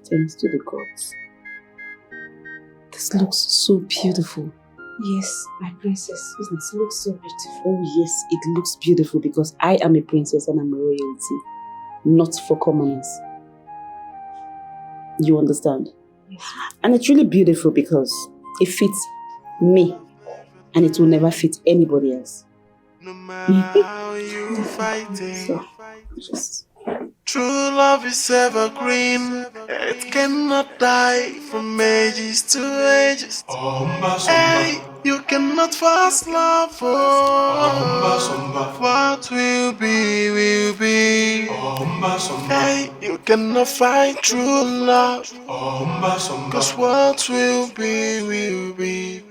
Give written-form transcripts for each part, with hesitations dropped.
Thanks to the gods. This looks so beautiful. Yes, my princess. It looks so beautiful. Oh yes, it looks beautiful because I am a princess and I'm a royalty. Not for commoners. You understand? Yes. And it's really beautiful because it fits me and it will never fit anybody else. No matter how you fight it, So, just... True love is evergreen. It cannot die from ages to ages. Hey, you cannot fast love. What will be, will be. Hey, you cannot find true love. Cause what will be, will be.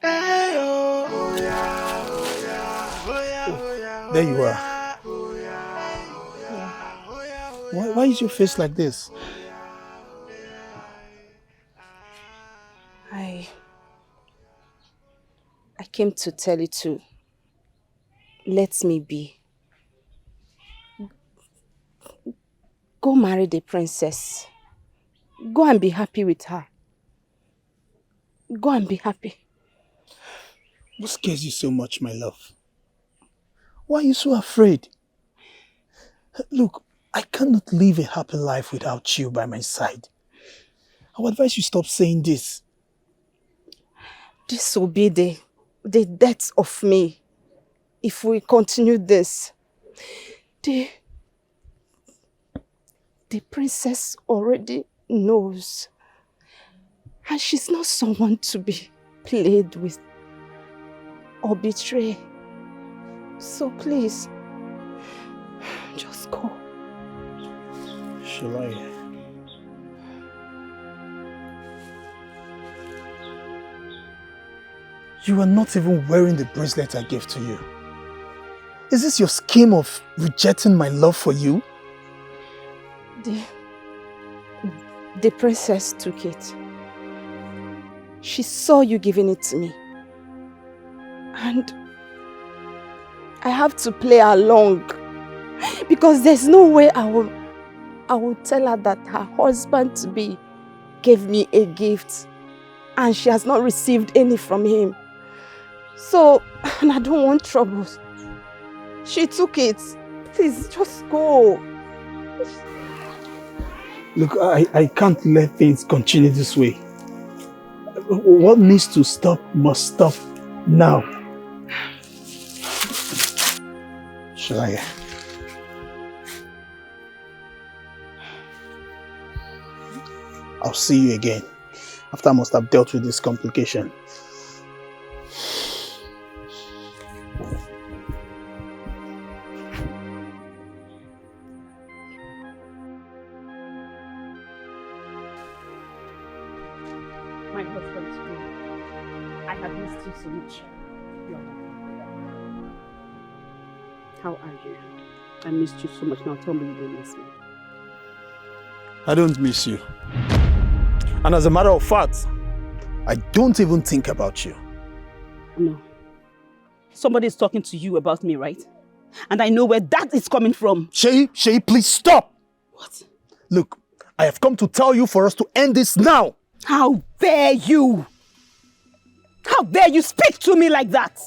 Hey, oh, yeah, oh, yeah, oh, yeah, oh, yeah, There you are. Why is your face like this? I came to tell you to let me be. Go marry the princess. Go and be happy with her. Go and be happy. What scares you so much, my love? Why are you so afraid? Look, I cannot live a happy life without you by my side. I would advise you stop saying this. This will be the death of me if we continue this. The princess already knows. And she's not someone to be played with or betray. So please, just go. Shall I? You are not even wearing the bracelet I gave to you. Is this your scheme of rejecting my love for you? The princess took it. She saw you giving it to me. And I have to play along. Because there's no way I will tell her that her husband-to-be gave me a gift and she has not received any from him. So, and I don't want troubles. She took it. Please, just go. Look, I can't let things continue this way. What needs to stop must stop now. Shall I? I'll see you again after I must have dealt with this complication. My husband, I have missed you so much. How are you? I missed you so much. Now tell me you don't miss me. I don't miss you. And as a matter of fact, I don't even think about you. No. Somebody is talking to you about me, right? And I know where that is coming from. Shay, please stop! What? Look, I have come to tell you for us to end this now! How dare you? How dare you speak to me like that?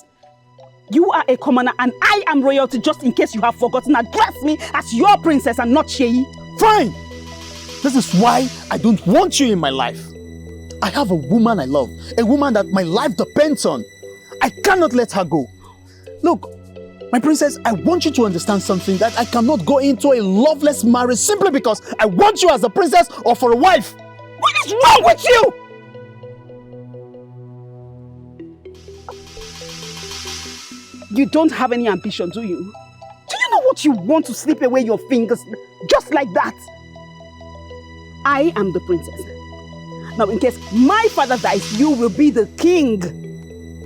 You are a commoner and I am royalty, just in case you have forgotten. Address me as your princess and not Shay. Fine! This is why I don't want you in my life. I have a woman I love, a woman that my life depends on. I cannot let her go. Look, my princess, I want you to understand something, that I cannot go into a loveless marriage simply because I want you as a princess or for a wife. What is wrong with you? You don't have any ambition, do you? Do you know what you want to slip away your fingers just like that? I am the princess. Now, in case my father dies, you will be the king.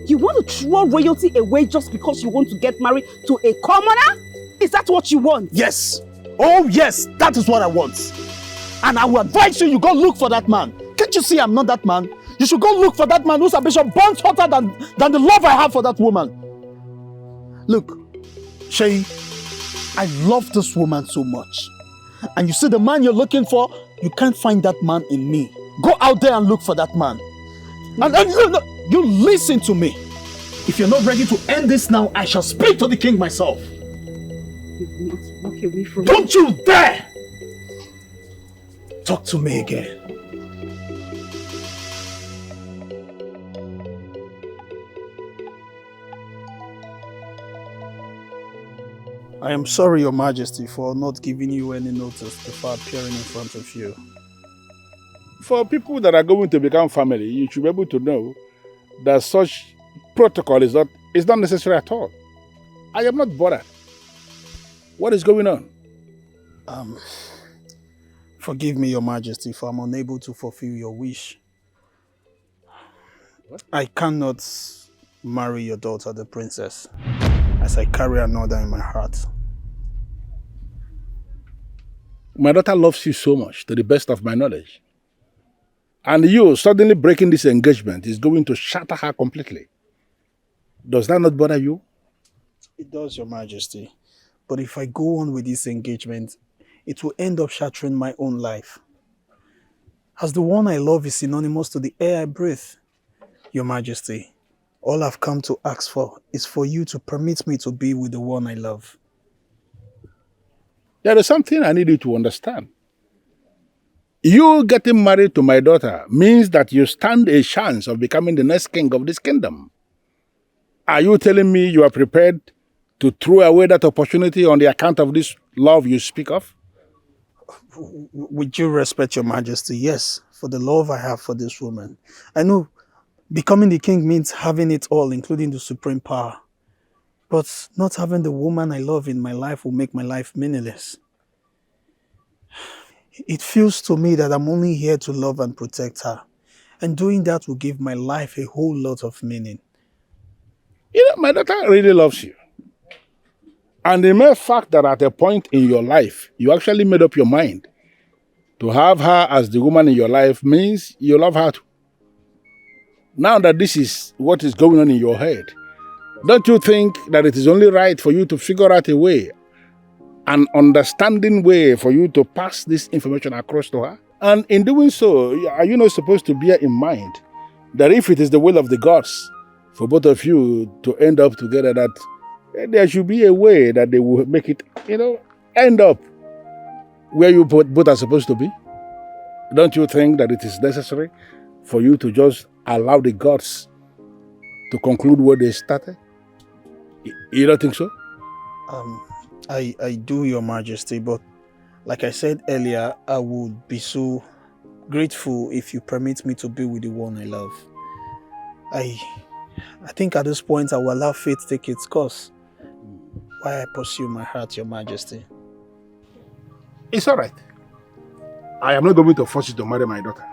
You want to throw royalty away just because you want to get married to a commoner? Is that what you want? Yes. Oh yes, that is what I want. And I will advise you, go look for that man. Can't you see I'm not that man? You should go look for that man whose ambition burns hotter than the love I have for that woman. Look, Shay, I love this woman so much. And you see the man you're looking for, you can't find that man in me. Go out there and look for that man. And you listen to me. If you're not ready to end this now, I shall speak to the king myself. You will not walk away from me. Don't you dare talk to me again. I am sorry, Your Majesty, for not giving you any notice before appearing in front of you. For people that are going to become family, you should be able to know that such protocol is not necessary at all. I am not bothered. What is going on? Forgive me, Your Majesty, for I'm unable to fulfill your wish. What? I cannot marry your daughter, the princess, as I carry another in my heart. My daughter loves you so much, to the best of my knowledge. And you suddenly breaking this engagement is going to shatter her completely. Does that not bother you? It does, Your Majesty. But if I go on with this engagement, it will end up shattering my own life. As the one I love is synonymous to the air I breathe. Your Majesty, all I've come to ask for is for you to permit me to be with the one I love. There is something I need you to understand. You getting married to my daughter means that you stand a chance of becoming the next king of this kingdom. Are you telling me you are prepared to throw away that opportunity on the account of this love you speak of? With due respect, Your Majesty, yes, for the love I have for this woman. I know becoming the king means having it all, including the supreme power. But not having the woman I love in my life will make my life meaningless. It feels to me that I'm only here to love and protect her. And doing that will give my life a whole lot of meaning. You know, my daughter really loves you. And the mere fact that at a point in your life, you actually made up your mind to have her as the woman in your life means you love her too. Now that this is what is going on in your head, don't you think that it is only right for you to figure out a way, an understanding way for you to pass this information across to her? And in doing so, are you not supposed to bear in mind that if it is the will of the gods for both of you to end up together, that there should be a way that they will make it, end up where you both are supposed to be? Don't you think that it is necessary for you to just allow the gods to conclude what they started? You don't think so? I do, Your Majesty, but like I said earlier, I would be so grateful if you permit me to be with the one I love. I think at this point I will allow fate take its course while I pursue my heart, Your Majesty. It's all right. I am not going to force you to marry my daughter.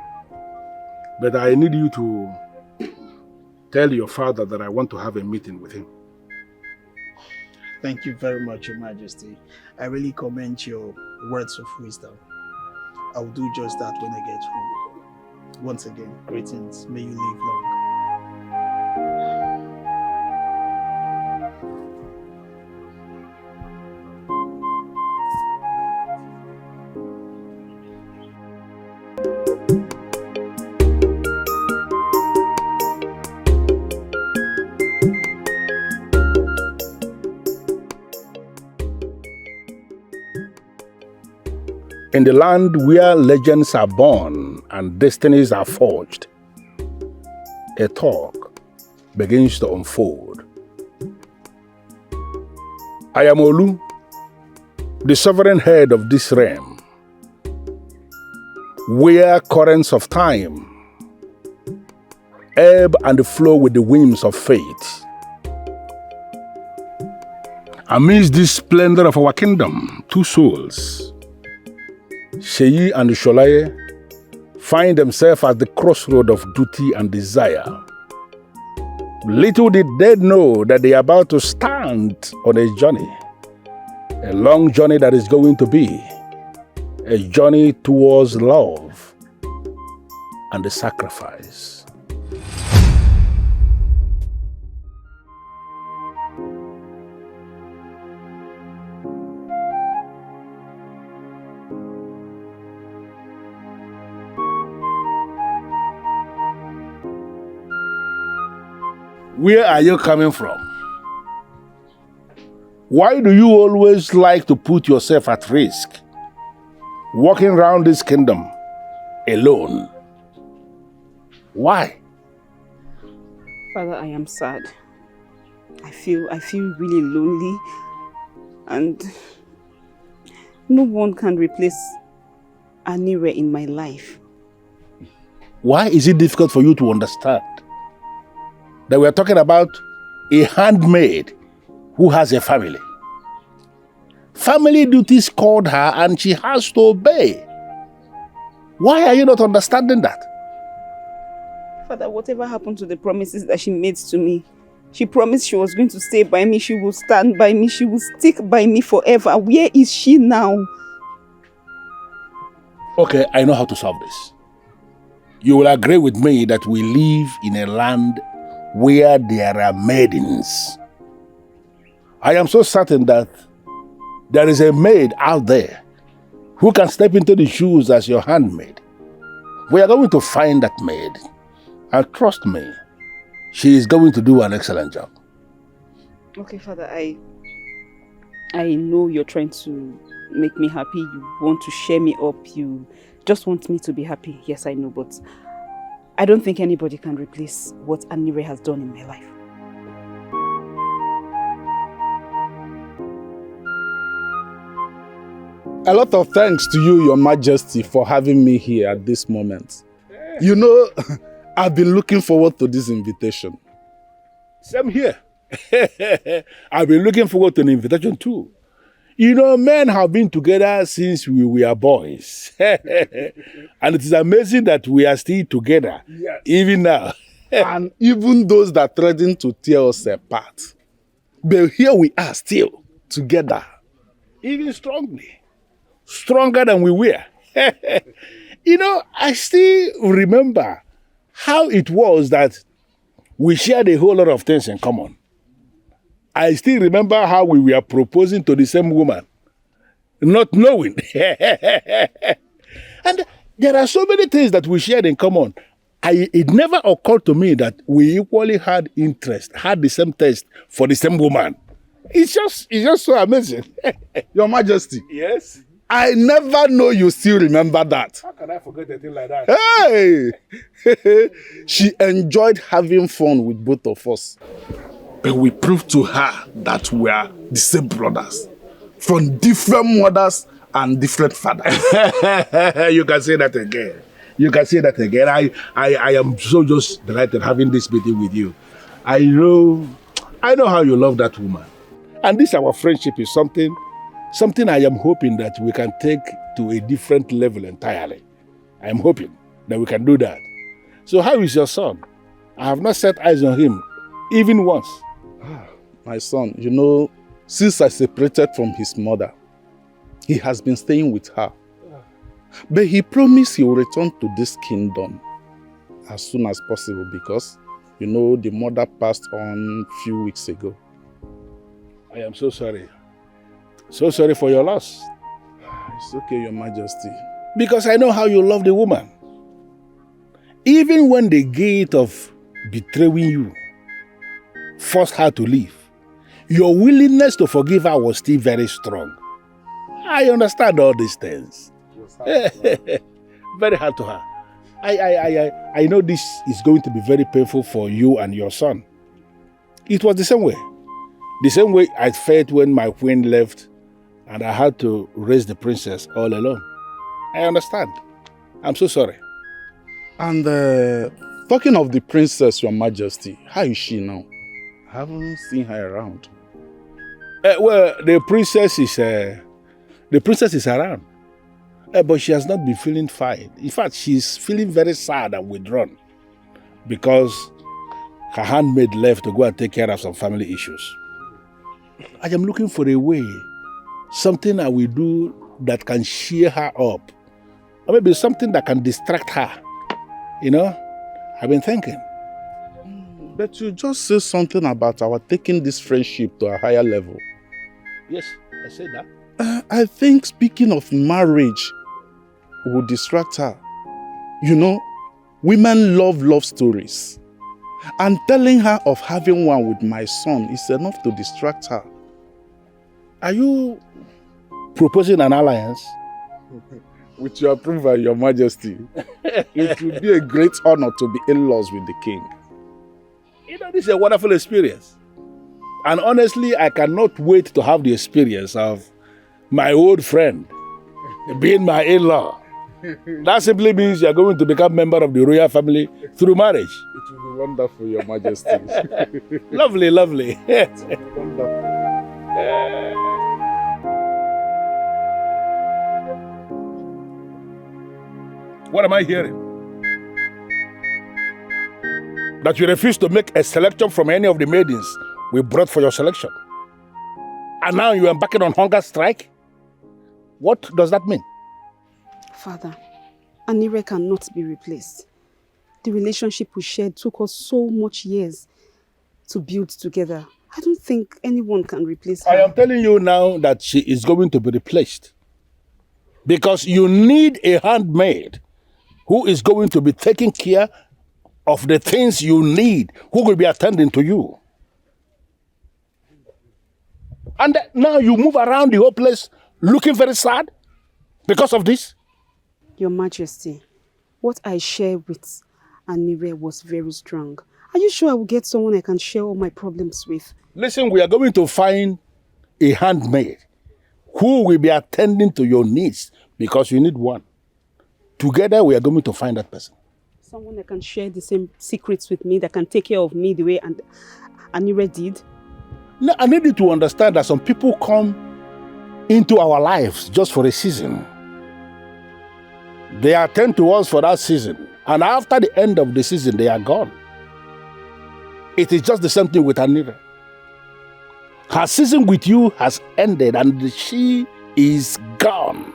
But I need you to tell your father that I want to have a meeting with him. Thank you very much, Your Majesty. I really commend your words of wisdom. I will do just that when I get home. Once again, greetings. May you live long. In the land where legends are born and destinies are forged, a talk begins to unfold. I am Olu, the sovereign head of this realm, where currents of time ebb and flow with the whims of fate. Amidst this splendor of our kingdom, two souls, Sheyi and Sholaye, find themselves at the crossroad of duty and desire. Little did they know that they are about to stand on a journey, a long journey that is going to be a journey towards love and the sacrifice. Where are you coming from? Why do you always like to put yourself at risk? Walking around this kingdom alone. Why? Father, I am sad. I feel really lonely, and no one can replace Anire in my life. Why is it difficult for you to understand that we are talking about a handmaid who has a family? Family duties called her and she has to obey. Why are you not understanding that? Father, whatever happened to the promises that she made to me? She promised she was going to stay by me, she will stand by me, she will stick by me forever. Where is she now? Okay, I know how to solve this. You will agree with me that we live in a land where there are maidens. I am so certain that there is a maid out there who can step into the shoes as your handmaid. We are going to find that maid. And trust me, she is going to do an excellent job. Okay, Father, I know you're trying to make me happy. You want to cheer me up. You just want me to be happy. Yes, I know, but I don't think anybody can replace what Anire has done in my life. A lot of thanks to you, Your Majesty, for having me here at this moment. You know, I've been looking forward to this invitation. Same here. I've been looking forward to an invitation too. You know, men have been together since we were boys. And it is amazing that we are still together, yes, even now. And even those that threatened to tear us apart. But here we are still together. Even strongly. Stronger than we were. You know, I still remember how it was that we shared a whole lot of things in common. I still remember how we were proposing to the same woman, not knowing. And there are so many things that we shared in common. It never occurred to me that we equally had interest, had the same taste for the same woman. It's just so amazing. Your Majesty. Yes? I never know you still remember that. How can I forget a thing like that? Hey! She enjoyed having fun with both of us. But we proved to her that we are the same brothers. From different mothers and different fathers. You can say that again. You can say that again. I am so just delighted having this meeting with you. I know how you love that woman. And this our friendship is something I am hoping that we can take to a different level entirely. I am hoping that we can do that. So how is your son? I have not set eyes on him, even once. My son, you know, since I separated from his mother, he has been staying with her. But he promised he will return to this kingdom as soon as possible because, you know, the mother passed on a few weeks ago. I am so sorry. So sorry for your loss. It's okay, Your Majesty. Because I know how you love the woman. Even when the gate of betraying you forced her to leave, your willingness to forgive her was still very strong. I understand all these things. Very hard to her. I know this is going to be very painful for you and your son. It was the same way. The same way I felt when my queen left and I had to raise the princess all alone. I understand. I'm so sorry. And talking of the princess, Your Majesty, how is she now? I haven't seen her around. Well, the princess is around. But she has not been feeling fine. In fact, she's feeling very sad and withdrawn because her handmaid left to go and take care of some family issues. I am looking for a way, something I will do that can cheer her up. Or maybe something that can distract her. You know, I've been thinking. But you just said something about our taking this friendship to a higher level. Yes, I said that. I think speaking of marriage would distract her. You know, women love stories. And telling her of having one with my son is enough to distract her. Are you proposing an alliance? With your approval, Your Majesty, it will be a great honor to be in-laws with the king. You know, this is a wonderful experience. And honestly, I cannot wait to have the experience of my old friend being my in-law. That simply means you're going to become a member of the royal family through marriage. It will be wonderful, Your Majesty. Lovely, lovely. Wonderful. What am I hearing? That you refuse to make a selection from any of the maidens we brought for your selection. And now you are embarking on hunger strike? What does that mean? Father, Anire cannot be replaced. The relationship we shared took us so much years to build together. I don't think anyone can replace her. I am telling you now that she is going to be replaced. Because you need a handmaid who is going to be taking care of the things you need, who will be attending to you. And now you move around the whole place looking very sad because of this? Your Majesty, what I shared with Anire was very strong. Are you sure I will get someone I can share all my problems with? Listen, we are going to find a handmaid who will be attending to your needs because you need one. Together, we are going to find that person. Someone that can share the same secrets with me, that can take care of me the way Anire did? No, I need you to understand that some people come into our lives just for a season. They attend to us for that season. And after the end of the season, they are gone. It is just the same thing with Anire. Her season with you has ended and she is gone.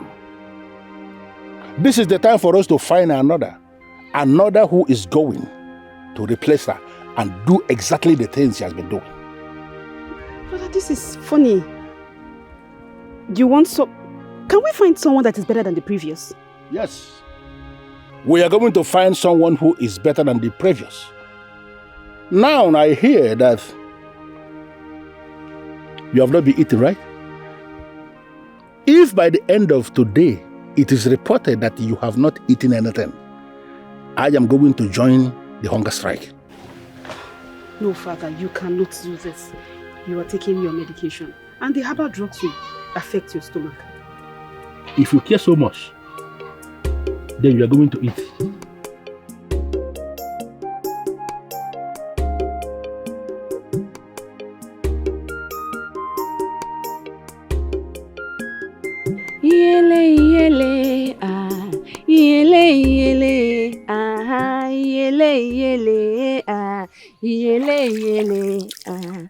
This is the time for us to find another who is going to replace her and do exactly the things she has been doing. Brother, this is funny. You want Can we find someone that is better than the previous? Yes. We are going to find someone who is better than the previous. Now I hear that you have not been eating, right? If by the end of today, it is reported that you have not eaten anything, I am going to join the hunger strike. No, Father, you cannot do this. You are taking your medication, and the herbal drugs will affect your stomach. If you care so much, then you are going to eat. Yele yele ah, yele yele ah, yele yele ah, yele yele ah.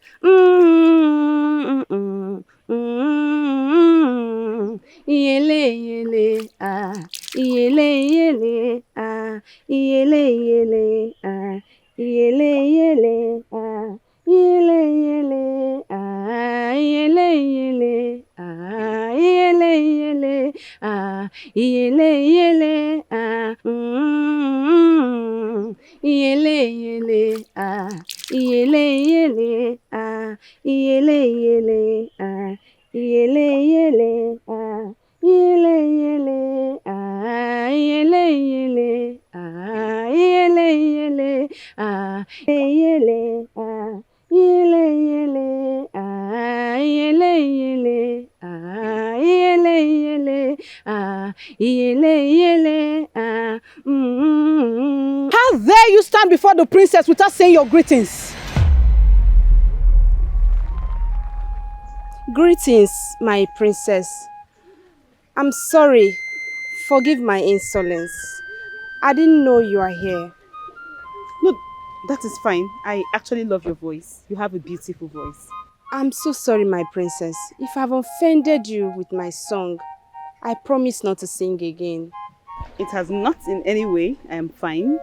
Yele yele ah, yele yele ah, yele yele ah, yele yele ah, yele yele ah, yele yele ah, yele yele ah, yele yele ah, yele yele ah, yele yele ah, yele yele ah, yele yele ah, yele yele ah, yele yele ah, yele yele ah, yele ah, yele yele ah, yele yele ah, yele yele ah, yele yele ah. How dare you stand before the princess without saying your greetings? Greetings, my princess. I'm sorry. Forgive my insolence. I didn't know you are here. No, that is fine. I actually love your voice. You have a beautiful voice. I'm so sorry, my princess. If I've offended you with my song, I promise not to sing again. It has not in any way. I am fine.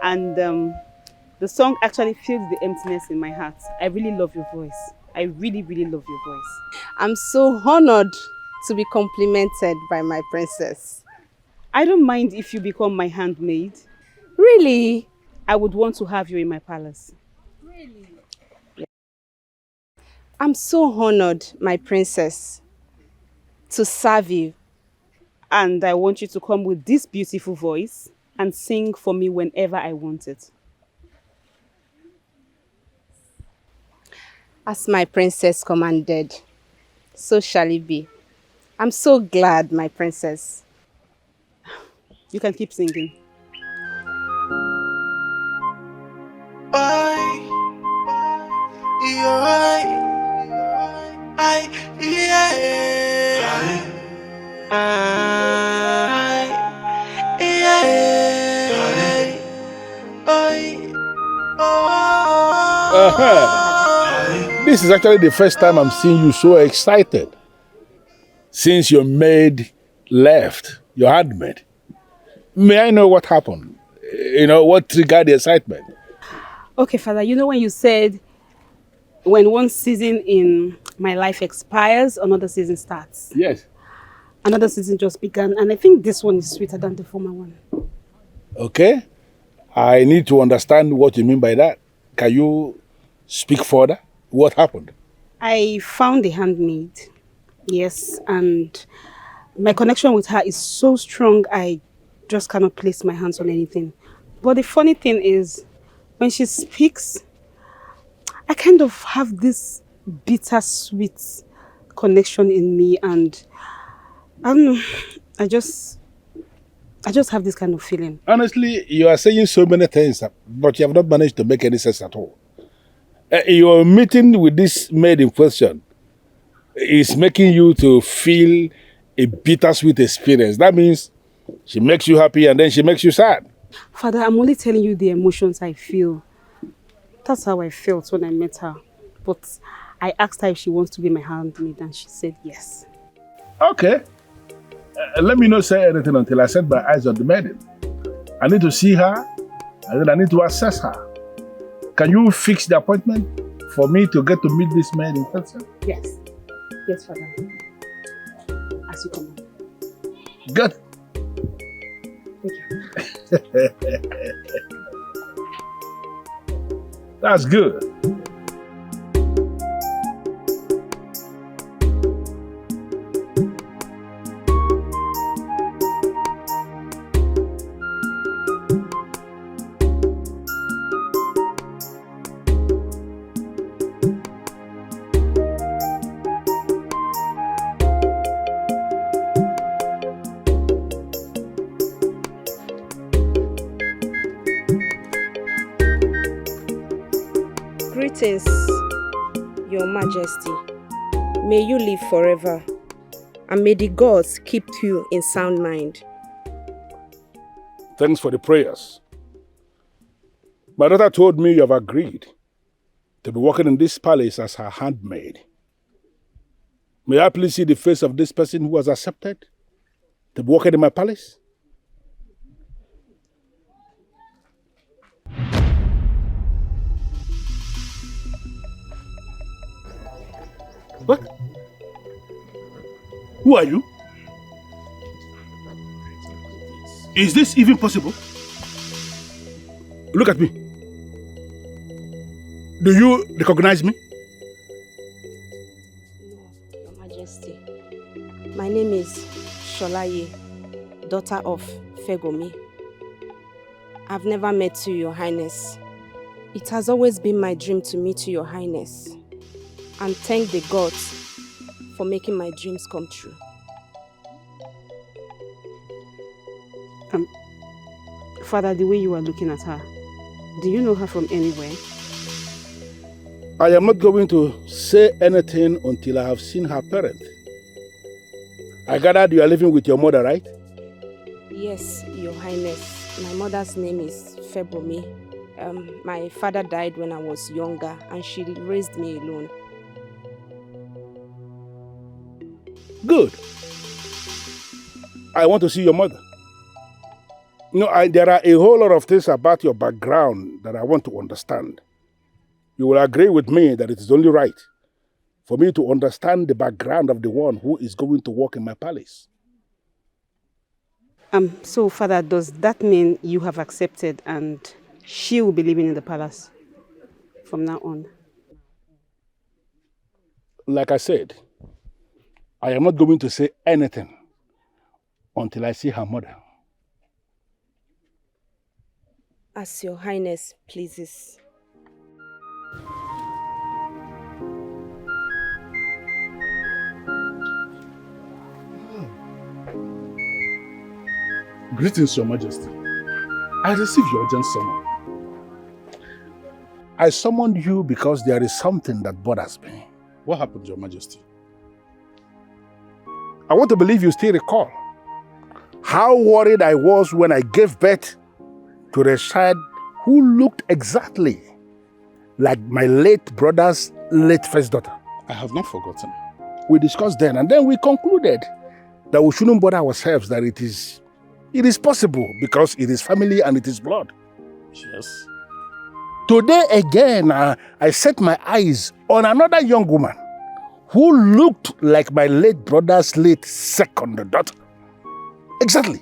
And the song actually fills the emptiness in my heart. I really love your voice. I really, really love your voice. I'm so honored to be complimented by my princess. I don't mind if you become my handmaid. Really? I would want to have you in my palace. I'm so honored, my princess, to serve you. And I want you to come with this beautiful voice and sing for me whenever I want it. As my princess commanded, so shall it be. I'm so glad, my princess. You can keep singing. This is actually the first time I'm seeing you so excited. Since your maid left, your handmaid. May I know what happened? What triggered the excitement? Okay, Father, you know when you said when one season in my life expires, another season starts. Yes. Another season just began, and I think this one is sweeter than the former one. Okay. I need to understand what you mean by that. Can you speak further? What happened? I found a handmaid, yes, and my connection with her is so strong, I just cannot place my hands on anything. But the funny thing is, when she speaks, I kind of have this bittersweet connection in me, and I don't know, I just have this kind of feeling. Honestly, you are saying so many things, but you have not managed to make any sense at all. Your meeting with this maid in question is making you to feel a bittersweet experience. That means she makes you happy and then she makes you sad. Father, I'm only telling you the emotions I feel. That's how I felt when I met her. But I asked her if she wants to be my handmaid and she said yes. Okay. Let me not say anything until I set my eyes on the maiden. I need to see her and then I need to assess her. Can you fix the appointment for me to get to meet this maid in person? Yes. Yes, Father. As you come. Good. Thank you. That's good. Greetings, Your Majesty. May you live forever, and may the gods keep you in sound mind. Thanks for the prayers. My daughter told me you have agreed to be working in this palace as her handmaid. May I please see the face of this person who has accepted to be working in my palace? What? Who are you? Is this even possible? Look at me. Do you recognize me? No, Your Majesty. My name is Sholaye, daughter of Fegomi. I've never met you, Your Highness. It has always been my dream to meet you, Your Highness, and thank the gods for making my dreams come true. Father, the way you are looking at her, do you know her from anywhere? I am not going to say anything until I have seen her parent. I gathered you are living with your mother, right? Yes, Your Highness. My mother's name is Febomi. My father died when I was younger and she raised me alone. Good. I want to see your mother. There are a whole lot of things about your background that I want to understand. You will agree with me that it is only right for me to understand the background of the one who is going to work in my palace. So, Father, does that mean you have accepted and She will be living in the palace from now on. Like I said, I am not going to say anything until I see her mother. As your highness pleases. Greetings, Your Majesty. I received your urgent summon. I summoned you because there is something that bothers me. What happened, Your Majesty? I want to believe you still recall how worried I was when I gave birth to a child who looked exactly like my late brother's late first daughter. I have not forgotten. We discussed then, and then we concluded that we shouldn't bother ourselves, that it is possible because it is family and it is blood. Yes. Today again, I set my eyes on another young woman who looked like my late brother's late second daughter. Exactly.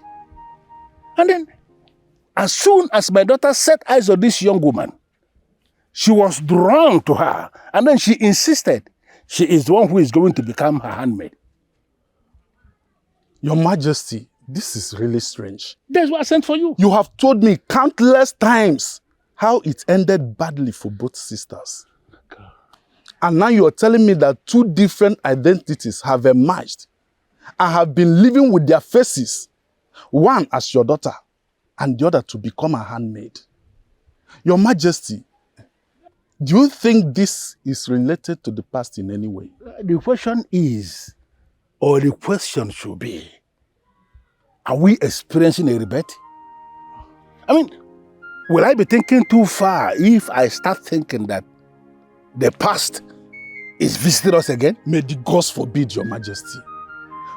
And then, as soon as my daughter set eyes on this young woman, she was drawn to her, and then she insisted she is the one who is going to become her handmaid. Your Majesty, this is really strange. That's why I sent for you. You have told me countless times how it ended badly for both sisters. And now you are telling me that two different identities have emerged and have been living with their faces, one as your daughter and the other to become a handmaid. Your Majesty, do you think this is related to the past in any way? The question is, or the question should be, are we experiencing a rebirth? I mean, will I be thinking too far if I start thinking that the past is visiting us again? May the gods forbid, Your Majesty.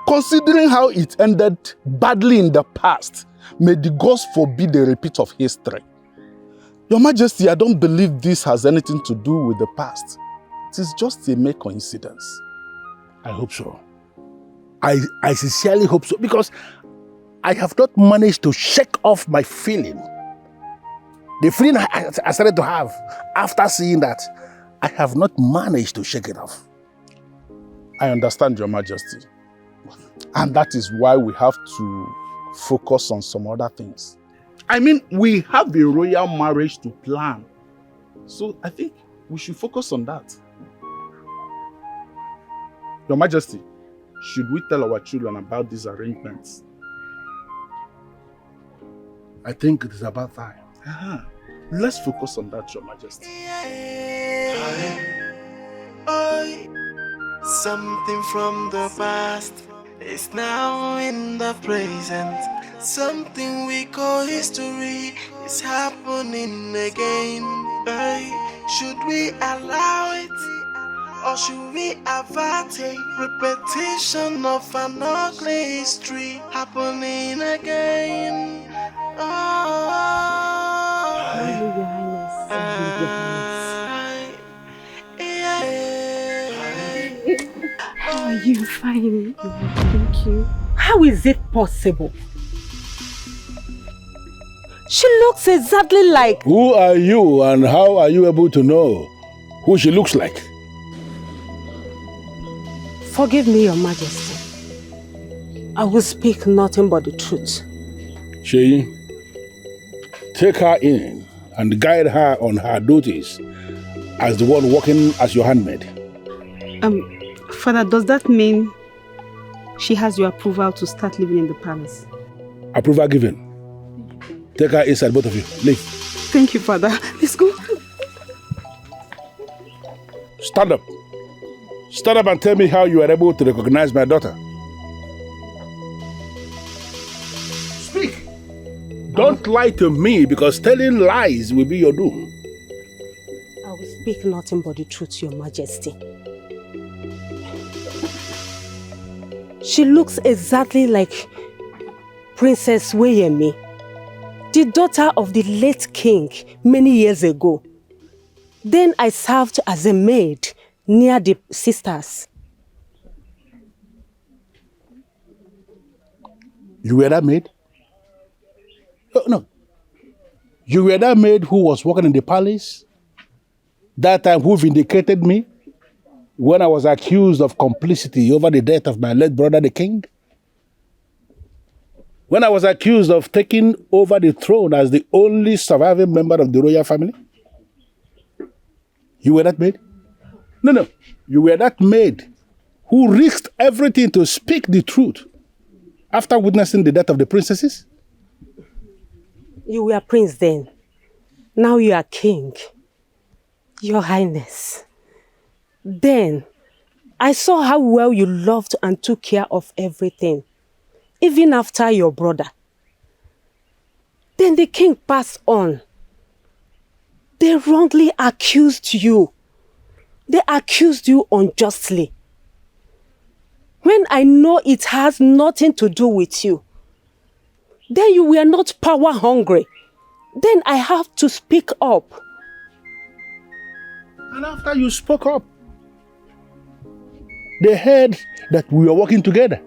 Considering how it ended badly in the past, may the gods forbid a repeat of history. Your Majesty, I don't believe this has anything to do with the past. It is just a mere coincidence. I hope so. I sincerely hope so, because I have not managed to shake off my feeling. The feeling I started to have after seeing that, I have not managed to shake it off. I understand, Your Majesty. And that is why we have to focus on some other things. I mean, we have a royal marriage to plan. So I think we should focus on that. Your Majesty, should we tell our children about these arrangements? I think it is about time. Let's focus on that, Your Majesty. Something from the past is now in the present. Something we call history is happening again. Should we allow it, or should we avert a repetition of an ugly history happening again? How are you? Fine. Thank you. How is it possible? She looks exactly like... Who are you and how are you able to know who she looks like? Forgive me, Your Majesty. I will speak nothing but the truth. Sheyi, take her in and guide her on her duties as the one working as your handmaid. Father, does that mean she has your approval to start living in the palace? Approval given. Take her inside, both of you. Leave. Thank you, Father. Let's go. Stand up. Stand up and tell me how you are able to recognize my daughter. Speak. Don't lie to me, because telling lies will be your doom. I will speak nothing but the truth, Your Majesty. She looks exactly like Princess Weyemi, the daughter of the late king many years ago. Then I served as a maid near the sisters. You were that maid? Oh, no. You were that maid who was working in the palace, that time who vindicated me when I was accused of complicity over the death of my late brother, the king. When I was accused of taking over the throne as the only surviving member of the royal family. You were that maid? No. You were that maid who risked everything to speak the truth after witnessing the death of the princesses. You were prince then. Now you are king. Your Highness. Then, I saw how well you loved and took care of everything, even after your brother. Then the king passed on. They wrongly accused you. They accused you unjustly. When I know it has nothing to do with you, then you were not power hungry. Then I have to speak up. And after you spoke up, they heard that we were working together.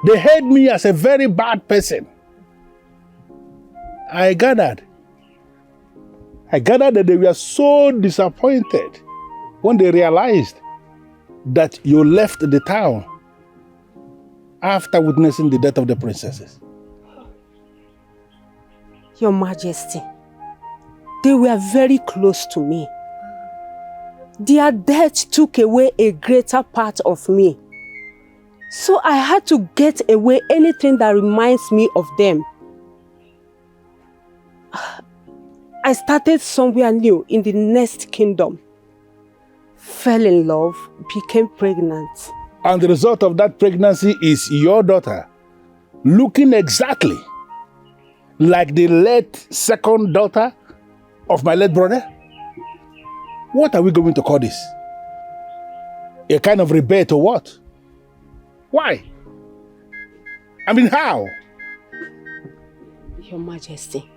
They heard me as a very bad person. I gathered that they were so disappointed when they realized that you left the town after witnessing the death of the princesses. Your Majesty, they were very close to me. Their death took away a greater part of me. So I had to get away anything that reminds me of them. I started somewhere new in the next kingdom. Fell in love, became pregnant. And the result of that pregnancy is your daughter looking exactly like the late second daughter of my late brother? What are we going to call this? A kind of rebate or what? Why? I mean, how? Your Majesty,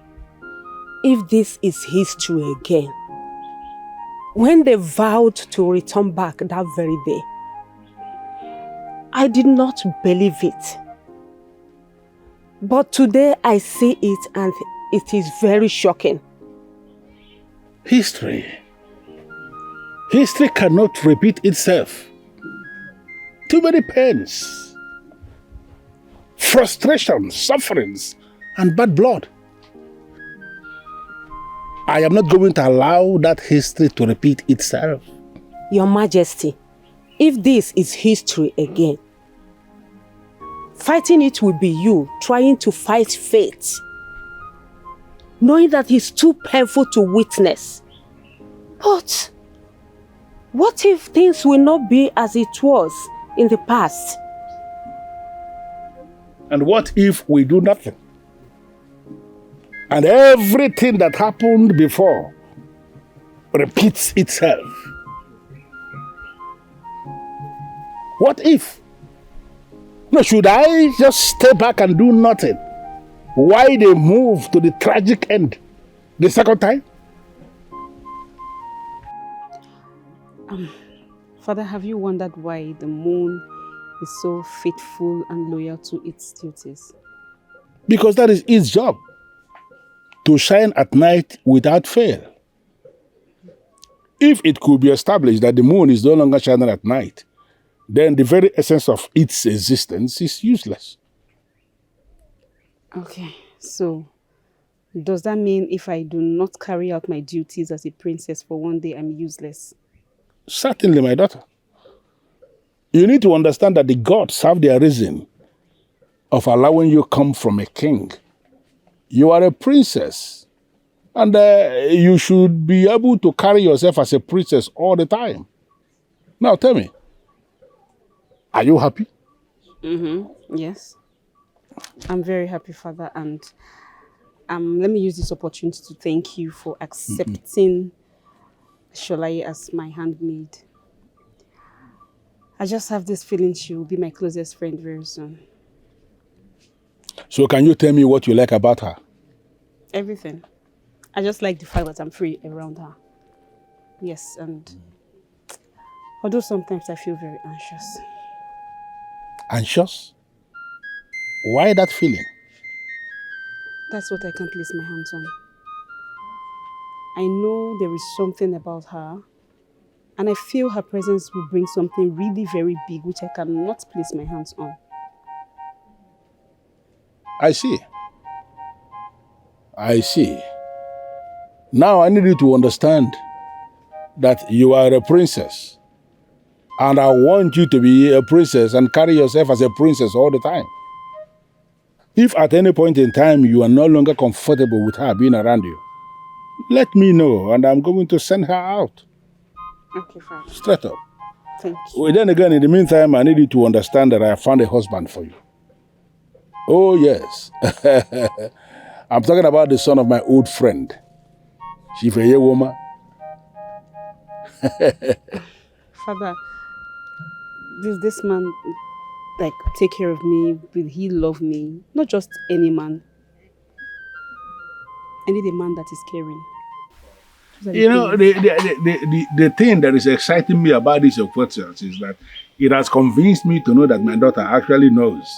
if this is history again, when they vowed to return back that very day, I did not believe it. But today I see it and it is very shocking. History cannot repeat itself. Too many pains, frustrations, sufferings, and bad blood. I am not going to allow that history to repeat itself. Your Majesty, if this is history again, fighting it will be you trying to fight fate, knowing that it's too painful to witness. But what if things will not be as it was in the past? And what if we do nothing? And everything that happened before repeats itself? What if? No, should I just stay back and do nothing? Why they move to the tragic end the second time? Father, have you wondered why the moon is so faithful and loyal to its duties? Because that is its job, to shine at night without fail. If it could be established that the moon is no longer shining at night, then the very essence of its existence is useless. Okay, so does that mean if I do not carry out my duties as a princess for one day, I'm useless? Certainly, my daughter. You need to understand that the gods have their reason of allowing you come from a king. You are a princess, and you should be able to carry yourself as a princess all the time. Now tell me, are you happy? Yes. I'm very happy, Father, and let me use this opportunity to thank you for accepting Sholaye as my handmaid. I just have this feeling she will be my closest friend very soon. So can you tell me what you like about her? Everything. I just like the fact that I'm free around her. Yes, and although sometimes I feel very anxious. Anxious? Why that feeling? That's what I can't place my hands on. I know there is something about her, and I feel her presence will bring something really very big which I cannot place my hands on. I see. I see. Now I need you to understand that you are a princess. And I want you to be a princess and carry yourself as a princess all the time. If at any point in time you are no longer comfortable with her being around you, let me know and I'm going to send her out. Okay, Father. Straight up. Thank you. Well, then again, in the meantime, I need you to understand that I found a husband for you. Oh, yes. I'm talking about the son of my old friend. She's a woman. Father, will this man take care of me? Will he love me? Not just any man. I need a man that is caring. You know, the thing that is exciting me about these questions is that it has convinced me to know that my daughter actually knows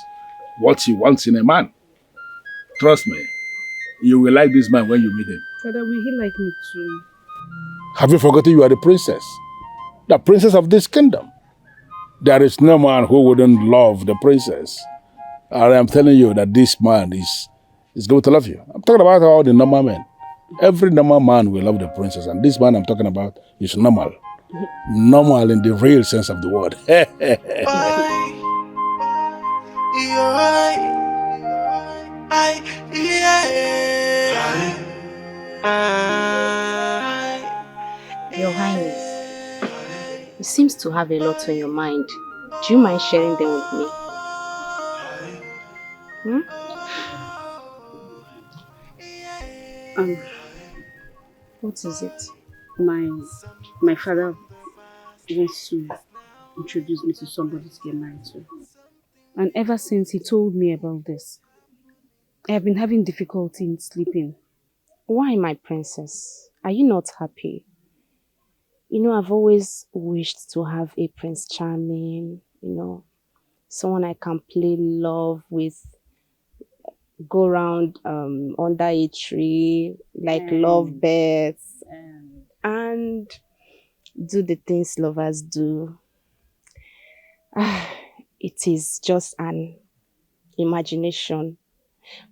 what she wants in a man. Trust me, you will like this man when you meet him. Father, will he like me too? Have you forgotten you are the princess? The princess of this kingdom. There is no man who wouldn't love the princess. And I'm telling you that this man is going to love you. I'm talking about all the normal men. Every normal man will love the princess. And this man I'm talking about is normal. Normal in the real sense of the word. Your Highness, you seem to have a lot on your mind. Do you mind sharing them with me? What is it? My father wants to introduce me to somebody to get married to. And ever since he told me about this, I have been having difficulty in sleeping. Why, my princess? Are you not happy? You know, I've always wished to have a Prince Charming, someone I can play love with, go around under a tree like lovebirds and do the things lovers do. It is just an imagination,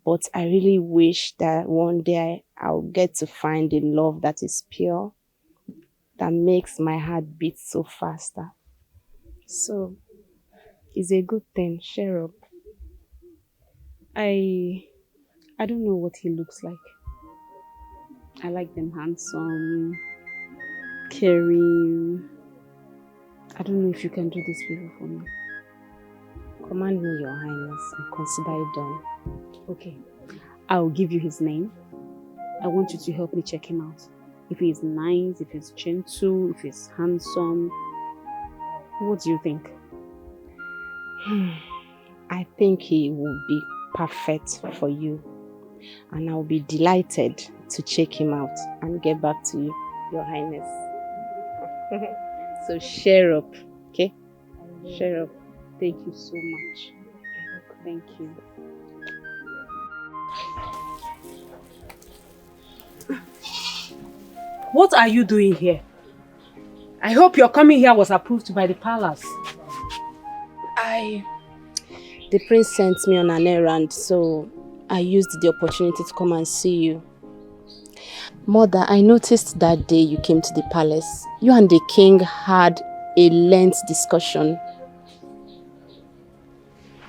but I really wish that one day I'll get to find a love that is pure, that makes my heart beat so faster. So it's a good thing. Share up. I don't know what he looks like. I like them handsome, caring. I don't know if you can do this favor for me. Command me, Your Highness, and consider it done. Okay. I'll give you his name. I want you to help me check him out. If he is nice, if he's gentle, if he's handsome. What do you think? I think he will be perfect for you. And I'll be delighted to check him out and get back to you, Your Highness. So share up, okay? Share up. Thank you so much. Thank you. What are you doing here? I hope your coming here was approved by the palace. The prince sent me on an errand, so I used the opportunity to come and see you. Mother, I noticed that day you came to the palace. You and the king had a lengthy discussion.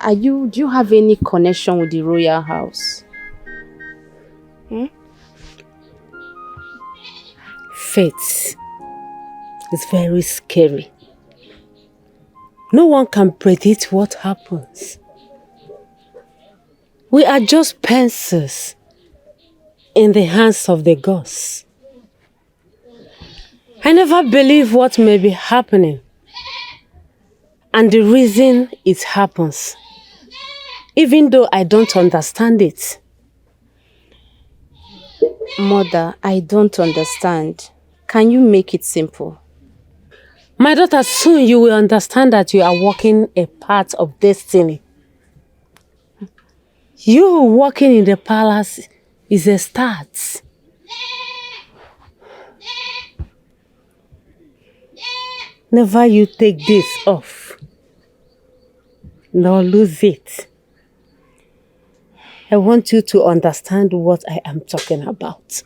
Do you have any connection with the royal house? Fate is very scary. No one can predict what happens. We are just pencils in the hands of the gods. I never believe what may be happening and the reason it happens, even though I don't understand it. Mother, I don't understand. Can you make it simple? My daughter, soon you will understand that you are walking a path of destiny. You walking in the palace It's a start. Never you take this off, nor lose it. I want you to understand what I am talking about.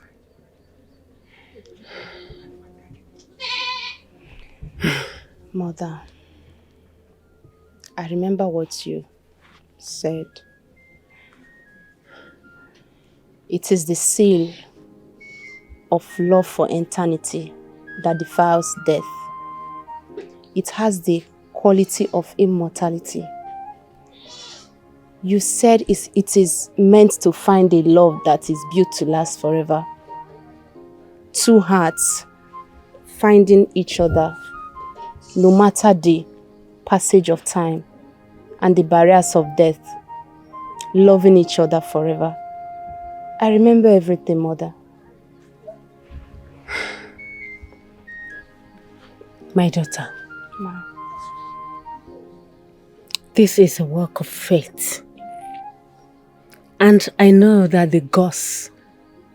Mother, I remember what you said. It is the seal of love for eternity that defiles death. It has the quality of immortality. You said it is meant to find a love that is built to last forever. Two hearts finding each other no matter the passage of time and the barriers of death, loving each other forever. I remember everything, Mother. My daughter, Ma. this is a work of faith. And I know that the gods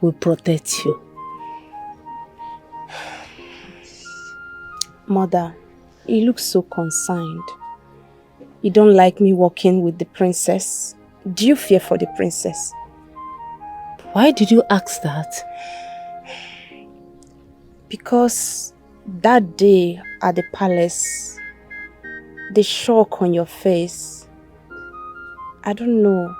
will protect you. Mother, you look so concerned. You don't like me walking with the princess? Do you fear for the princess? Why did you ask that? Because that day at the palace, the shock on your face, I don't know.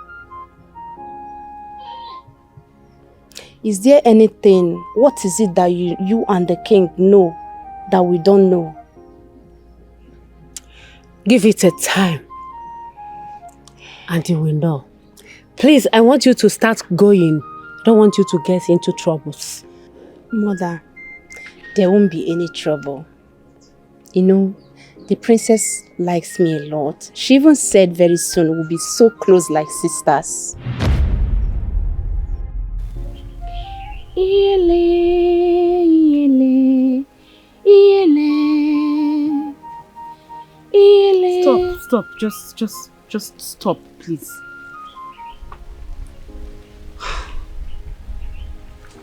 Is there anything, what is it that you and the king know that we don't know? Give it a time and you will know. Please, I want you to start going. I don't want you to get into troubles. Mother, there won't be any trouble. You know, the princess likes me a lot. She even said very soon we'll be so close like sisters. Stop. Just stop, please.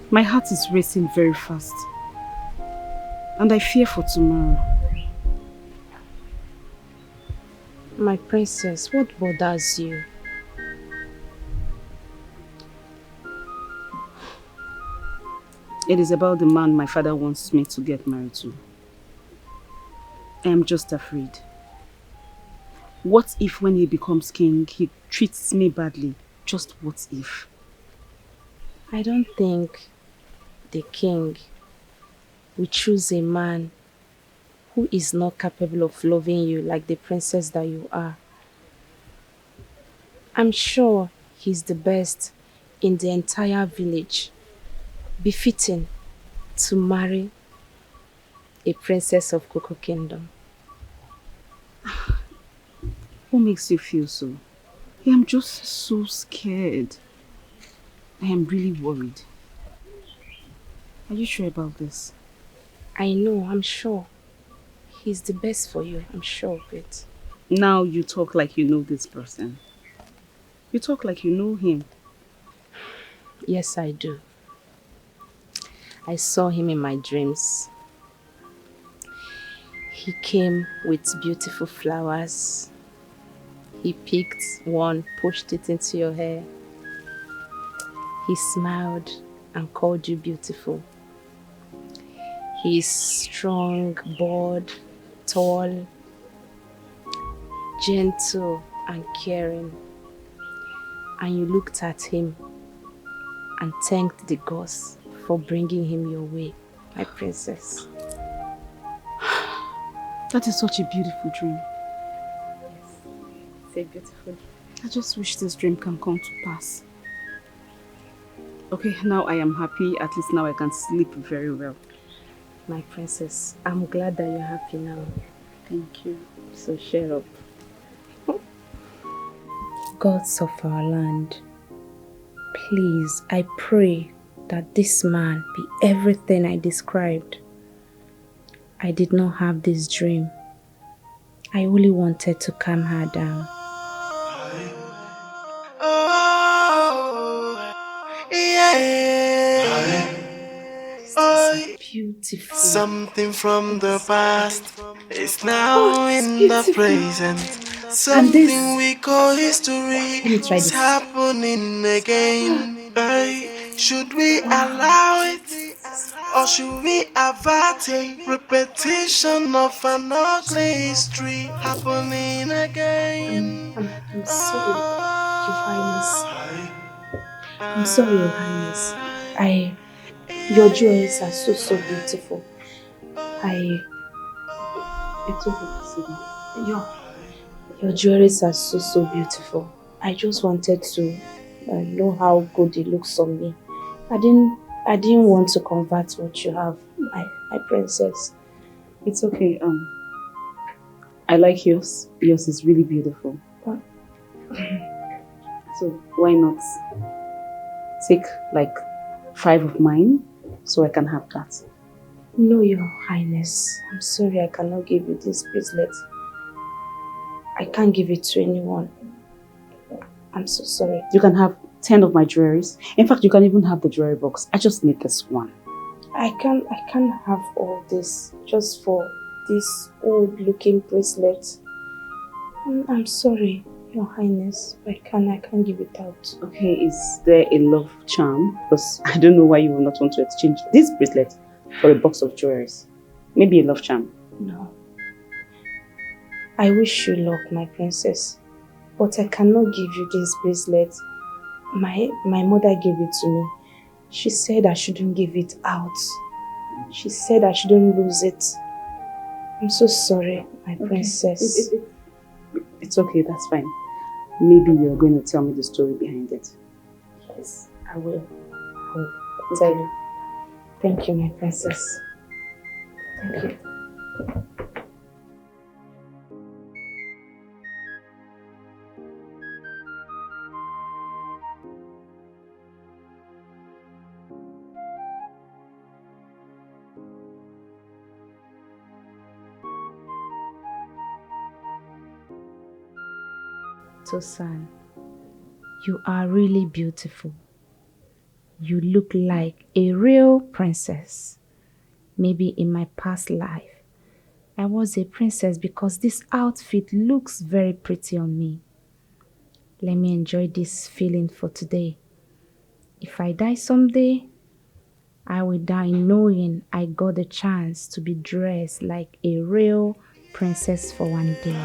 My heart is racing very fast. And I fear for tomorrow. My princess, what bothers you? It is about the man my father wants me to get married to. I am just afraid. What if when he becomes king, he treats me badly? Just what if? I don't think the king will choose a man who is not capable of loving you like the princess that you are. I'm sure he's the best in the entire village, befitting to marry a princess of Coco Kingdom. What makes you feel so? I am just so scared. I am really worried. Are you sure about this? I know, I'm sure. He's the best for you, I'm sure of it. Now you talk like you know this person. You talk like you know him. Yes, I do. I saw him in my dreams. He came with beautiful flowers. He picked one, pushed it into your hair. He smiled and called you beautiful. He is strong, bold, tall, gentle and caring. And you looked at him and thanked the gods for bringing him your way, my princess. That is such a beautiful dream. It's a beautiful dream. I just wish this dream can come to pass. Okay, now I am happy. At least now I can sleep very well. My princess, I'm glad that you're happy now. Thank you. So cheer up. Gods of our land, please, I pray that this man be everything I described. I did not have this dream. I only wanted to calm her down. Oh, yeah, beautiful. Something from the past is now in the present. Something we call history is happening again. Should we allow it, or should we avert a repetition of an ugly history happening again? I'm sorry, Your Highness. I'm sorry, Your Highness. Your jewels are so beautiful. It's okay, your jewelries are so beautiful. I just wanted to know how good it looks on me. I didn't want to convert what you have, my princess. It's okay. I like yours. Yours is really beautiful. So why not take like 5 of mine so I can have that? No, Your Highness. I'm sorry I cannot give you this bracelet. I can't give it to anyone. I'm so sorry. You can have 10 of my jewelries. In fact, you can even have the jewelry box. I just need this one. I can't have all this just for this old looking bracelet. I'm sorry, Your Highness. I can't give it out. Okay, is there a love charm? Because I don't know why you will not want to exchange this bracelet for a box of jewelries. Maybe a love charm. No. I wish you luck, my princess. But I cannot give you this bracelet. My mother gave it to me. She said I shouldn't give it out. She said I shouldn't lose it. I'm so sorry, my princess. It's okay, that's fine. Maybe you're going to tell me the story behind it. Yes, I will. I will tell you. Thank you, my princess. Thank you. Tosan, you are really beautiful. You look like a real princess. Maybe in my past life, I was a princess because this outfit looks very pretty on me. Let me enjoy this feeling for today. If I die someday, I will die knowing I got the chance to be dressed like a real princess for one day.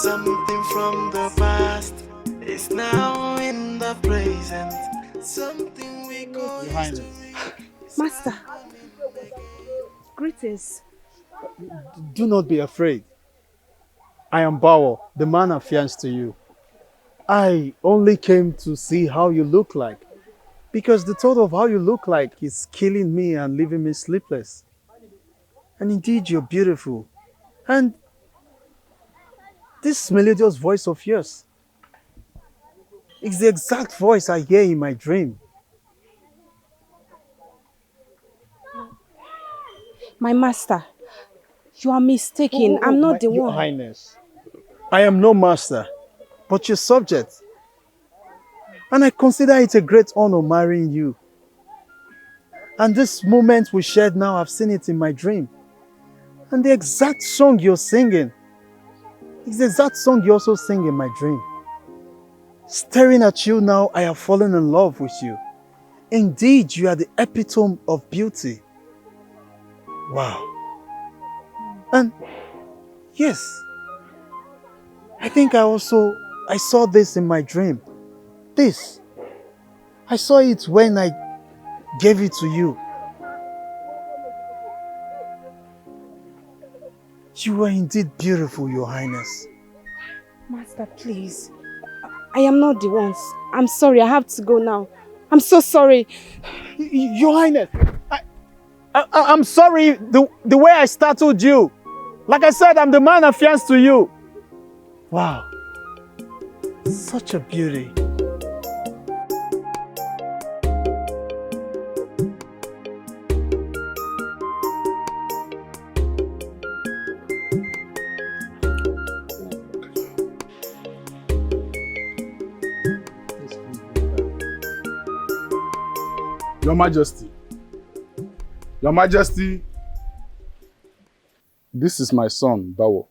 Something from the past is now in the present. Something we call history. Master, greetings. Do not be afraid. I am Bawo, the man affianced to you. I only came to see how you look like, because the thought of how you look like is killing me and leaving me sleepless. And indeed, you're beautiful. And this melodious voice of yours is the exact voice I hear in my dream. My master, you are mistaken. I'm not the Your one. Highness, I am no master, but your subject. And I consider it a great honor marrying you. And this moment we shared now, I've seen it in my dream. And the exact song you're singing is the exact song you also sing in my dream. Staring at you now, I have fallen in love with you. Indeed, you are the epitome of beauty. Wow. And yes, I think I saw this in my dream. This. I saw it when I gave it to you. You are indeed beautiful, Your Highness. Master, please. I am not the one. I'm sorry, I have to go now. I'm so sorry. Your Highness, I'm sorry the way I startled you. Like I said, I'm the man affianced to you. Wow. Such a beauty. Your Majesty. Your Majesty. This is my son, Bawo.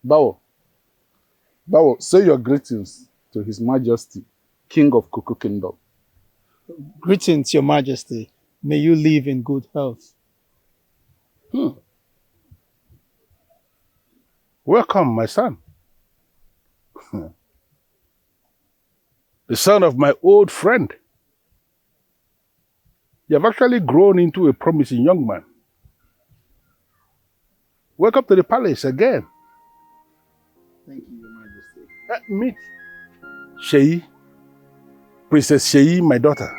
Bawo. Bawo, say your greetings to His Majesty, King of Kuku Kingdom. Greetings, Your Majesty. May you live in good health. Welcome, my son. The son of my old friend. You have actually grown into a promising young man. Welcome to the palace again. Thank you, Your Majesty. Meet Sheyi, Princess Sheyi, my daughter.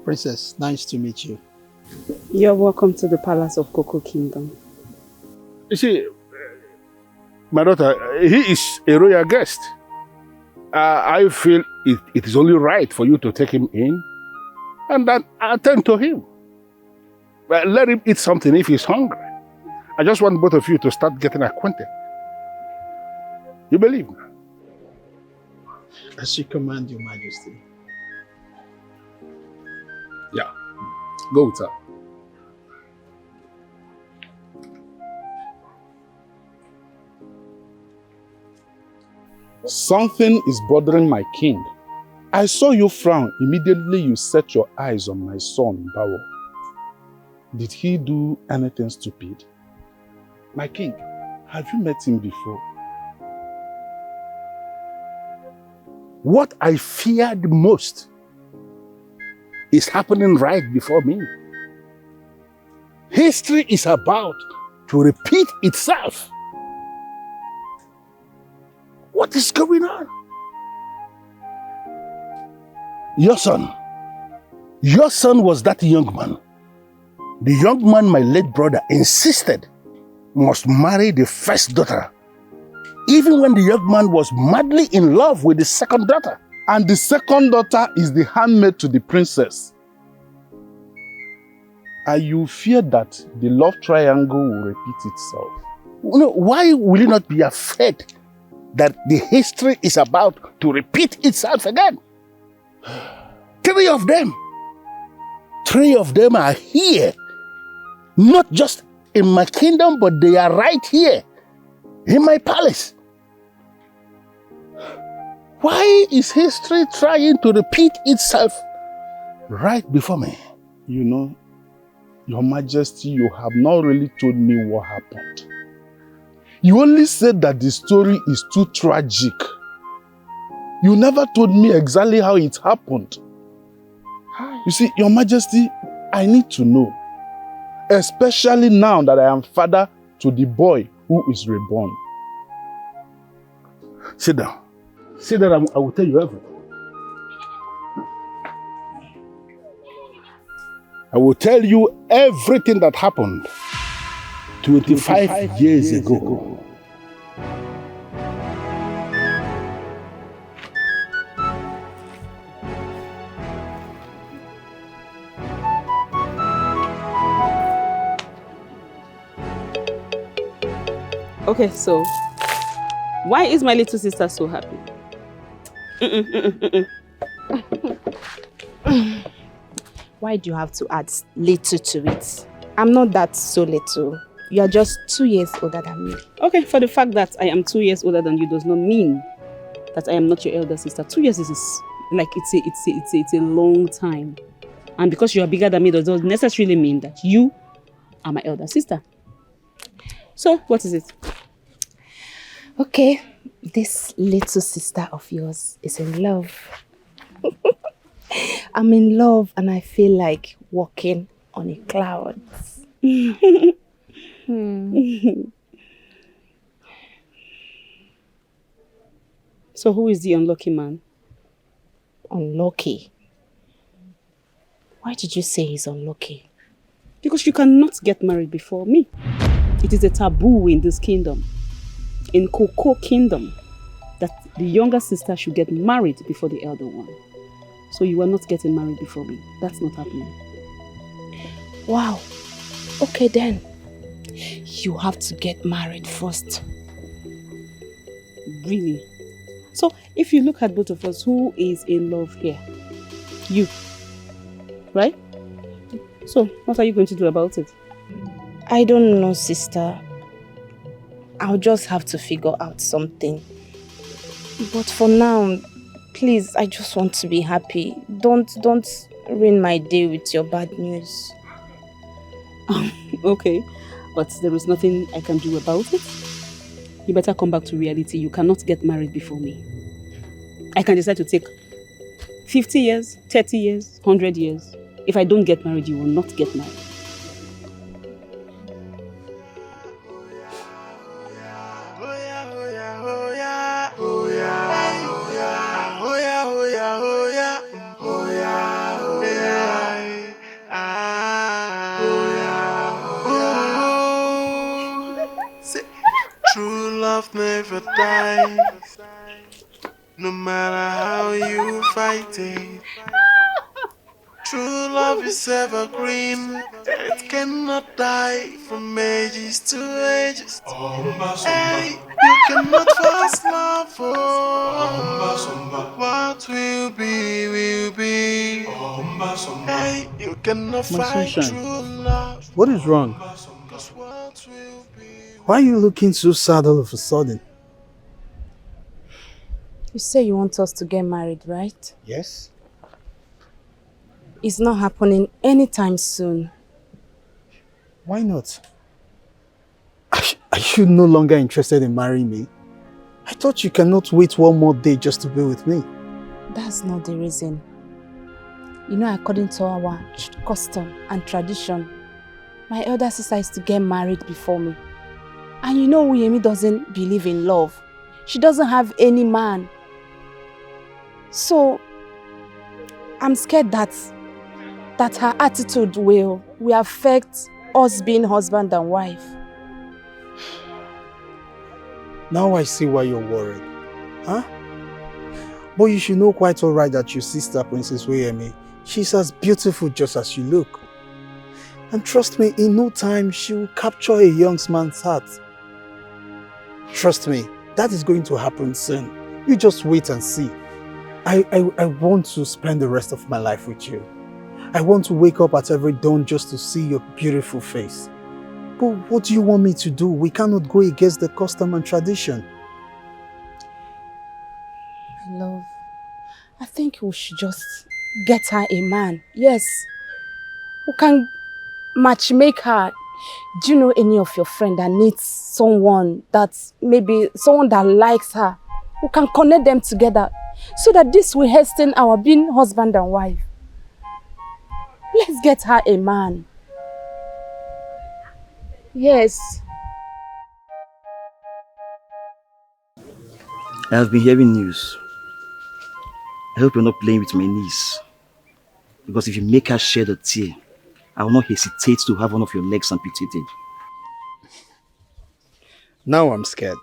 Princess, nice to meet you. You're welcome to the palace of Coco Kingdom. You see, my daughter, he is a royal guest. I feel it is only right for you to take him in and then attend to him. Let him eat something if he's hungry. I just want both of you to start getting acquainted. You believe me? As you command, Your Majesty. Yeah, go with her. Something is bothering my king. I saw you frown. Immediately you set your eyes on my son, Bawo. Did he do anything stupid? My king, have you met him before? What I feared most is happening right before me. History is about to repeat itself. What is going on? Your son was that young man. The young man my late brother insisted must marry the first daughter, even when the young man was madly in love with the second daughter. And the second daughter is the handmaid to the princess. And you fear that the love triangle will repeat itself. No, why will you not be afraid that the history is about to repeat itself again? Three of them are here. Not just in my kingdom, but they are right here in my palace. Why is history trying to repeat itself right before me? You know, Your Majesty, you have not really told me what happened. You only said that the story is too tragic. You never told me exactly how it happened. You see, Your Majesty, I need to know. Especially now that I am father to the boy who is reborn. Sit down. Sit down, I will tell you everything. I will tell you everything that happened 25 years ago. Okay, so why is my little sister so happy? Why do you have to add little to it? I'm not that so little. You are just 2 years older than me. Okay, for the fact that I am 2 years older than you does not mean that I am not your elder sister. 2 years is like it's a long time. And because you are bigger than me does not necessarily mean that you are my elder sister. So, what is it? Okay, this little sister of yours is in love. I'm in love and I feel like walking on a cloud. So who is the unlucky man? Unlucky? Why did you say he's unlucky? Because you cannot get married before me. It is a taboo in this kingdom, in Coco Kingdom, that the younger sister should get married before the elder one. So you are not getting married before me. That's not happening. Wow. Okay then. You have to get married first. Really? So if you look at both of us, who is in love here? You. Right? So what are you going to do about it? I don't know, sister. I'll just have to figure out something. But for now, please, I just want to be happy. Don't ruin my day with your bad news. Okay, but there is nothing I can do about it. You better come back to reality. You cannot get married before me. I can decide to take 50 years, 30 years, 100 years. If I don't get married, you will not get married. True love never dies, no matter how you fight it. True love is evergreen, it cannot die from ages to ages. Hey, you cannot force love, what will be, will be. Hey, you cannot My find sunshine, true love. what is wrong? Why are you looking so sad all of a sudden? You say you want us to get married, right? Yes. It's not happening anytime soon. Why not? Are you no longer interested in marrying me? I thought you cannot wait one more day just to be with me. That's not the reason. You know, according to our custom and tradition, my elder sister is to get married before me. And you know, Uyemi doesn't believe in love. She doesn't have any man. So, I'm scared that her attitude will affect us being husband and wife. Now I see why you're worried. Huh? But you should know quite alright that your sister, Princess Uyemi, she's as beautiful just as you look. And trust me, in no time, she will capture a young man's heart. Trust me, that is going to happen soon. You just wait and see. I want to spend the rest of my life with you. I want to wake up at every dawn just to see your beautiful face. But what do you want me to do? We cannot go against the custom and tradition. My love, I think we should just get her a man. Yes, we can matchmake her. Do you know any of your friends that needs someone that likes her? We can connect them together so that this will hasten our being husband and wife. Let's get her a man. Yes. I have been hearing news. I hope you're not playing with my niece. Because if you make her shed a tear, I will not hesitate to have one of your legs amputated. Now I'm scared.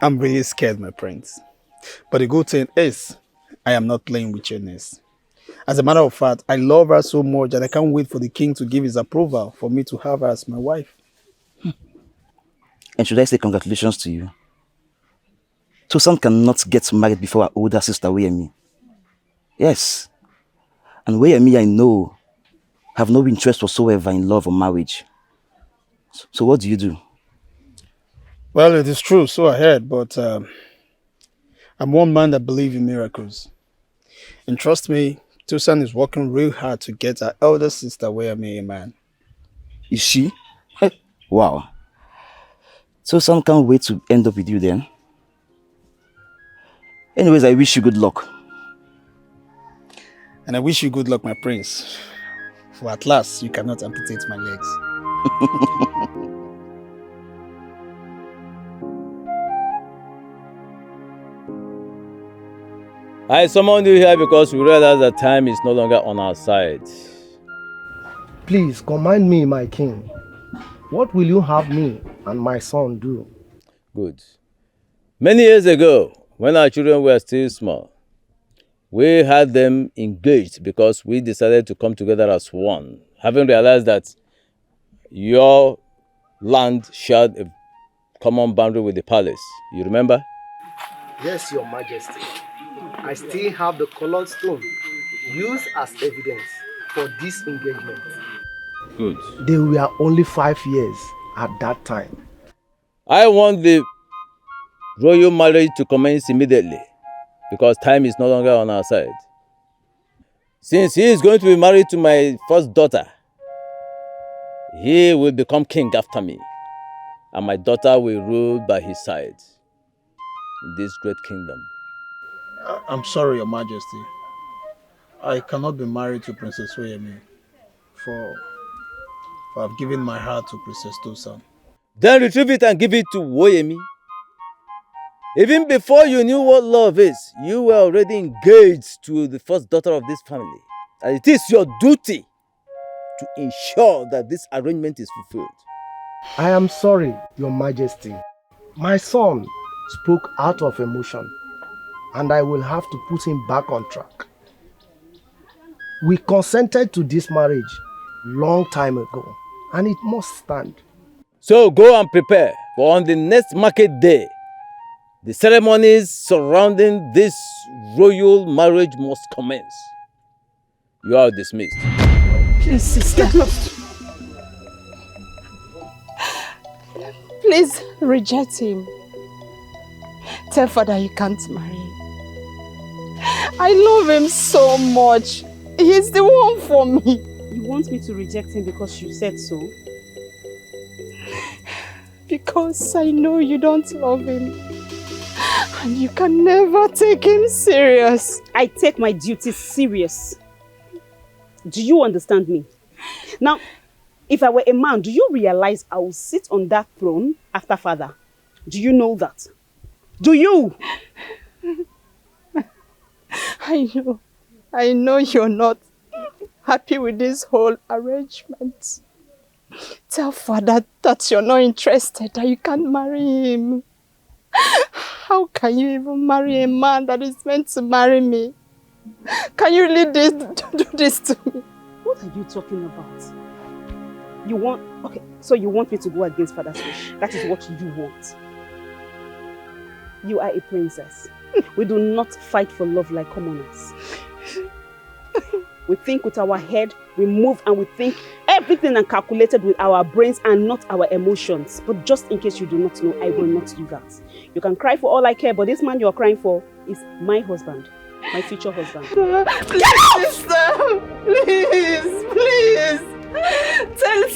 I'm really scared, my prince. But the good thing is, I am not playing with your niece. As a matter of fact, I love her so much that I can't wait for the king to give his approval for me to have her as my wife. And should I say congratulations to you? Tosan cannot get married before her older sister Uyemi. Yes. And Uyemi, I know, have no interest whatsoever in love or marriage. So what do you do? Well, it is true, so I heard, but I'm one man that believes in miracles. And trust me, Tosan is working real hard to get her elder sister Uyemi a man. Is she? Wow. Tosan can't wait to end up with you then. Anyways, I wish you good luck. And I wish you good luck, my prince. For at last, you cannot amputate my legs. I summoned you here because we realize that time is no longer on our side. Please command me, my king. What will you have me and my son do? Good. Many years ago, when our children were still small, we had them engaged because we decided to come together as one, having realized that your land shared a common boundary with the palace. You remember? Yes, Your Majesty. I still have the colored stone used as evidence for this engagement. Good. They were only 5 years at that time. I want the royal marriage to commence immediately because time is no longer on our side. Since he is going to be married to my first daughter, he will become king after me, and my daughter will rule by his side in this great kingdom. I'm sorry, Your Majesty. I cannot be married to Princess Oyemi, for I've given my heart to Princess Tosan. Then retrieve it and give it to Woyemi. Even before you knew what love is, you were already engaged to the first daughter of this family. And it is your duty to ensure that this arrangement is fulfilled. I am sorry, Your Majesty. My son spoke out of emotion, and I will have to put him back on track. We consented to this marriage long time ago, and it must stand. So go and prepare for on the next market day. The ceremonies surrounding this royal marriage must commence. You are dismissed. Please, sister. Please reject him. Tell father you can't marry him. I love him so much. He's the one for me. You want me to reject him because you said so? Because I know you don't love him. And you can never take him serious. I take my duties serious. Do you understand me? Now, if I were a man, do you realize I will sit on that throne after father? Do you know that? Do you? I know you're not happy with this whole arrangement. Tell father that you're not interested, that you can't marry him. How can you even marry a man that is meant to marry me? Can you really do this to me? What are you talking about? You want... Okay, so you want me to go against father's wish? That is what you want. You are a princess. We do not fight for love like commoners. We think with our head, we move and we think everything and calculated with our brains and not our emotions. But just in case you do not know, I will not do that. You can cry for all I care, but this man you are crying for is my husband, my future husband. Please, sister! Please! Tell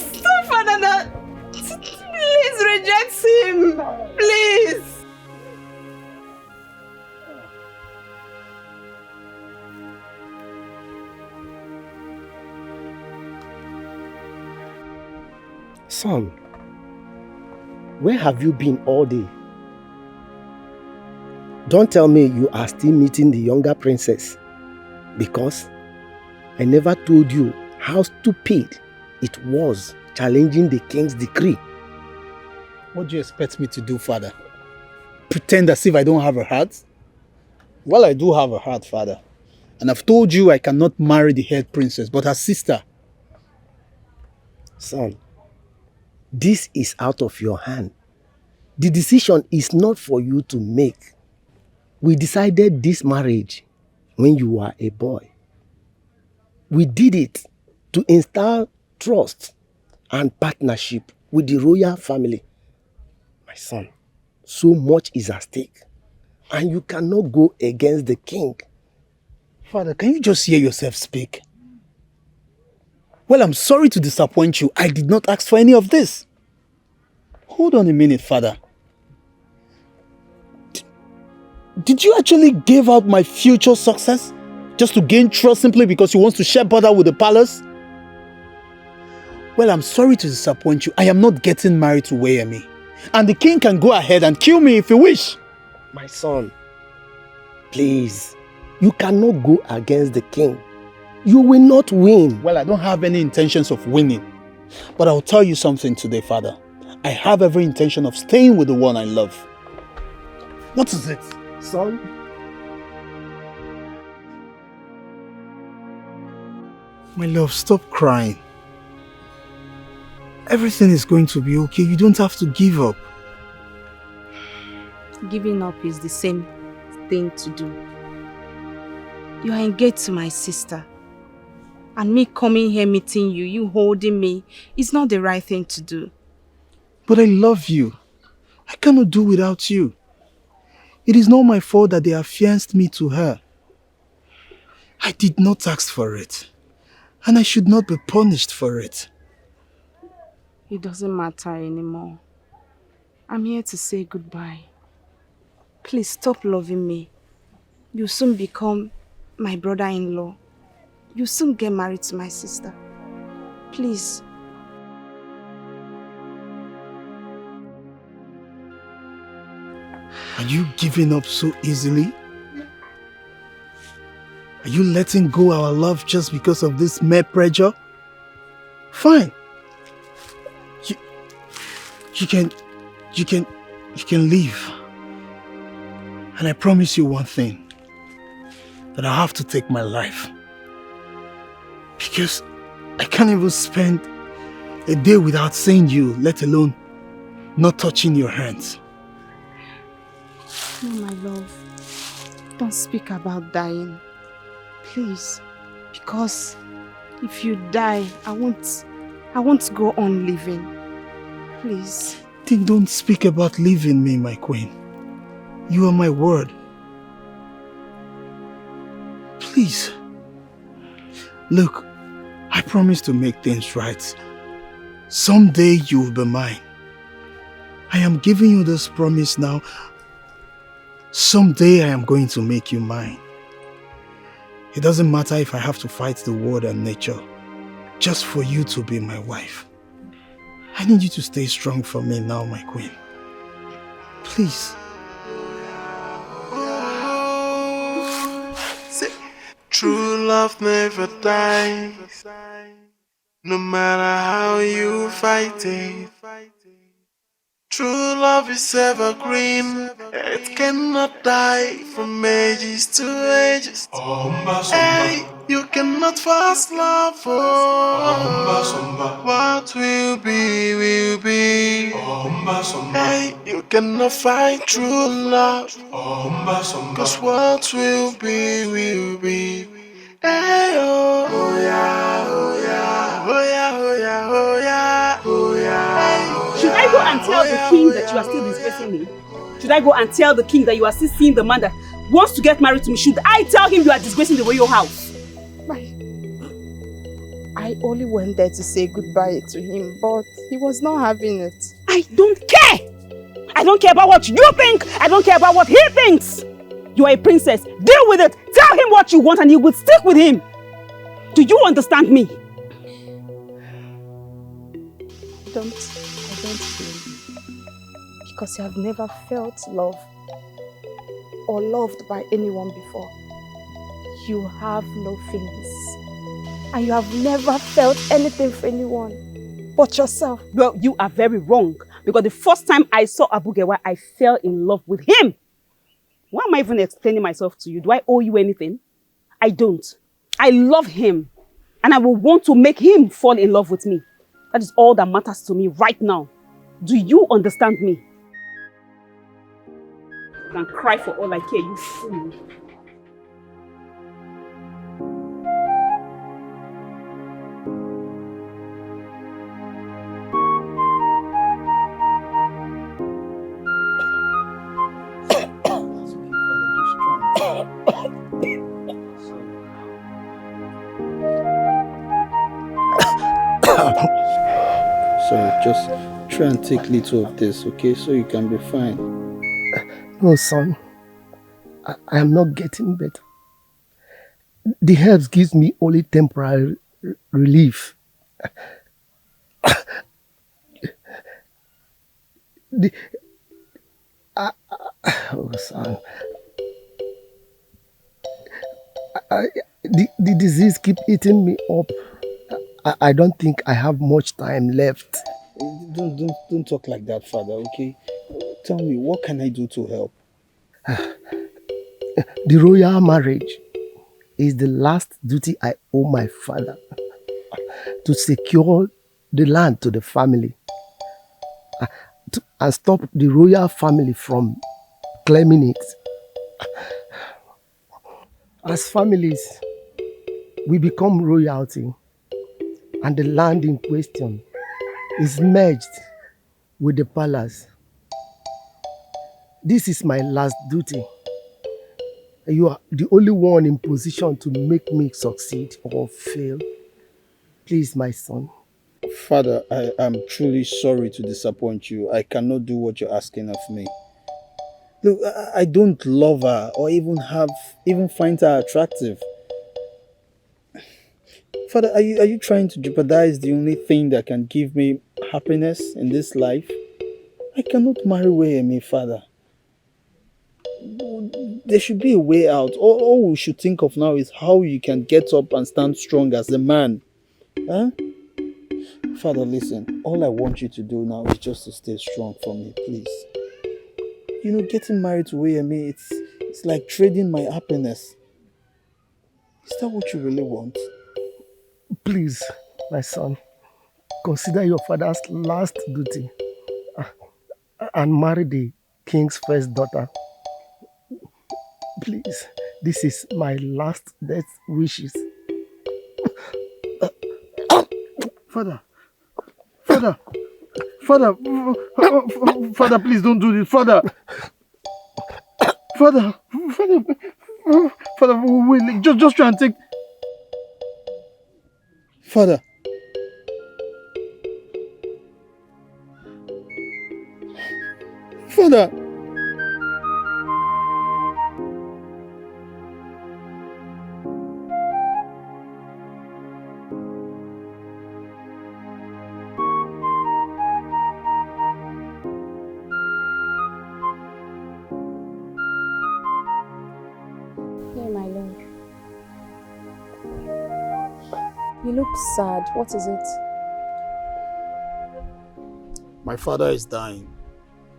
father that... Please reject him! Please! Son, where have you been all day? Don't tell me you are still meeting the younger princess, because I never told you how stupid it was challenging the king's decree. What do you expect me to do, father? Pretend as if I don't have a heart? Well, I do have a heart, father. And I've told you I cannot marry the head princess, but her sister. Son, this is out of your hand. The decision is not for you to make. We decided this marriage when you were a boy. We did it to install trust and partnership with the royal family. My son, so much is at stake, and you cannot go against the king. Father, can you just hear yourself speak? Well, I'm sorry to disappoint you. I did not ask for any of this. Hold on a minute, father. Did you actually give out my future success just to gain trust simply because you want to share border with the palace? Well, I'm sorry to disappoint you. I am not getting married to Wayemi. And the king can go ahead and kill me if he wish. My son, please, you cannot go against the king. You will not win. Well, I don't have any intentions of winning. But I'll tell you something today, father. I have every intention of staying with the one I love. What is it? Son? My love, stop crying. Everything is going to be okay. You don't have to give up. Giving up is the same thing to do. You are engaged to my sister. And me coming here meeting you, you holding me, is not the right thing to do. But I love you. I cannot do without you. It is not my fault that they affianced me to her. I did not ask for it. And I should not be punished for it. It doesn't matter anymore. I'm here to say goodbye. Please stop loving me. You'll soon become my brother-in-law. You'll soon get married to my sister. Please. Are you giving up so easily? Are you letting go our love just because of this mere pressure? Fine. You can leave. And I promise you one thing. That I have to take my life. Because I can't even spend a day without seeing you, let alone not touching your hands. No, my love. Don't speak about dying. Please. Because if you die, I won't go on living. Please. Then don't speak about leaving me, my queen. You are my word. Please. Look, I promise to make things right. Someday you will be mine. I am giving you this promise now. Someday I am going to make you mine. It doesn't matter if I have to fight the world and nature, just for you to be my wife. I need you to stay strong for me now, my queen. Please. True love never dies, no matter how you fight it. True love is evergreen, it cannot die from ages to ages. Hey, you cannot fast love, what will be, will be. Hey, you cannot find true love, cause what will be, will be. Hey, oh, oh yeah, oh yeah, oh yeah, oh yeah, oh yeah, oh yeah. Should I go and tell the king that you are still disgracing me? Should I go and tell the king that you are still seeing the man that wants to get married to me? Should I tell him you are disgracing the royal house? I only went there to say goodbye to him, but he was not having it. I don't care! I don't care about what you think! I don't care about what he thinks! You are a princess. Deal with it! Tell him what you want and you will stick with him! Do you understand me? I don't feel. Because you have never felt love or loved by anyone before. You have no feelings. And you have never felt anything for anyone but yourself. Well, you are very wrong. Because the first time I saw Abugewa, I fell in love with him. Why am I even explaining myself to you? Do I owe you anything? I don't. I love him. And I will want to make him fall in love with me. That is all that matters to me right now. Do you understand me? You can cry for all I care, you fool. So just try and take little of this, okay? So you can be fine. No, son. I am not getting better. The herbs gives me only temporary relief. Oh, son. The disease keep eating me up. I don't think I have much time left. Don't talk like that, father, okay? Tell me, what can I do to help? The royal marriage is the last duty I owe my father. To secure the land to the family. And stop the royal family from claiming it. As families, we become royalty, and the land in question is merged with the palace. This is my last duty. You are the only one in position to make me succeed or fail. Please, my son. Father, I am truly sorry to disappoint you. I cannot do what you're asking of me. Look, I don't love her or even find her attractive. Father, are you trying to jeopardize the only thing that can give me happiness in this life? I cannot marry Wayemi, Father. There should be a way out. All we should think of now is how you can get up and stand strong as a man. Huh? Father, listen. All I want you to do now is just to stay strong for me, please. You know, getting married to Wayemi, it's like trading my happiness. Is that what you really want? Please, my son, consider your father's last duty and marry the king's first daughter. Please, this is my last death wishes. Father, please don't do this. Father, wait, just try and take. Father. Here, my lord. You look sad. What is it? My father is dying.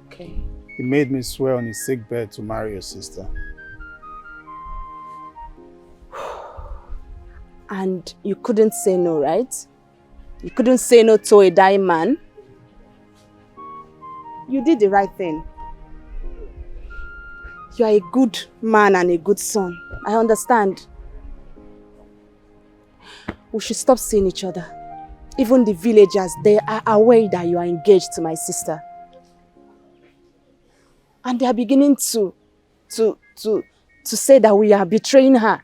Okay. He made me swear on his sick bed to marry your sister. And you couldn't say no, right? You couldn't say no to a dying man. You did the right thing. You are a good man and a good son. I understand. We should stop seeing each other. Even the villagers, they are aware that you are engaged to my sister. And they are beginning to say that we are betraying her.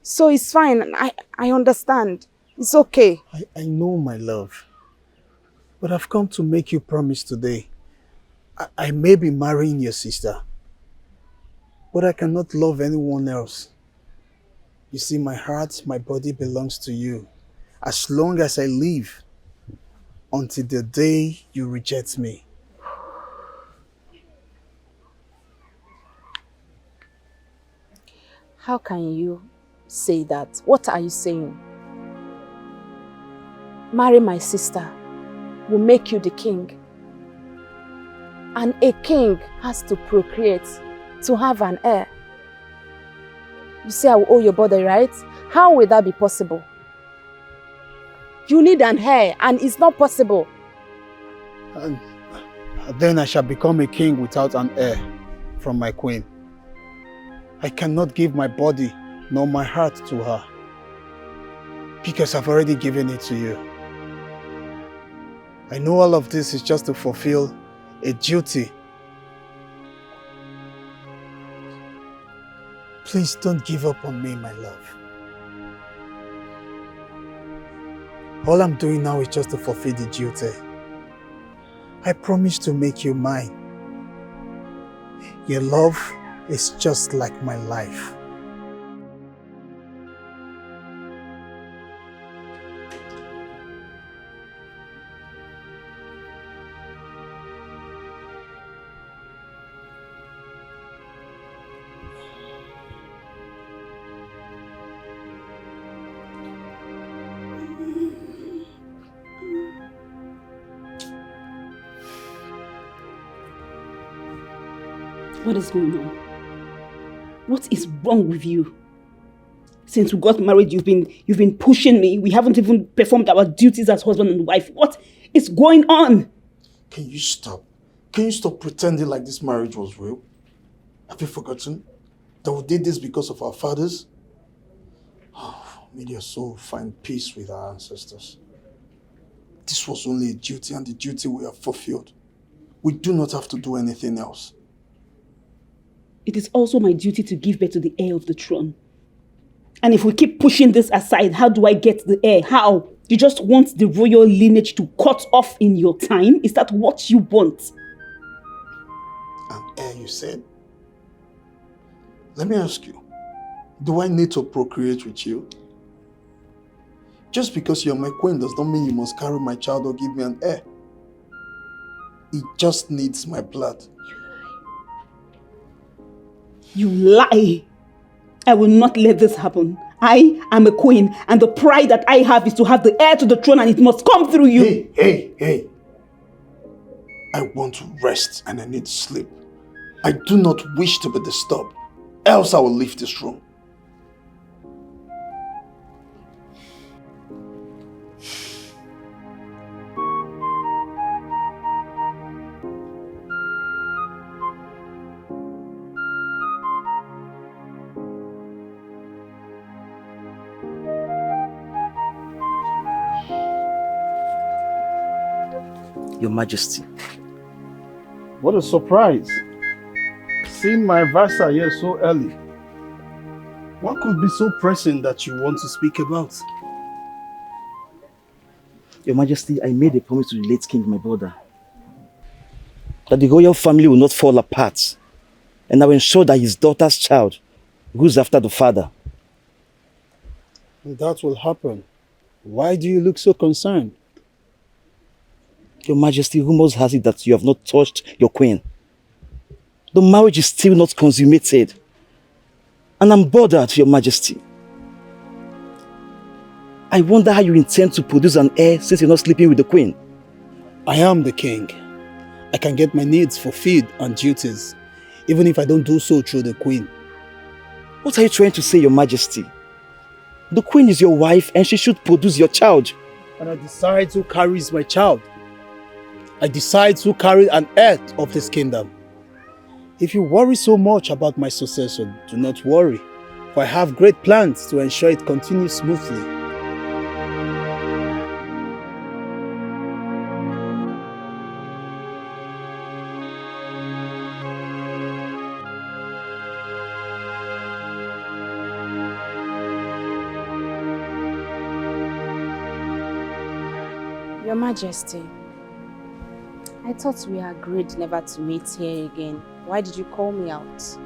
So it's fine. I understand. It's okay. I know, my love. But I've come to make you promise today. I may be marrying your sister, but I cannot love anyone else. You see, my heart, my body belongs to you. As long as I live, until the day you reject me. How can you say that? What are you saying? Marry my sister will make you the king. And a king has to procreate to have an heir. You say I will owe your body, right? How will that be possible? You need an heir and it's not possible. And then I shall become a king without an heir from my queen. I cannot give my body nor my heart to her because I've already given it to you. I know all of this is just to fulfill a duty. Please don't give up on me, my love. All I'm doing now is just to fulfill the duty. I promise to make you mine. Your love is just like my life. What is going on? What is wrong with you? Since we got married, you've been pushing me. We haven't even performed our duties as husband and wife. What is going on? Can you stop? Can you stop pretending like this marriage was real? Have you forgotten? That we did this because of our fathers? May their soul find peace with our ancestors. This was only a duty, and the duty we have fulfilled. We do not have to do anything else. It is also my duty to give birth to the heir of the throne. And if we keep pushing this aside, how do I get the heir? How? You just want the royal lineage to cut off in your time? Is that what you want? An heir, you said? Let me ask you, do I need to procreate with you? Just because you're my queen does not mean you must carry my child or give me an heir. It just needs my blood. You lie. I will not let this happen. I am a queen, and the pride that I have is to have the heir to the throne, and it must come through you. Hey. I want to rest and I need sleep. I do not wish to be disturbed, else I will leave this room. Your Majesty. What a surprise. Seeing my advisor here so early. What could be so pressing that you want to speak about? Your Majesty, I made a promise to the late king, my brother, that the royal family will not fall apart, and I will ensure that his daughter's child rules after the father. And that will happen. Why do you look so concerned? Your Majesty, rumors has it that you have not touched your queen. The marriage is still not consummated. And I'm bothered, Your Majesty. I wonder how you intend to produce an heir since you're not sleeping with the queen. I am the king. I can get my needs fulfilled and duties, even if I don't do so through the queen. What are you trying to say, Your Majesty? The queen is your wife and she should produce your child. And I decide who carries my child. I decide who carries an heir of this kingdom. If you worry so much about my succession, do not worry, for I have great plans to ensure it continues smoothly. Your Majesty, I thought we agreed never to meet here again. Why did you call me out?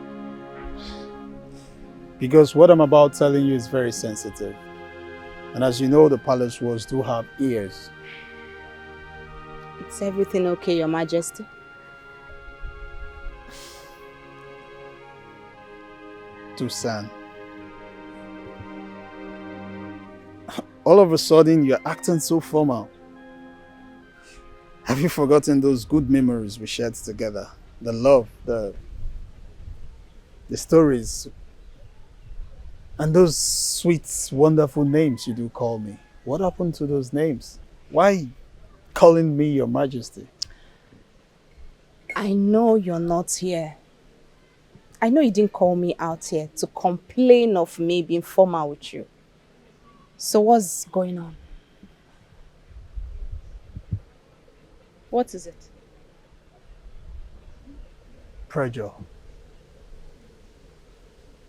Because what I'm about telling you is very sensitive. And as you know, the palace walls do have ears. Is everything okay, Your Majesty? Toussaint. All of a sudden, you're acting so formal. Have you forgotten those good memories we shared together? The love, the stories, and those sweet, wonderful names you do call me. What happened to those names? Why calling me Your Majesty? I know you're not here. I know you didn't call me out here to complain of me being formal with you. So what's going on? What is it? Pressure.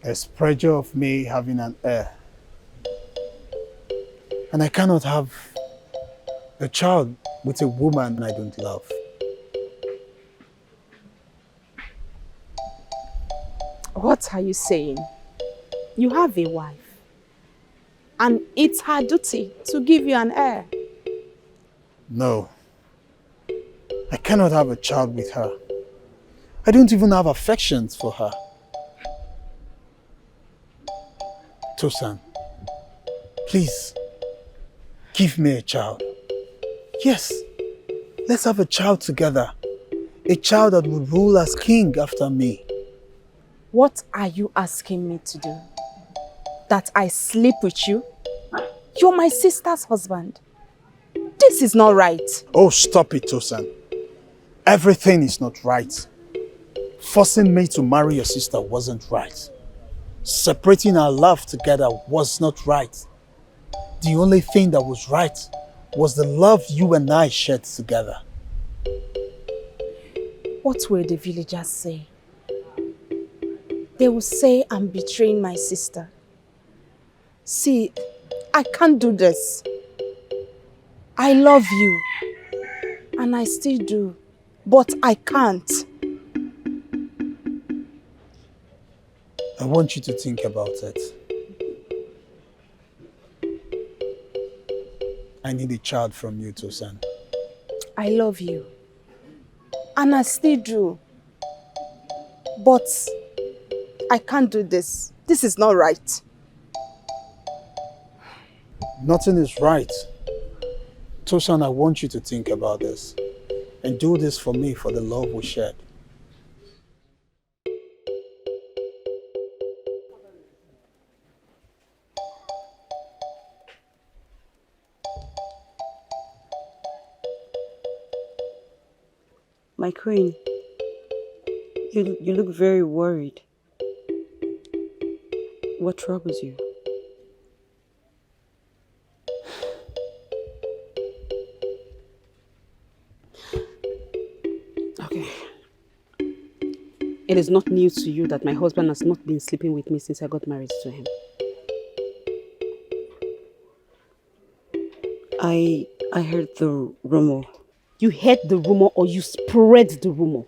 There's pressure of me having an heir. And I cannot have a child with a woman I don't love. What are you saying? You have a wife. And it's her duty to give you an heir. No. I cannot have a child with her. I don't even have affections for her. Toussaint, please, give me a child. Yes, let's have a child together. A child that would rule as king after me. What are you asking me to do? That I sleep with you? You're my sister's husband. This is not right. Oh, stop it, Toussaint. Everything is not right. Forcing me to marry your sister wasn't right. Separating our love together was not right. The only thing that was right was the love you and I shared together. What will the villagers say? They will say I'm betraying my sister. See, I can't do this. I love you. And I still do. But I can't. I want you to think about it. I need a child from you, Tosan. I love you. And I still do. But I can't do this. This is not right. Nothing is right. Tosan, I want you to think about this. And do this for me, for the love we shared. My queen, you look very worried. What troubles you? Okay. It is not news to you that my husband has not been sleeping with me since I got married to him. I heard the rumor. You heard the rumor or you spread the rumor?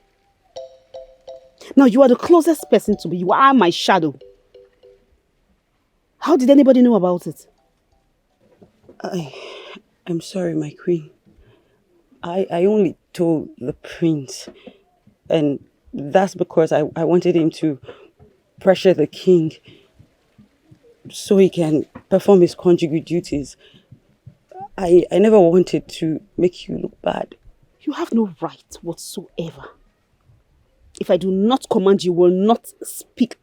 Now you are the closest person to me. You are my shadow. How did anybody know about it? I'm sorry, my queen. I only told the prince. And that's because I wanted him to pressure the king so he can perform his conjugal duties. I never wanted to make you look bad. You have no right whatsoever. If I do not command, you will not speak.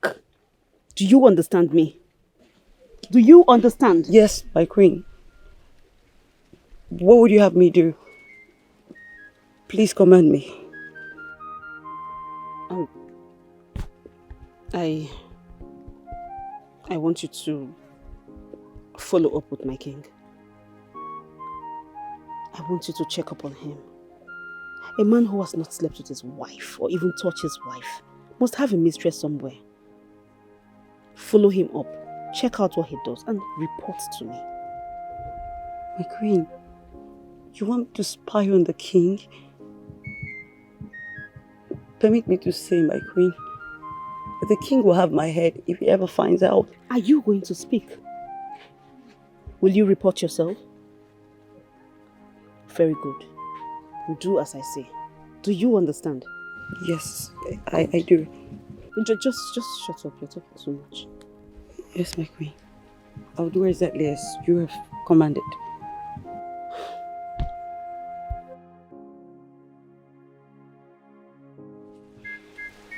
Do you understand me? Do you understand? Yes, my queen. What would you have me do? Please command me. I want you to follow up with my king. I want you to check up on him. A man who has not slept with his wife or even touched his wife must have a mistress somewhere. Follow him up, check out what he does and report to me. My queen, you want me to spy on the king? Permit me to say, my queen, the king will have my head if he ever finds out. Are you going to speak? Will you report yourself? Very good. Do as I say. Do you understand? Yes, I do. Just shut up. You're talking too much. Yes, my queen. I'll do exactly as you have commanded.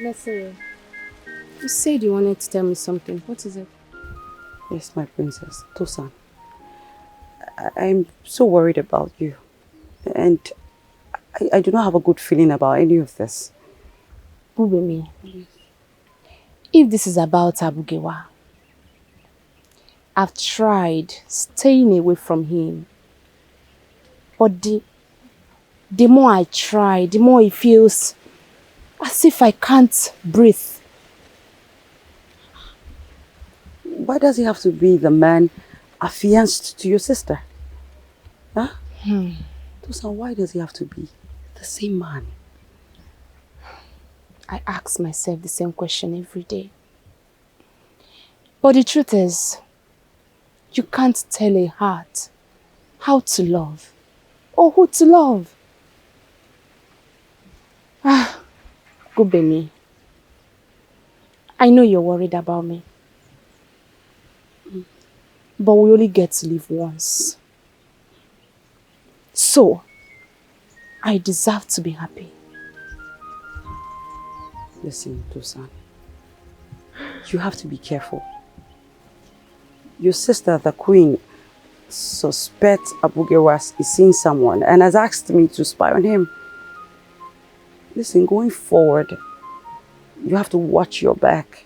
Leslie, you said you wanted to tell me something. What is it? Yes, my princess. Tosan. I'm so worried about you. And I do not have a good feeling about any of this. Ubemi, if this is about Abugewa, I've tried staying away from him. But the more I try, the more it feels as if I can't breathe. Why does he have to be the man affianced to your sister? Huh? Tosan, why does he have to be the same man? I ask myself the same question every day. But the truth is, you can't tell a heart how to love or who to love. Gubemi, I know you're worried about me. But we only get to live once. So, I deserve to be happy. Listen, Tosan. You have to be careful. Your sister, the queen, suspects Abugewa is seeing someone and has asked me to spy on him. Listen, going forward, you have to watch your back.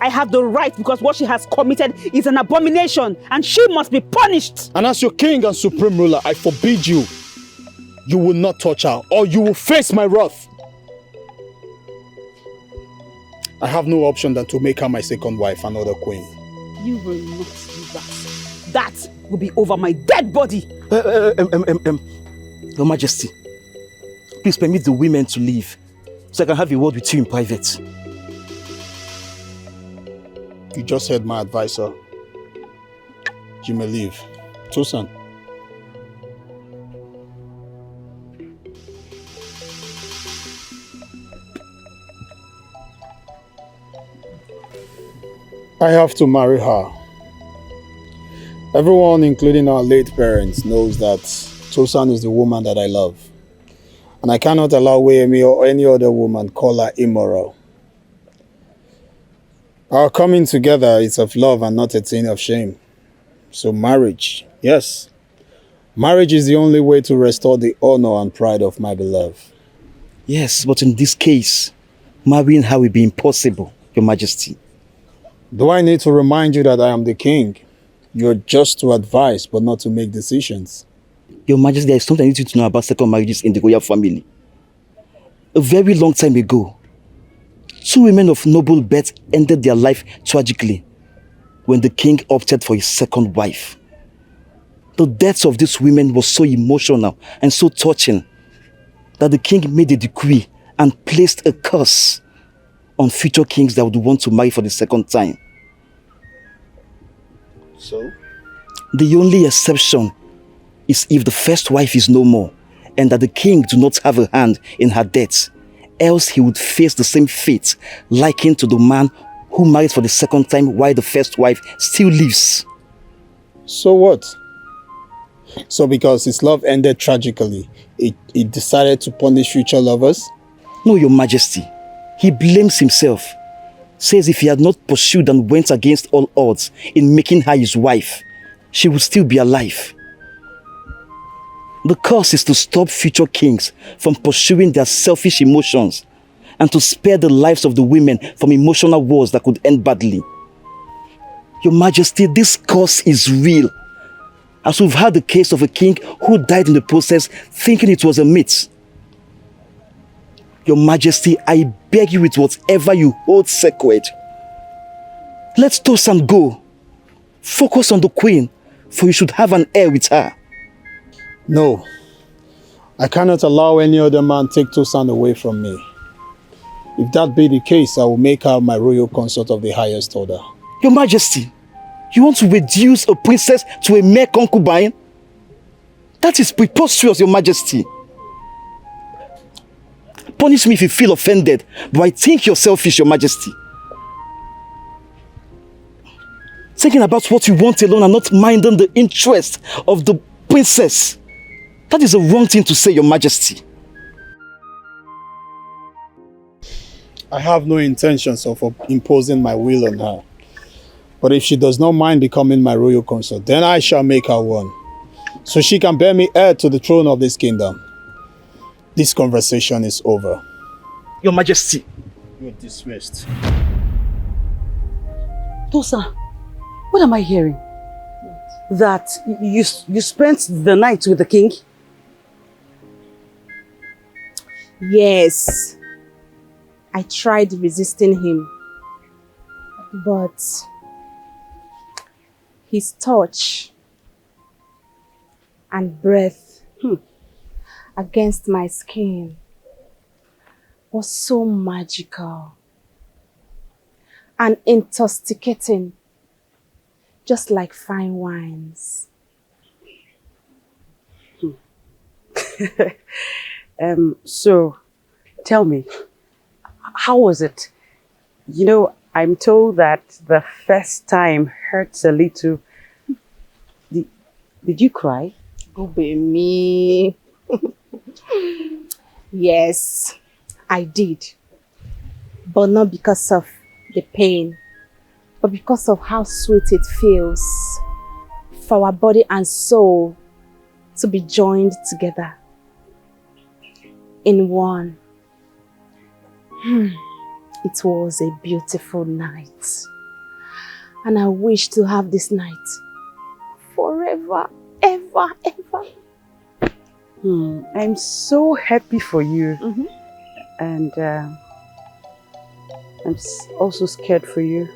I have the right because what she has committed is an abomination and she must be punished. And as your king and supreme ruler, I forbid you. You will not touch her or you will face my wrath. I have no option than to make her my second wife, another queen. You will not do that. That will be over my dead body. Your Majesty, please permit the women to leave so I can have a word with you in private. You just heard my advisor. You may leave. Tosan. I have to marry her. Everyone, including our late parents, knows that Tosan is the woman that I love. And I cannot allow Wayemi or any other woman call her immoral. Our coming together is of love and not a thing of shame. So marriage, yes. Marriage is the only way to restore the honor and pride of my beloved. Yes, but in this case, marrying her will be impossible, Your Majesty. Do I need to remind you that I am the king? You're just to advise, but not to make decisions. Your Majesty, there is something I need you to know about second marriages in the royal family. A very long time ago, 2 women of noble birth ended their life tragically when the king opted for his second wife. The deaths of these women was so emotional and so touching that the king made a decree and placed a curse on future kings that would want to marry for the second time. So? The only exception is if the first wife is no more and that the king do not have a hand in her death, else he would face the same fate likened to the man who married for the second time while the first wife still lives. So what? So because his love ended tragically, he decided to punish future lovers? No, Your Majesty. He blames himself. Says if he had not pursued and went against all odds in making her his wife, she would still be alive. The curse is to stop future kings from pursuing their selfish emotions and to spare the lives of the women from emotional wars that could end badly. Your Majesty, this curse is real. As we've had the case of a king who died in the process thinking it was a myth. Your Majesty, I beg you with whatever you hold sacred. Let Tosan go. Focus on the queen, for you should have an heir with her. No. I cannot allow any other man take Tosan away from me. If that be the case, I will make her my royal consort of the highest order. Your Majesty, you want to reduce a princess to a mere concubine? That is preposterous, Your Majesty. Punish me if you feel offended, but I think you're selfish, Your Majesty. Thinking about what you want alone and not minding the interest of the princess. That is a wrong thing to say, Your Majesty. I have no intentions of imposing my will on her. But if she does not mind becoming my royal consort, then I shall make her one, so she can bear me heir to the throne of this kingdom. This conversation is over. Your Majesty. You're dismissed. Tosa, what am I hearing? That you spent the night with the king? Yes. I tried resisting him, but his touch and breath against my skin was so magical and intoxicating, just like fine wines. So, tell me, how was it? You know, I'm told that the first time hurts a little. Did you cry? Oh, baby. Yes, I did. But not because of the pain, but because of how sweet it feels for our body and soul to be joined together in one. It was a beautiful night. And I wish to have this night forever, ever, ever. I'm so happy for you. And I'm also scared for you.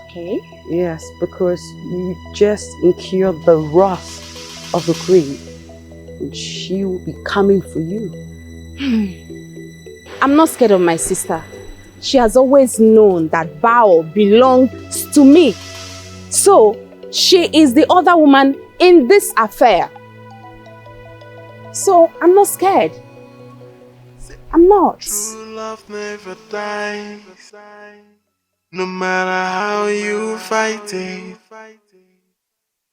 Okay. Yes, because you just incurred the wrath of the queen. And she will be coming for you. I'm not scared of my sister. She has always known that Bao belongs to me. So, she is the other woman in this affair. So, I'm not scared. I'm not. True love never dies. No matter how you fight it.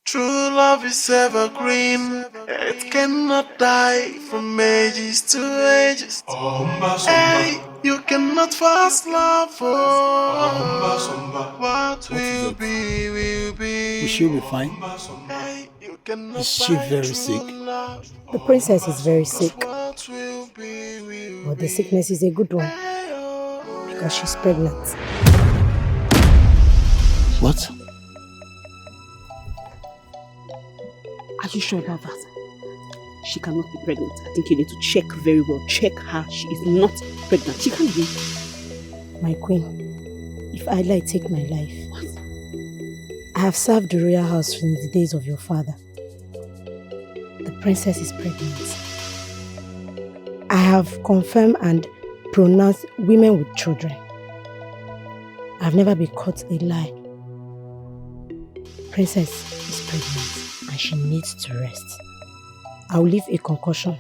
True love is evergreen. It cannot die from ages to ages. Hey, you cannot fast love. What will be, will be. Will she be fine? Hey, you cannot Is she very sick? The princess is very sick. But the sickness is a good one. Because she's pregnant. What? Are you sure about that? She cannot be pregnant. I think you need to check very well. Check her. She is not pregnant. She can't be. My queen, if I take my life, I have served the royal house since the days of your father. The princess is pregnant. I have confirmed and pronounced women with children. I've never been caught a lie. Princess is pregnant and she needs to rest. I will leave a concoction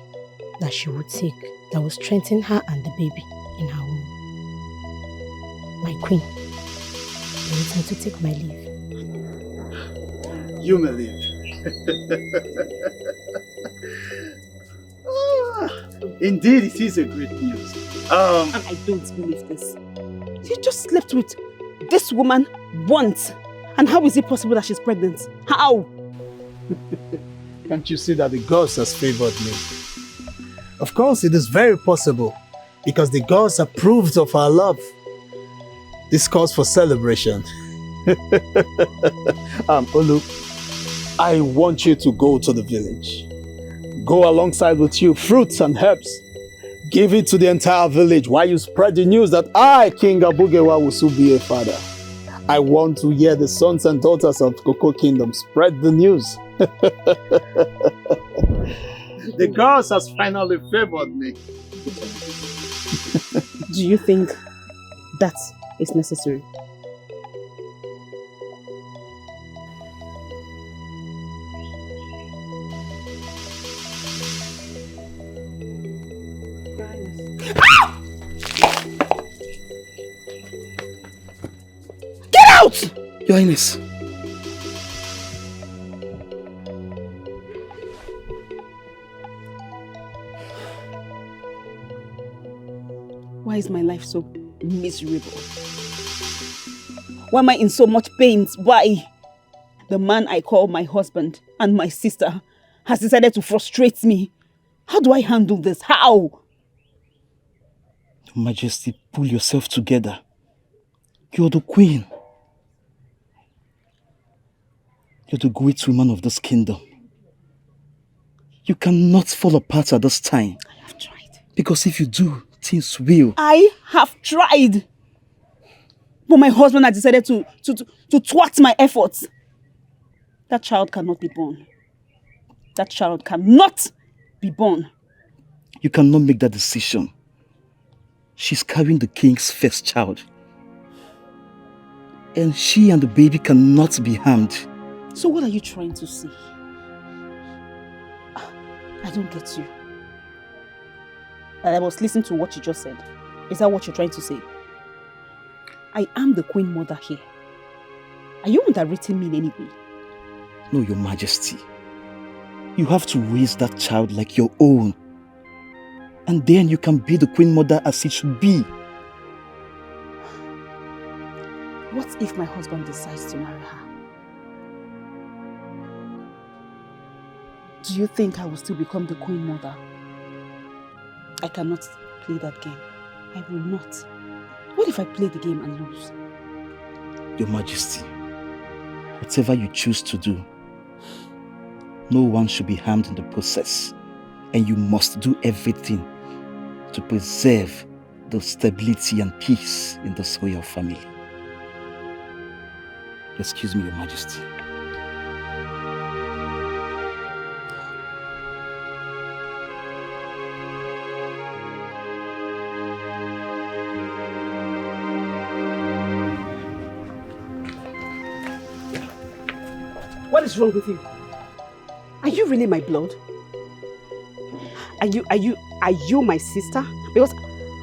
that she will take that will strengthen her and the baby in her womb. My queen, permit me to take my leave. You may leave. Indeed, it is a great news. And I don't believe this. You just slept with this woman once. And how is it possible that she's pregnant? How? Can't you see that the gods has favored me? Of course, it is very possible because the gods approved of our love. This calls for celebration. Olu, I want you to go to the village. Go alongside with you fruits and herbs. Give it to the entire village while you spread the news that I, King Abugewa, will soon be a father. I want to hear the sons and daughters of Cocoa Kingdom spread the news. The gods has finally favored me. Do you think that is necessary? Get out! Your Highness. Why is my life so miserable? Why am I in so much pain? Why? The man I call my husband and my sister has decided to frustrate me. How do I handle this? How? Your Majesty, pull yourself together. You're the queen. You're the great woman of this kingdom. You cannot fall apart at this time. I have tried. Because if you do, things will. I have tried. But my husband has decided to thwart my efforts. That child cannot be born. That child cannot be born. You cannot make that decision. She's carrying the king's first child. And she and the baby cannot be harmed. So what are you trying to say? I don't get you. I was listening to what you just said. Is that what you're trying to say? I am the queen mother here. Are you underrating me in any way? No, Your Majesty. You have to raise that child like your own. And then you can be the queen mother as it should be. What if my husband decides to marry her? Do you think I will still become the queen mother? I cannot play that game. I will not. What if I play the game and lose? Your Majesty, whatever you choose to do, no one should be harmed in the process. And you must do everything to preserve the stability and peace in this royal family. Excuse me, Your Majesty. What is wrong with you? Are you really my blood? Are you my sister? Because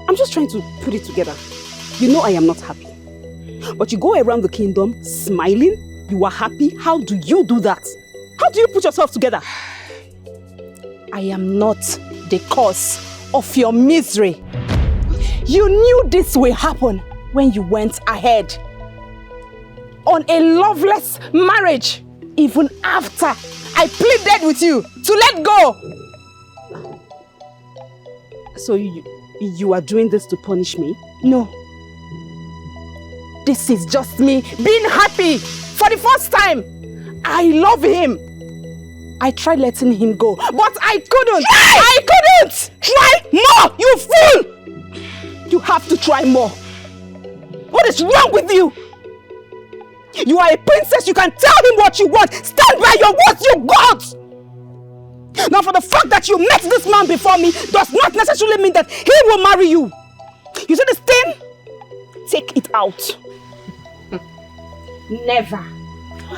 I'm just trying to put it together. You know I am not happy. But you go around the kingdom smiling, you are happy. How do you do that? How do you put yourself together? I am not the cause of your misery. You knew this will happen when you went ahead on a loveless marriage, even after I pleaded with you to let go. So you are doing this to punish me? No. This is just me being happy for the first time. I love him. I tried letting him go, but I couldn't. Try! I couldn't! Try more, you fool! You have to try more. What is wrong with you? You are a princess. You can tell him what you want. Stand by your words you got. Now, for the fact that you met this man before me does not necessarily mean that he will marry you. You see this thing? Take it out. Never.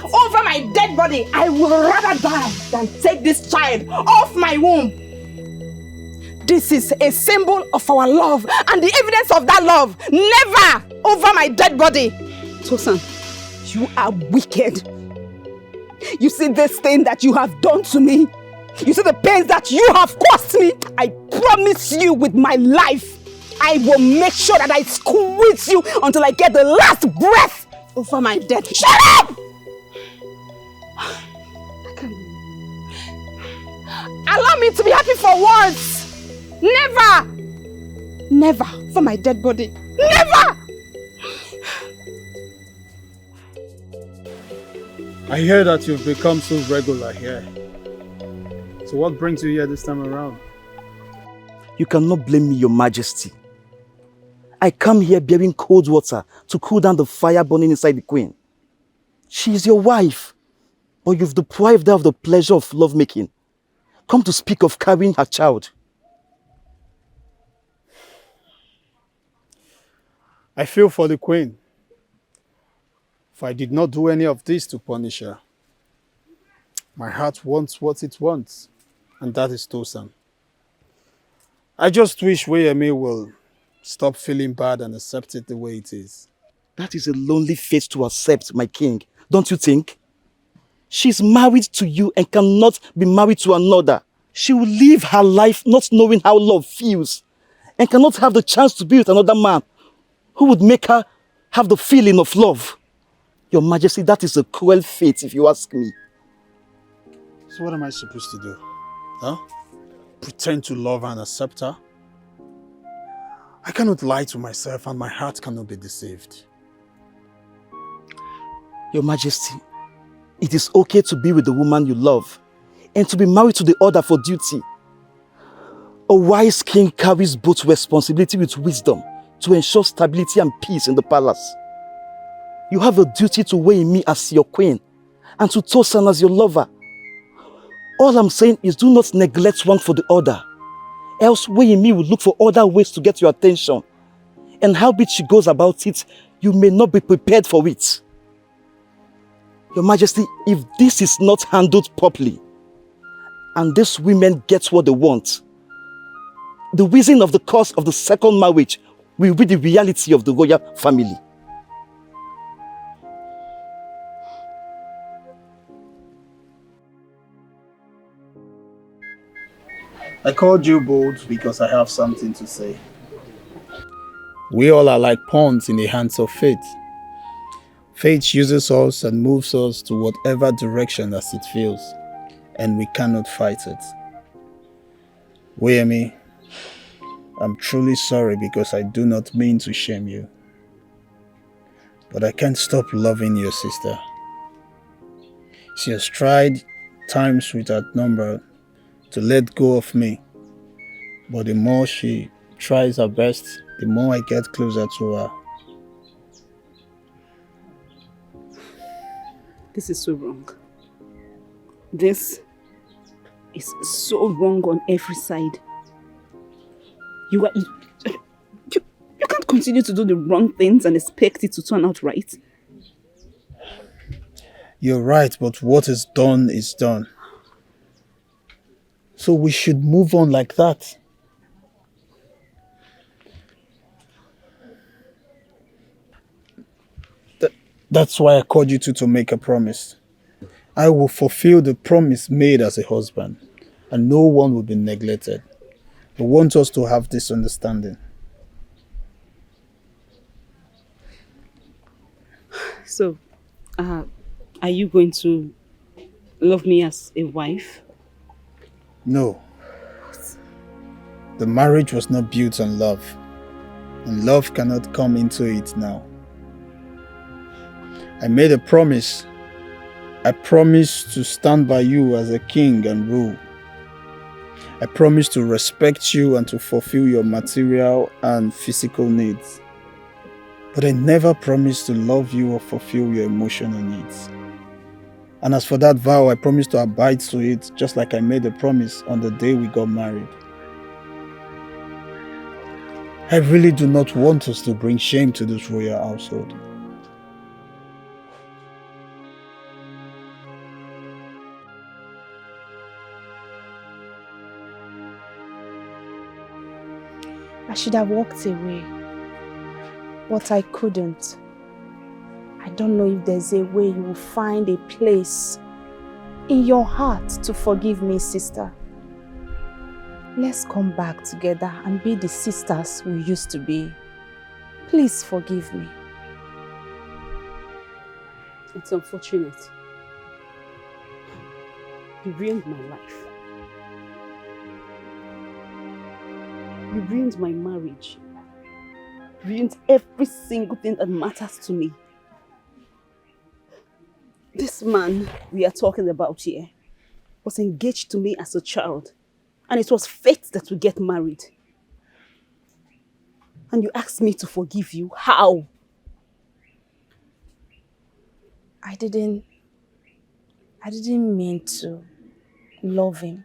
Over my dead body, I would rather die than take this child off my womb. This is a symbol of our love and the evidence of that love. Never over my dead body. Tosan, you are wicked. You see this thing that you have done to me? You see the pains that you have caused me? I promise you with my life, I will make sure that I squeeze you until I get the last breath over my dead. Shut up! Allow me to be happy for once. Never. Never for my dead body. Never! I hear that you've become so regular here. So what brings you here this time around? You cannot blame me, Your Majesty. I come here bearing cold water to cool down the fire burning inside the queen. She is your wife, but you've deprived her of the pleasure of lovemaking. Come to speak of carrying her child. I feel for the queen. For I did not do any of this to punish her. My heart wants what it wants, and that is Tosan. I just wish Wayemi will stop feeling bad and accept it the way it is. That is a lonely fate to accept, my king, don't you think? She's married to you and cannot be married to another. She will live her life not knowing how love feels and cannot have the chance to be with another man who would make her have the feeling of love. Your Majesty, that is a cruel fate if you ask me. So what am I supposed to do? Huh? Pretend to love her and accept her? I cannot lie to myself and my heart cannot be deceived. Your Majesty, it is okay to be with the woman you love and to be married to the other for duty. A wise king carries both responsibility with wisdom to ensure stability and peace in the palace. You have a duty to weigh me as your queen and to Tosan as your lover. All I'm saying is do not neglect one for the other. Else me will look for other ways to get your attention. And howbeit she goes about it, you may not be prepared for it. Your Majesty, if this is not handled properly, and these women get what they want, the reason of the cause of the second marriage will be the reality of the royal family. I called you bold because I have something to say. We all are like pawns in the hands of fate. Fate uses us and moves us to whatever direction as it feels, and we cannot fight it. Wayemi, I'm truly sorry because I do not mean to shame you. But I can't stop loving your sister. She has tried times without number to let go of me. But the more she tries her best, the more I get closer to her. This is so wrong. This is so wrong on every side. You can't continue to do the wrong things and expect it to turn out right. You're right, but what is done is done. So we should move on like that. That's why I called you two to make a promise. I will fulfill the promise made as a husband, and no one will be neglected. I want us to have this understanding. So, are you going to love me as a wife? No. The marriage was not built on love, and love cannot come into it now. I made a promise. I promised to stand by you as a king and rule. I promised to respect you and to fulfill your material and physical needs. But I never promised to love you or fulfill your emotional needs. And as for that vow, I promised to abide to it, just like I made a promise on the day we got married. I really do not want us to bring shame to this royal household. I should have walked away, but I couldn't. I don't know if there's a way you will find a place in your heart to forgive me, sister. Let's come back together and be the sisters we used to be. Please forgive me. It's unfortunate. You ruined my life. You ruined my marriage. You ruined every single thing that matters to me. This man we are talking about here was engaged to me as a child, and it was fate that we get married. And you asked me to forgive you. How? I didn't mean to love him.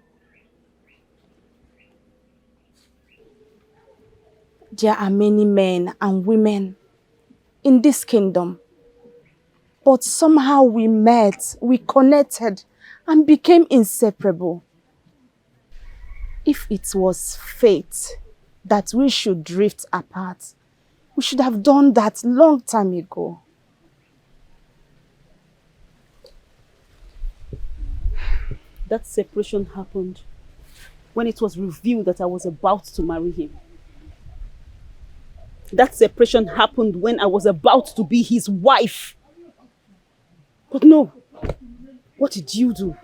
There are many men and women in this kingdom, but somehow we met, we connected, and became inseparable. If it was fate that we should drift apart, we should have done that long time ago. That separation happened when it was revealed that I was about to marry him. That separation happened when I was about to be his wife. But no, what did you do?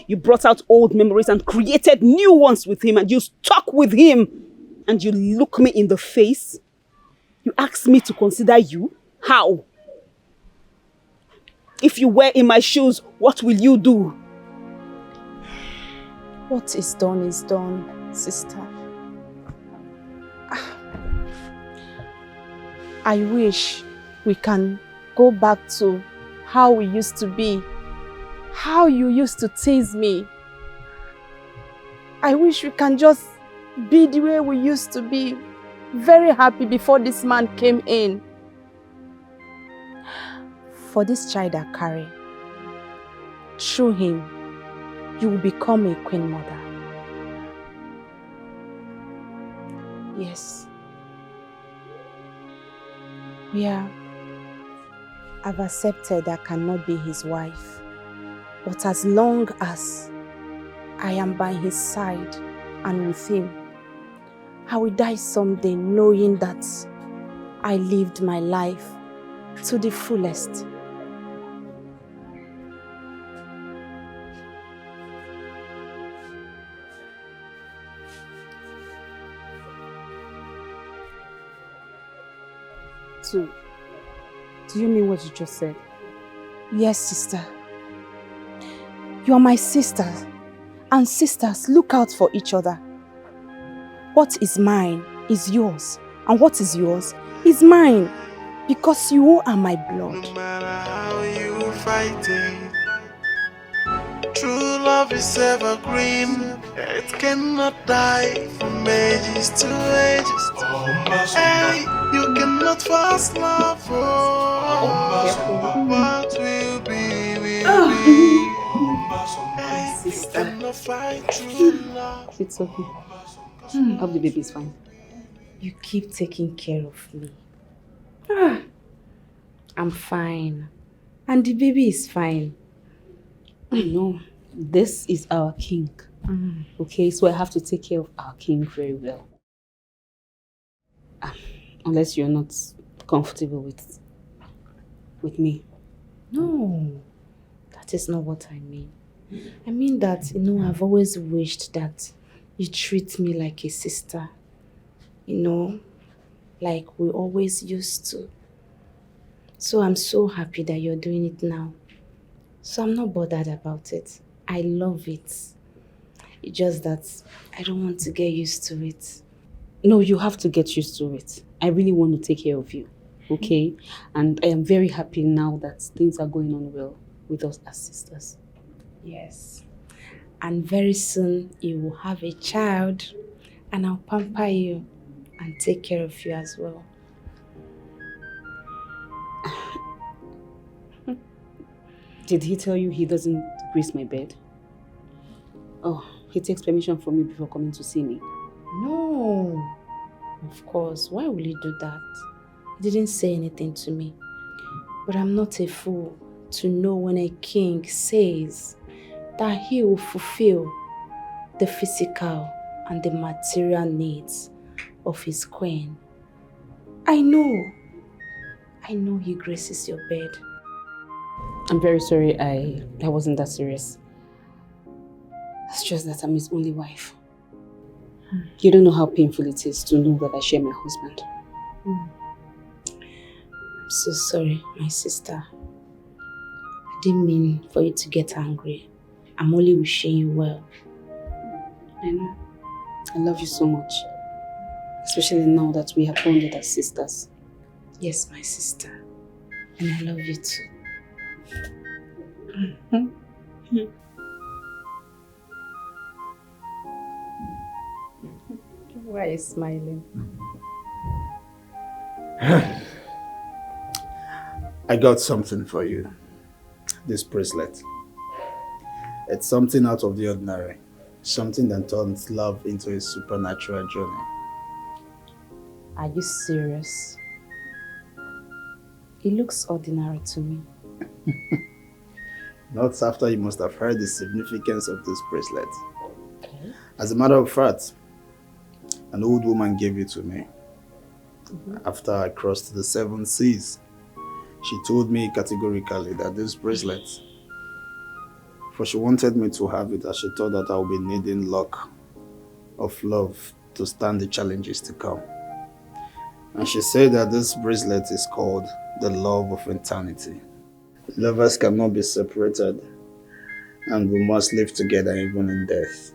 You brought out old memories and created new ones with him, and you stuck with him. And you look me in the face. You ask me to consider you? How? If you were in my shoes, what will you do? What is done, sister. I wish we can go back to how we used to be, how you used to tease me. I wish we can just be the way we used to be, very happy before this man came in. For this child I carry, through him, you will become a queen mother. Yes. I've accepted I cannot be his wife. But as long as I am by his side and with him, I will die someday knowing that I lived my life to the fullest. Do you mean what you just said? Yes, sister. You are my sister. And sisters look out for each other. What is mine is yours. And what is yours is mine. Because you are my blood. No matter how you fight it, true love is evergreen. It cannot die from ages to ages. Hey, you cannot fast love. What will be, will be. Hey, you cannot fight true love. It's okay. Hope the baby is fine. You keep taking care of me. I'm fine. And the baby is fine. No, this is our king. Okay, so I have to take care of our king very well. Unless you're not comfortable with me. No, that is not what I mean. I mean that, I've always wished that you treat me like a sister. Like we always used to. So I'm so happy that you're doing it now. So I'm not bothered about it. I love it. It's just that I don't want to get used to it. No, you have to get used to it. I really want to take care of you, okay? And I am very happy now that things are going on well with us as sisters. Yes. And very soon you will have a child and I'll pamper you and take care of you as well. Did he tell you he doesn't grease my bed? Oh, he takes permission from me before coming to see me. No, of course. Why will he do that? He didn't say anything to me. But I'm not a fool to know when a king says that he will fulfill the physical and the material needs of his queen. I know he graces your bed. I'm very sorry I wasn't that serious. It's just that I'm his only wife. You don't know how painful it is to know that I share my husband. I'm so sorry, my sister. I didn't mean for you to get angry. I'm only wishing you well. I know. I love you so much. Especially now that we have bonded as sisters. Yes, my sister. And I love you too. Why are you smiling? I got something for you. This bracelet. It's something out of the ordinary. Something that turns love into a supernatural journey. Are you serious? It looks ordinary to me. Not after you must have heard the significance of this bracelet. Okay. As a matter of fact, an old woman gave it to me. After I crossed the 7 seas. She told me categorically that this bracelet, for she wanted me to have it as she thought that I would be needing luck of love to stand the challenges to come. And she said that this bracelet is called the love of eternity. Lovers cannot be separated and we must live together even in death.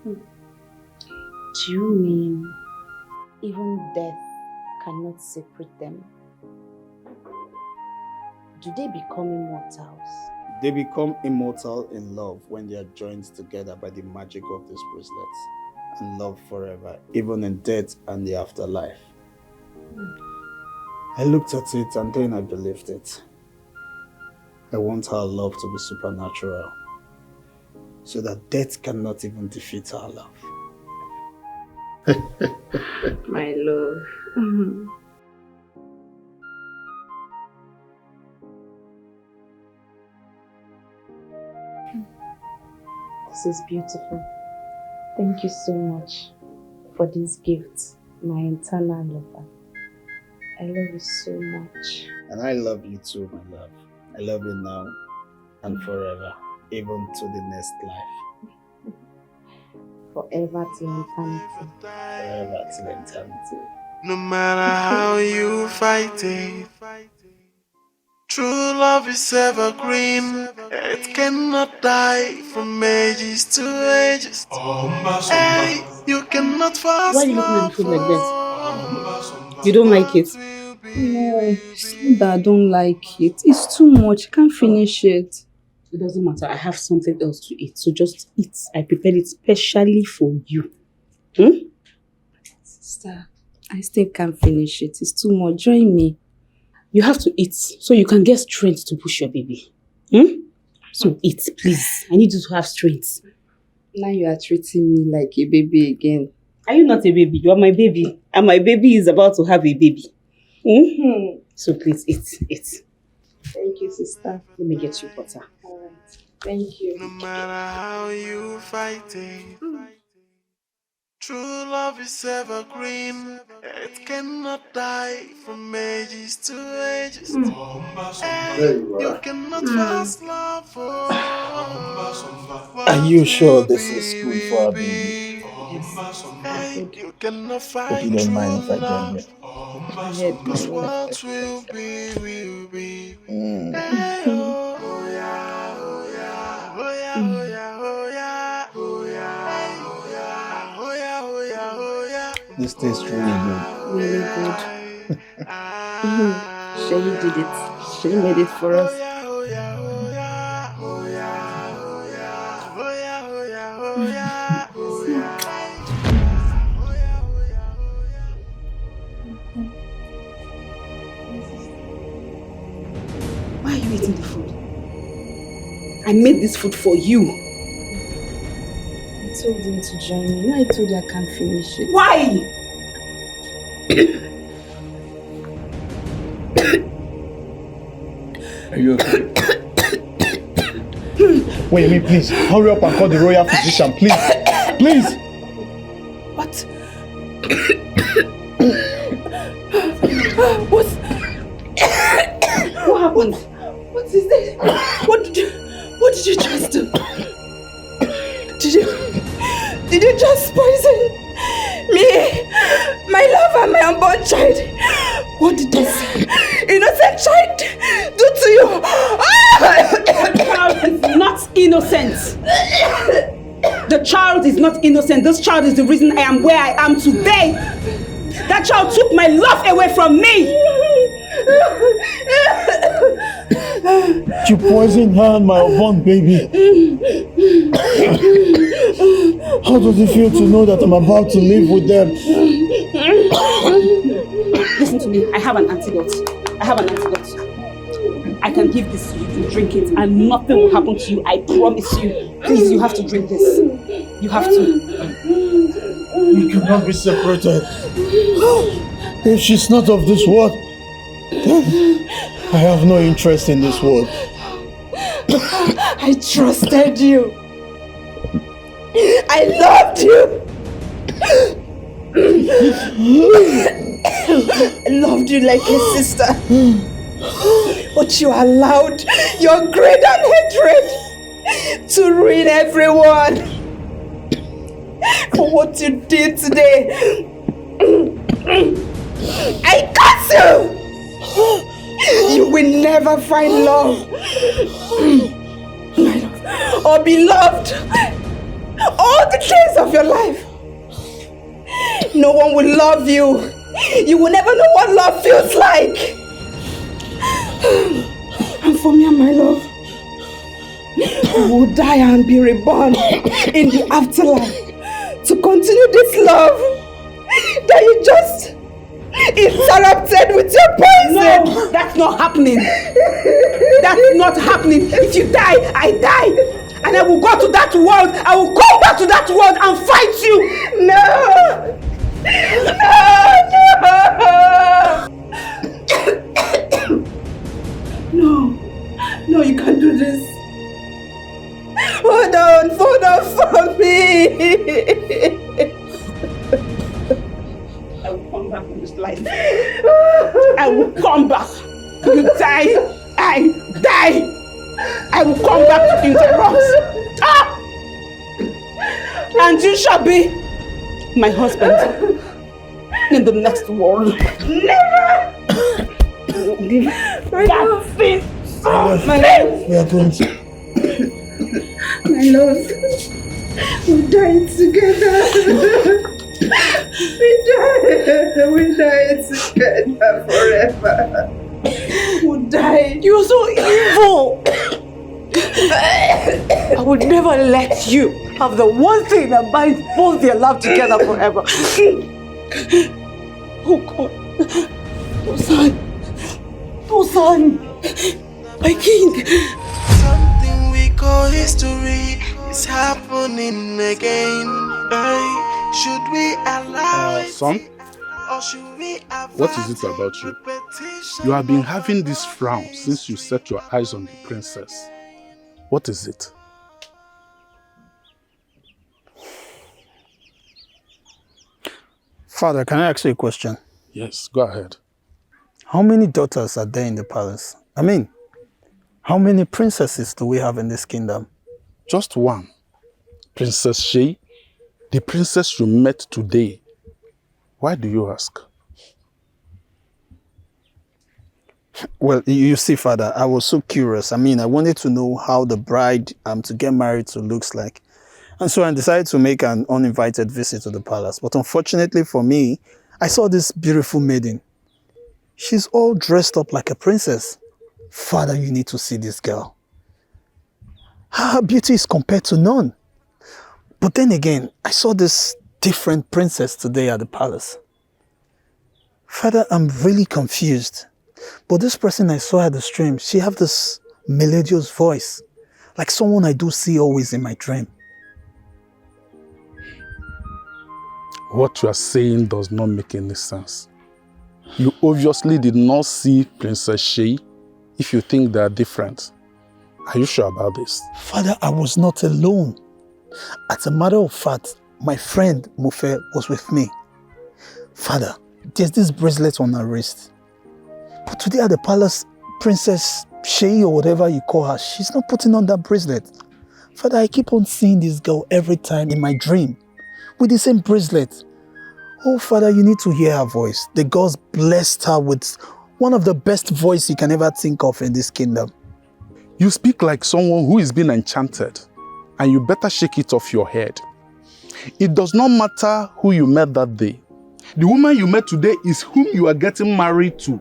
Do you mean even death cannot separate them? Do they become immortals? They become immortal in love when they are joined together by the magic of this bracelet and love forever, even in death and the afterlife. I looked at it and then I believed it. I want our love to be supernatural so that death cannot even defeat our love. My love. This is beautiful. Thank you so much for this gift, my eternal lover. I love you so much. And I love you too, my love. I love you now and forever, even to the next life. Forever till eternity. Forever till eternity. No matter how you fight it, True love is evergreen. It cannot die from ages to ages. Hey, you cannot fast Why are you looking at the love. food like that? You don't like it? No, it's not that I don't like it. It's too much. I can't finish it. It doesn't matter. I have something else to eat. So just eat. I prepared it specially for you. Sister, I still can't finish it. It's too much. Join me. You have to eat so you can get strength to push your baby. So eat, please. I need you to have strength. Now you are treating me like a baby again. Are you not a baby? You are my baby. And my baby is about to have a baby. So please eat. Thank you, sister. Let me get you butter. Alright. Thank you. No matter how you fight it, true love is evergreen. It cannot die from ages to ages. Hey, you cannot fast love. Are you sure this is good for our baby? Hey, you cannot Hope fight you don't true mind if I join love. you. Cause what will be. Hey, oh yeah, oh yeah, oh yeah, oh yeah, oh yeah, oh yeah, oh yeah, oh yeah, oh yeah. This tastes really good. Really good. Shelly did it. She made it for us. Why are you eating the food? I made this food for you. I told him to join me. Now I told you I can't finish it. Why? Are you okay? Wait, me, please. Hurry up and call the royal physician, please. Please. What? What happened? What is this? What did you just do? Did you just poison me, my love, and my unborn child? What did this innocent child do to you? The child is not innocent. The child is not innocent. This child is the reason I am where I am today. That child took my love away from me. You poisoned her and my unborn baby. How does it feel to know that I'm about to live with them? Listen to me. I have an antidote. I can give this to you to drink it and nothing will happen to you. I promise you. Please, you have to drink this. You have to. We cannot be separated. If she's not of this world, then I have no interest in this world. I trusted you. I loved you. I loved you like a sister. But you allowed your greed and hatred to ruin everyone. For what you did today, I curse you! You will never find love or be loved all the days of your life. No one will love you. You will never know what love feels like. And for me and my love, we will die and be reborn in the afterlife to continue this love that you just interrupted with your poison. No, that's not happening. That's not happening. If you die, I die. And I will go to that world. I will go back to that world and fight you. No, you can't do this. Hold on for me. I will come back from this life. I will come back. You die, I die. I will come back to interrupt. And you shall be my husband in the next world. Never! Leave My love. thing. My love. We are going to. My love. We died together. We died together forever. We died. You're so evil. I would never let you have the one thing that binds both their love together forever. Oh God. Tosan, my king. Something we call history is happening again. Hey, should we allow it? Son, Or should we what is it about you? You have been having this frown since you set your eyes on the princess. What is it? Father, can I ask you a question? Yes, go ahead. How many daughters are there in the palace? I mean, how many princesses do we have in this kingdom? Just one. Princess Shea, the princess you met today. Why do you ask? Well, you see, Father, I was so curious. I mean, I wanted to know how the bride I'm to get married to looks like. And so I decided to make an uninvited visit to the palace. But unfortunately for me, I saw this beautiful maiden. She's all dressed up like a princess. Father, you need to see this girl. Her beauty is compared to none. But then again, I saw this different princess today at the palace. Father, I'm really confused. But this person I saw at the stream, she have this melodious voice, like someone I do see always in my dream. What you are saying does not make any sense. You obviously did not see Princess Shea if you think they are different. Are you sure about this? Father, I was not alone. As a matter of fact, my friend Mufe was with me. Father, there's this bracelet on her wrist. But today at the palace, Princess Shea or whatever you call her, she's not putting on that bracelet. Father, I keep on seeing this girl every time in my dream with the same bracelet. Oh, Father, you need to hear her voice. The God's blessed her with one of the best voices you can ever think of in this kingdom. You speak like someone who is being enchanted, and you better shake it off your head. It does not matter who you met that day. The woman you met today is whom you are getting married to.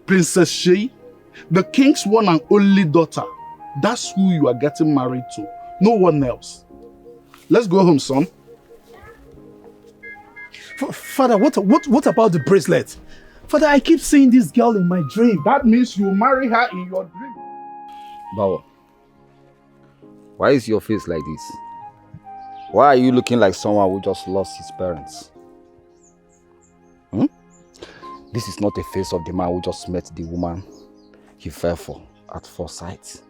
Princess Shea, the king's one and only daughter. That's who you are getting married to. No one else. Let's go home, son. Father, what about the bracelet? Father, I keep seeing this girl in my dream. That means you marry her in your dream. Bawa, why is your face like this? Why are you looking like someone who just lost his parents? This is not the face of the man who just met the woman he fell for at first sight.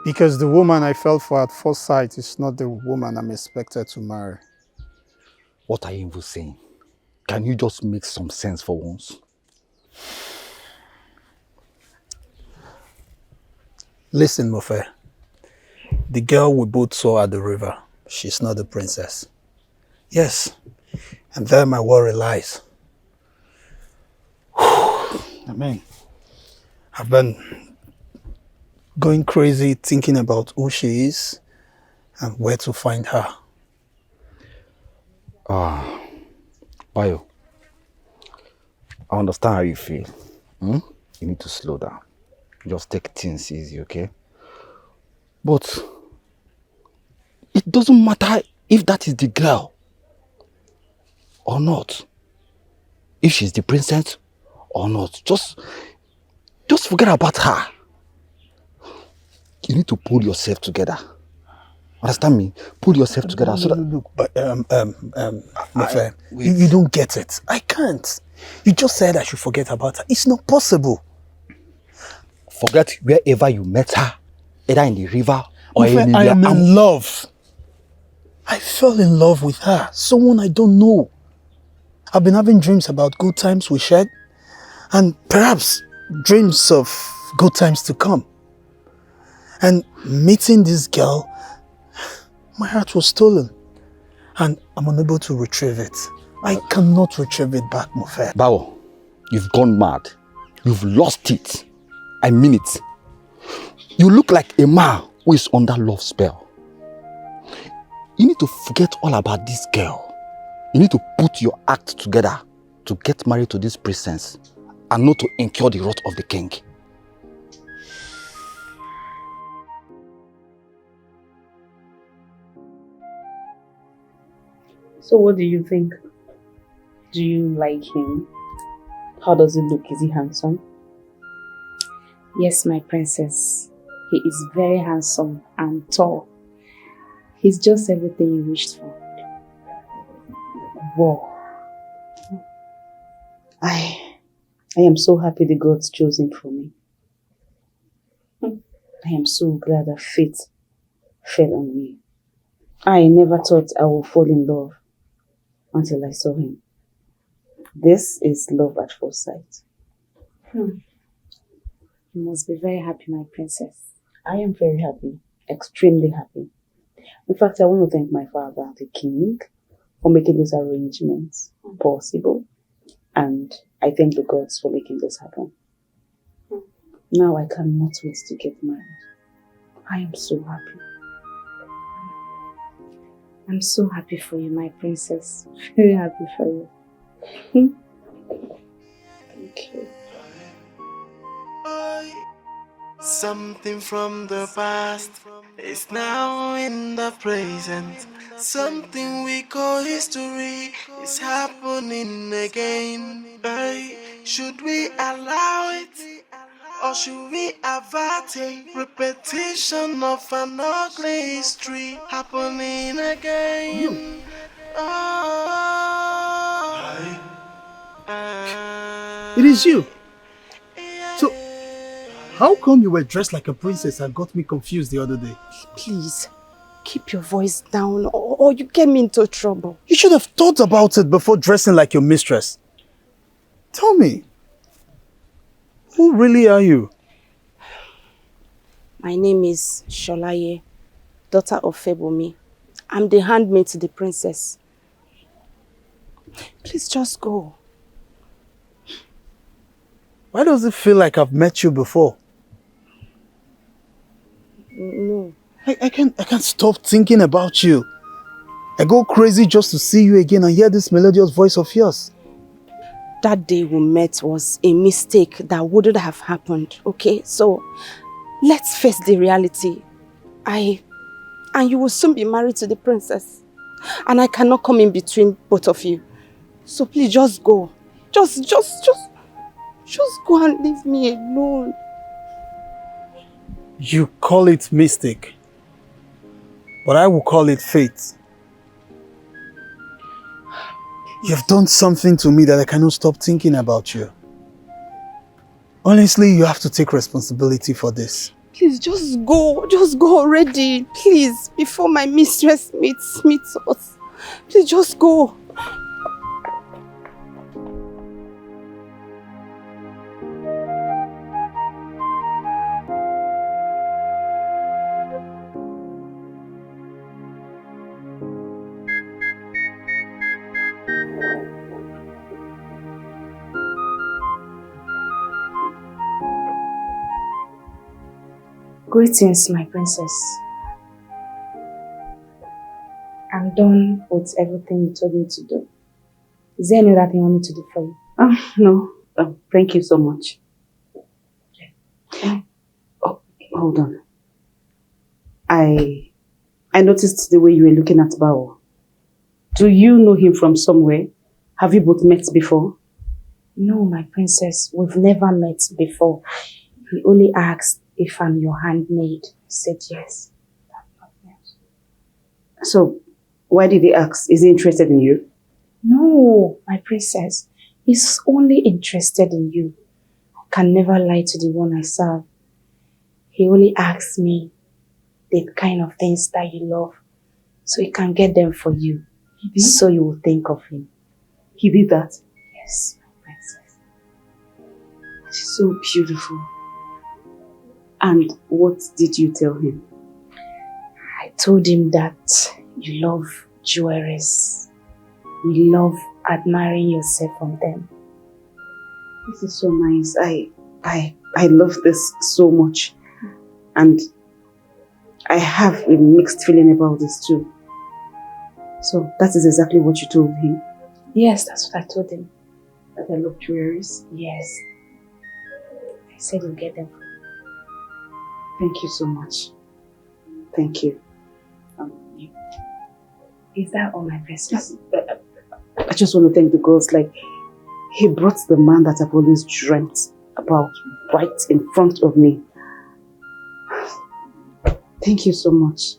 Because the woman I fell for at first sight is not the woman I'm expected to marry. What are you even saying? Can you just make some sense for once? Listen, Mofe. The girl we both saw at the river, she's not the princess. Yes, and there my worry lies. Amen. I've been going crazy thinking about who she is and where to find her. Bayo, I understand how you feel. You need to slow down. Just take things easy, okay? But it doesn't matter if that is the girl or not. If she's the princess or not. Just forget about her. You need to pull yourself together. Understand me? Pull yourself together so that... Look, but Mofe, you don't get it. I can't. You just said I should forget about her. It's not possible. Forget wherever you met her, either in the river or Mofe, anywhere. I am in love. I fell in love with her, someone I don't know. I've been having dreams about good times we shared, and perhaps dreams of good times to come. And meeting this girl, my heart was stolen, and I'm unable to retrieve it. I cannot retrieve it back, Mofe. Bao, you've gone mad. You've lost it. I mean it. You look like a man who is under love spell. You need to forget all about this girl. You need to put your act together to get married to this princess and not to incur the wrath of the king. So what do you think? Do you like him? How does he look? Is he handsome? Yes, my princess. He is very handsome and tall. He's just everything you wished for. Wow. I am so happy the gods chose him for me. I am so glad that fate fell on me. I never thought I would fall in love until I saw him. This is love at first sight. You must be very happy, my princess. I am very happy, extremely happy. In fact, I want to thank my father, the king, for making these arrangements possible. And I thank the gods for making this happen. Now I cannot wait to get married. I am so happy. I'm so happy for you, my princess. Very happy for you. Thank you. Something from the past is now in the present. Something we call history is happening again. Should we allow it? Or should we avert a repetition of an ugly history happening again? It is you. So, how come you were dressed like a princess and got me confused the other day? Please, keep your voice down or you get me into trouble. You should have thought about it before dressing like your mistress. Tell me, who really are you? My name is Sholaye, daughter of Febomi. I'm the handmaid to the princess. Please just go. Why does it feel like I've met you before? No. I can't stop thinking about you. I go crazy just to see you again and hear this melodious voice of yours. That day we met was a mistake that wouldn't have happened, okay? So, let's face the reality. And you will soon be married to the princess. And I cannot come in between both of you. So please just go. Just go and leave me alone. You call it mistake, but I will call it fate. You've done something to me that I cannot stop thinking about you. Honestly, you have to take responsibility for this. Please just go already, please, before my mistress meets us. Please just go. Greetings, my princess. I'm done with everything you told me to do. Is there any other thing you want me to do for you? No. Thank you so much. Oh, hold on. I noticed the way you were looking at Bao. Do you know him from somewhere? Have you both met before? No, my princess. We've never met before. He only asked if I'm your handmaid. I said yes. So, why did he ask? Is he interested in you? No, my princess. He's only interested in you. I can never lie to the one I serve. He only asks me the kind of things that you love, so he can get them for you. So you will think of him. He did that? Yes, my princess. She's so beautiful. And what did you tell him? I told him that you love jewelries. You love admiring yourself from them. This is so nice. I love this so much. And I have a mixed feeling about this too. So that is exactly what you told him? Yes, that's what I told him. That I love jewelries? Yes. I said we'll get them. Thank you so much. Thank you. Is that all, my precious? I just want to thank the girls. Like, he brought the man that I've always dreamt about right in front of me. Thank you so much.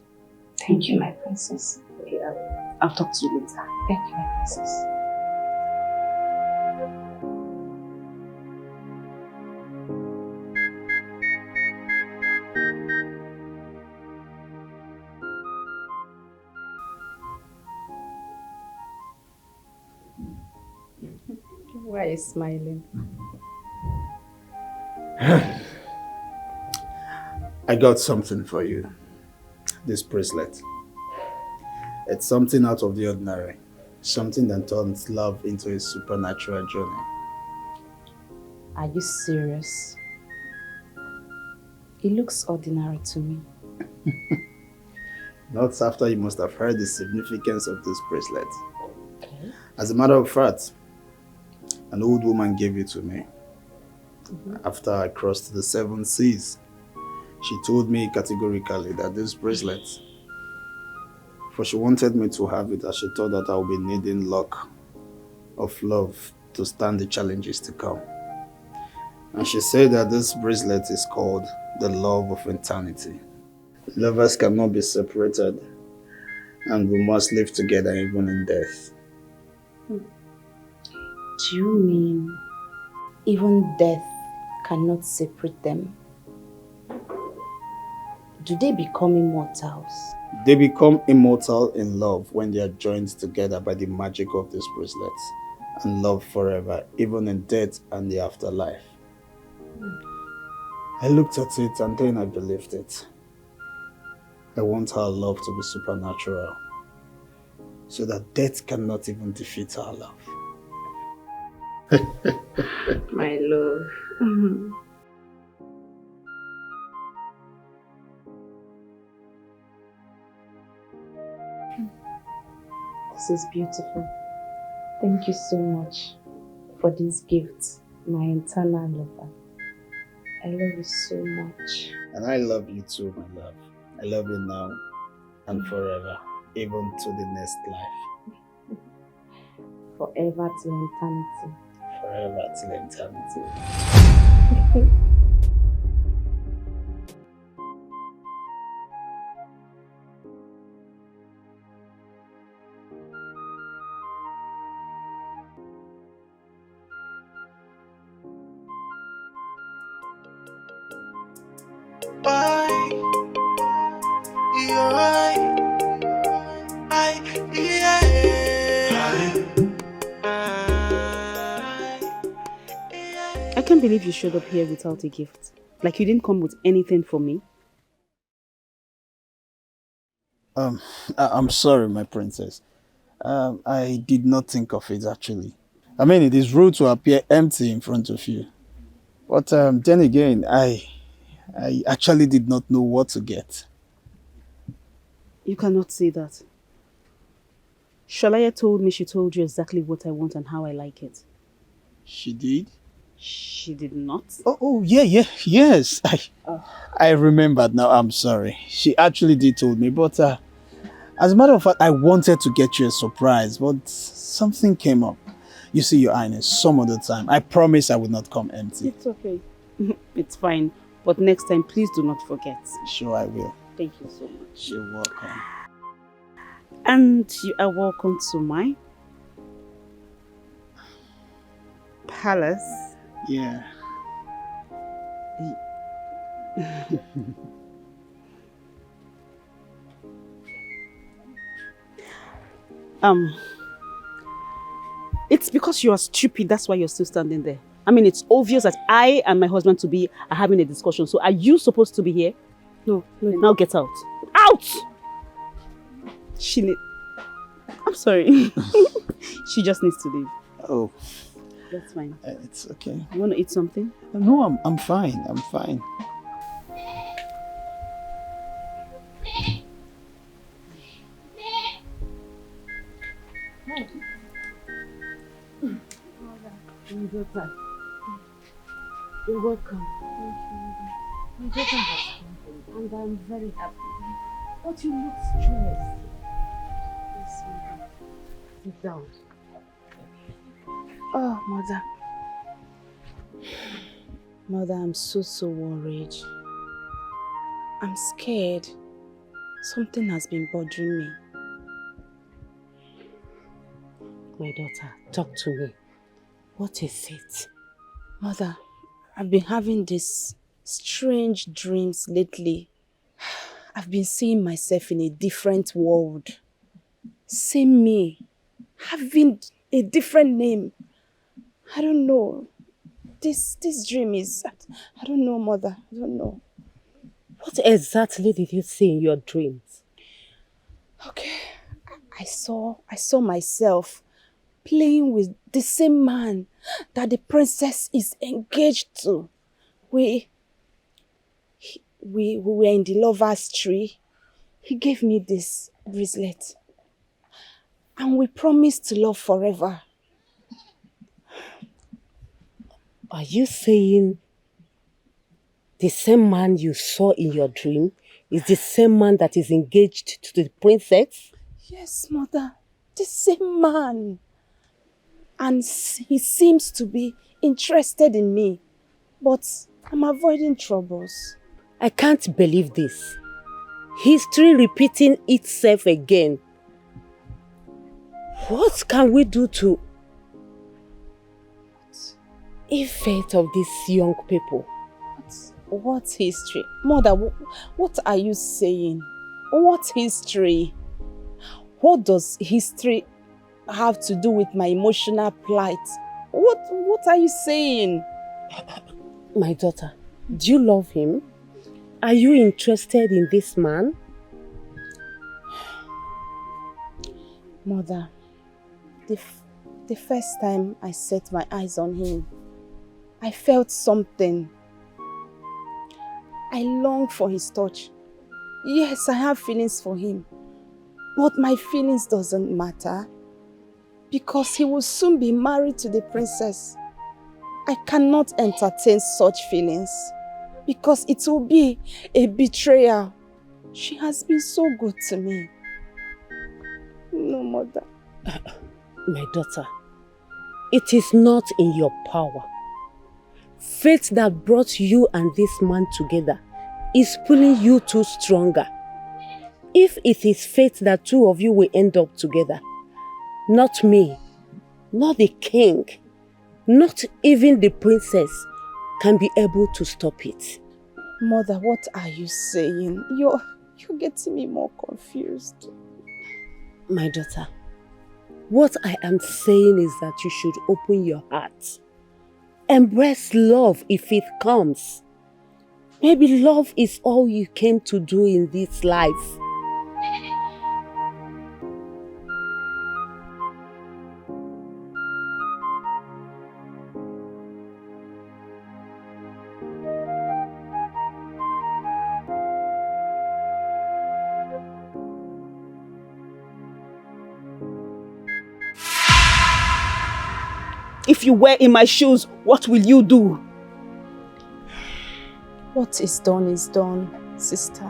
Thank you, my princess. Okay, I'll talk to you later. Thank you, my princess. Why are you smiling? I got something for you. This bracelet. It's something out of the ordinary. Something that turns love into a supernatural journey. Are you serious? It looks ordinary to me. Not after you must have heard the significance of this bracelet. Okay. As a matter of fact, an old woman gave it to me. After I crossed the 7 seas. She told me categorically that this bracelet, for she wanted me to have it as she thought that I would be needing luck of love to stand the challenges to come. And she said that this bracelet is called the love of eternity. Lovers cannot be separated and we must live together even in death. Do you mean even death cannot separate them? Do they become immortals? They become immortal in love when they are joined together by the magic of this bracelet and love forever, even in death and the afterlife. I looked at it and then I believed it. I want our love to be supernatural so that death cannot even defeat our love. My love. This is beautiful. Thank you so much for this gift, my eternal lover. I love you so much. And I love you too, my love. I love you now and forever, even to the next life. Forever till eternity. Forever till eternity. I can't believe you showed up here without a gift. Like you didn't come with anything for me. I'm sorry, my princess. I did not think of it actually. I mean, it is rude to appear empty in front of you. But then again, I actually did not know what to get. You cannot say that. Shalaya told me she told you exactly what I want and how I like it. She did? She did not? Oh, yes. I remembered now. I'm sorry. She actually did told me, but as a matter of fact, I wanted to get you a surprise, but something came up. You see, Your Highness, some other time. I promise I will not come empty. It's okay. It's fine. But next time, please do not forget. Sure, I will. Thank you so much. You're welcome. And you are welcome to my palace. Yeah. It's because you are stupid, that's why you're still standing there. I mean, it's obvious that I and my husband to be are having a discussion. So are you supposed to be here? No. Now get out. Out! I'm sorry. She just needs to leave. Oh, That's fine. It's okay. You want to eat something? No, I'm fine. I'm fine. You're welcome. Thank you. My daughter has come and I'm very happy. But you look stressed. Yes, mother. Sit down. Oh, Mother. Mother, I'm so worried. I'm scared. Something has been bothering me. My daughter, talk to me. What is it? Mother, I've been having these strange dreams lately. I've been seeing myself in a different world. Same me, having a different name. I don't know. This dream is, I don't know, Mother. I don't know. What exactly did you see in your dreams? Okay, I saw myself playing with the same man that the princess is engaged to. We were in the lover's tree. He gave me this bracelet. And we promised to love forever. Are you saying the same man you saw in your dream is the same man that is engaged to the princess? Yes, Mother. The same man. And he seems to be interested in me. But I'm avoiding troubles. I can't believe this. History repeating itself again. What can we do to effect of these young people? What history? Mother, what are you saying? What history? What does history have to do with my emotional plight? What are you saying? My daughter, do you love him? Are you interested in this man? Mother, the first time I set my eyes on him, I felt something. I long for his touch. Yes, I have feelings for him. But my feelings doesn't matter. Because he will soon be married to the princess. I cannot entertain such feelings. Because it will be a betrayal. She has been so good to me. No, Mother. My daughter, it is not in your power. Fate that brought you and this man together is pulling you two stronger. If it is fate that two of you will end up together, not me, not the king, not even the princess can be able to stop it. Mother, what are you saying? You're getting me more confused. My daughter, what I am saying is that you should open your heart. Embrace love if it comes. Maybe love is all you came to do in this life. If you were in my shoes, what will you do? What is done, sister.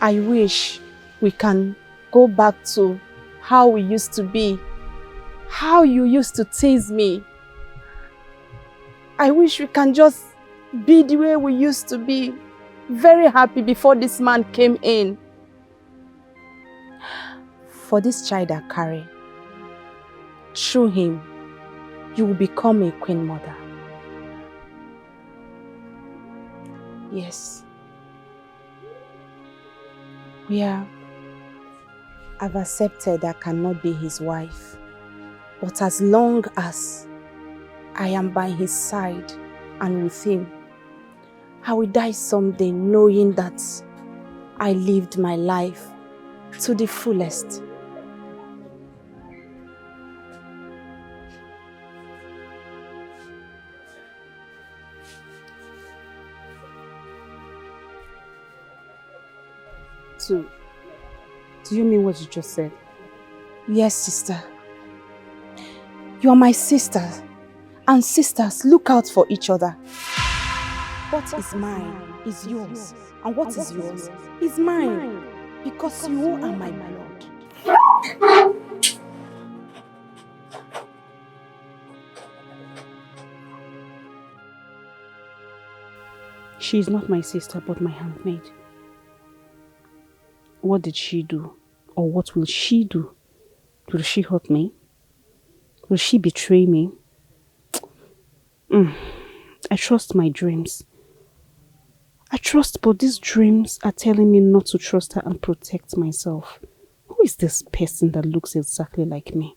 I wish we can go back to how we used to be. How you used to tease me. I wish we can just be the way we used to be. Very happy before this man came in. For this child I carry, through him, you will become a queen mother. Yes. I've accepted I cannot be his wife. But as long as I am by his side and with him, I will die someday knowing that I lived my life to the fullest. So, do you mean what you just said? Yes, sister. You are my sister. And sisters, look out for each other. What is mine is yours. And what is yours is mine. Because you are my blood. She is not my sister, but my handmaid. What did she do? Or what will she do? Will she hurt me? Will she betray me? I trust my dreams. I trust, but these dreams are telling me not to trust her and protect myself. Who is this person that looks exactly like me?